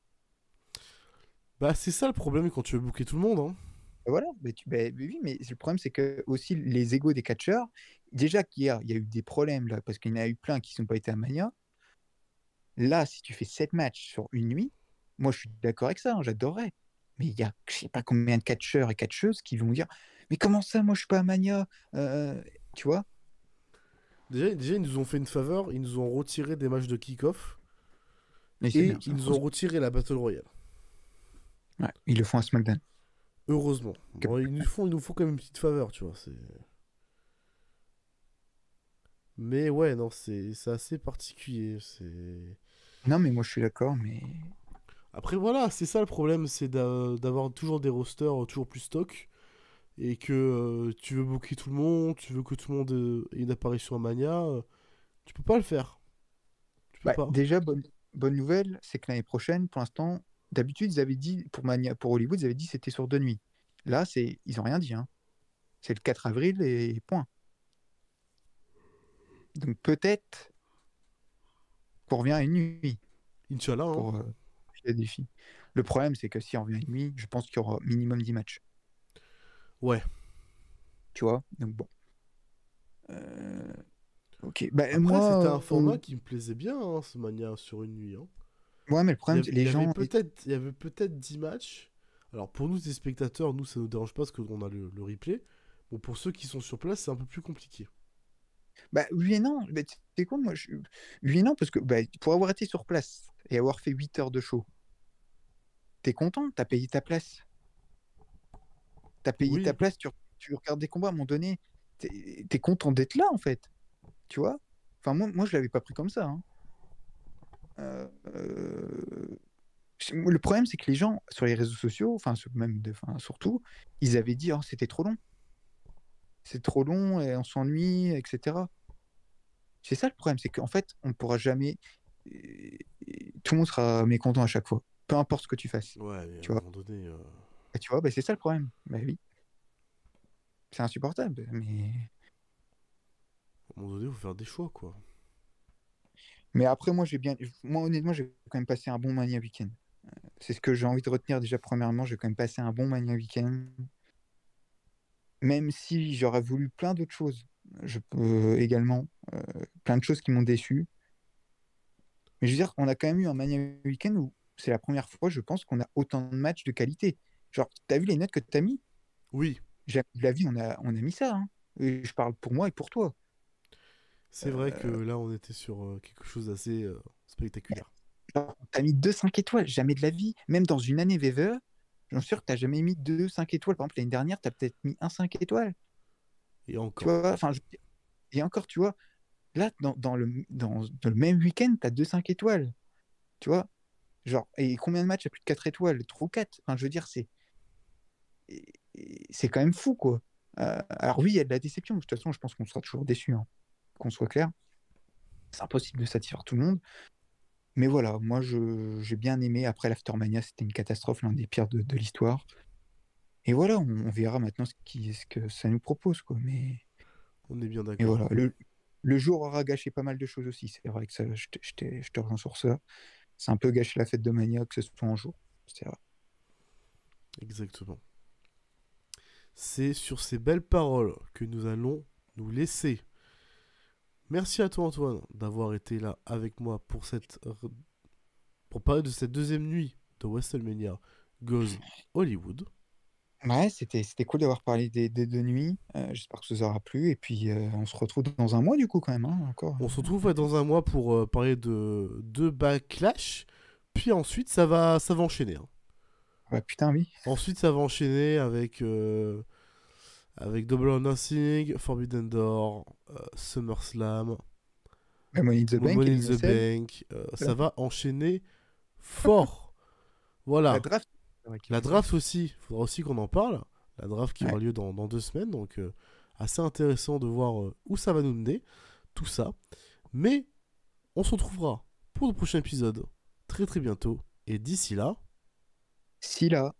Bah c'est ça le problème quand tu veux booker tout le monde, hein. Voilà, oui, mais le problème, c'est que aussi les égos des catcheurs, déjà qu'hier, il y a eu des problèmes, là, parce qu'il y en a eu plein qui ne sont pas été à Mania. Là, si tu fais 7 matchs sur une nuit, moi, je suis d'accord avec ça, hein, j'adorerais. Mais il y a, je sais pas combien de catcheurs et catcheuses qui vont dire, mais comment ça, moi, je suis pas à Mania. Tu vois? Déjà, ils nous ont fait une faveur, ils nous ont retiré des matchs de kick-off Mais c'est et bien, ça. ils nous ont retiré la Battle Royale. Ouais, ils le font à SmackDown. Heureusement. Bon, ils nous font quand même une petite faveur, tu vois. Mais ouais, non, c'est assez particulier. Non, mais moi, je suis d'accord, mais... Après, voilà, c'est ça le problème, c'est d'avoir toujours des rosters toujours plus stock. Et que tu veux booker tout le monde, tu veux que tout le monde ait une apparition à Mania. Tu peux pas le faire. Tu peux pas. Déjà, bonne nouvelle, c'est que l'année prochaine, pour l'instant, d'habitude, ils avaient dit, pour Hollywood, ils avaient dit que c'était sur 2 nuits. Là, ils ont rien dit, hein. C'est le 4 avril et point. Donc peut-être qu'on revient à une nuit Inch'Allah, hein. pour le défi. Le problème, c'est que si on revient à une nuit, je pense qu'il y aura minimum 10 matchs. Ouais. Tu vois? Donc bon. Ok. Bah, Après, moi, c'était un format qui me plaisait bien, hein, ce Mania sur une nuit, hein. ouais, mais le problème, les gens. Il y avait peut-être 10 matchs. Alors pour nous, des spectateurs, nous, ça nous dérange pas parce qu'on a le replay. Bon, pour ceux qui sont sur place, c'est un peu plus compliqué. Bah, oui et non. Bah, tu sais quoi, moi, oui et non, parce que pour avoir été sur place et avoir fait 8 heures de show, t'es content, t'as payé ta place. T'as payé Oui. ta place, tu regardes des combats à un moment donné, t'es content d'être là, en fait. Tu vois? Enfin, moi, je l'avais pas pris comme ça, hein. Le problème, c'est que les gens, sur les réseaux sociaux, surtout, ils avaient dit, oh, c'était trop long. C'est trop long et on s'ennuie, etc. C'est ça le problème, c'est qu'en fait, on ne pourra jamais. Tout le monde sera mécontent à chaque fois, peu importe ce que tu fasses. Ouais, mais Tu à un vois? moment donné. Et tu vois, c'est ça le problème. Bah oui. C'est insupportable, mais. À un moment donné, il faut faire des choix, quoi. Mais après, moi, honnêtement, j'ai quand même passé un bon Mania Week-end. C'est ce que j'ai envie de retenir déjà, premièrement. J'ai quand même passé un bon Mania Week-end. Même si j'aurais voulu plein d'autres choses. Je peux également. Plein de choses qui m'ont déçu. Mais je veux dire, on a quand même eu un Mania Week-end où c'est la première fois, je pense, qu'on a autant de matchs de qualité. Genre, t'as vu les notes que t'as mis? Oui. Jamais de la vie, on a mis ça, hein. Et je parle pour moi et pour toi. C'est vrai que là, on était sur quelque chose d'assez spectaculaire. T'as mis 2 5 étoiles, jamais de la vie. Même dans une année VVE, j'en suis sûr que t'as jamais mis 2 5 étoiles. Par exemple, l'année dernière, t'as peut-être mis 1 5 étoiles. Et Tu encore. vois, enfin, et encore, tu vois, là, dans le même week-end, t'as 2 5 étoiles. Tu vois, genre, et combien de matchs à plus de 4 étoiles? 3 ou 4. Enfin, je veux dire, c'est quand même fou, quoi. Alors oui, il y a de la déception. De toute façon, je pense qu'on sera toujours déçus, hein, qu'on soit clair. C'est impossible de satisfaire tout le monde. Mais voilà, moi, j'ai bien aimé. Après, l'Aftermania, c'était une catastrophe, l'un des pires de l'histoire. Et voilà, on verra maintenant ce que ça nous propose, quoi. Mais On est bien et d'accord. voilà, le jour aura gâché pas mal de choses aussi. C'est vrai que ça, je te rejoins sur ça. C'est un peu gâché la fête de Mania, que ce soit en jour. C'est vrai. Exactement. C'est sur ces belles paroles que nous allons nous laisser. Merci à toi, Antoine, d'avoir été là avec moi pour parler de cette deuxième nuit de WrestleMania Goes Hollywood. Ouais, c'était cool d'avoir parlé des 2 nuits. J'espère que ça vous aura plu. Et puis, on se retrouve dans un mois, du coup, quand même, hein, encore. On se retrouve dans un mois pour parler de Backlash. Puis ensuite, ça va enchaîner, hein. Ouais, putain, oui. Ensuite, ça va enchaîner avec Double or Nothing, Forbidden Door, SummerSlam, Money in the Bank. Money in the Bank. Ça va enchaîner fort. Voilà. La draft. La draft aussi. Il faudra aussi qu'on en parle. La draft qui aura lieu dans 2 semaines. Donc, assez intéressant de voir où ça va nous mener, tout ça. Mais on se retrouvera pour le prochain épisode très très bientôt. Et d'ici là... Si là.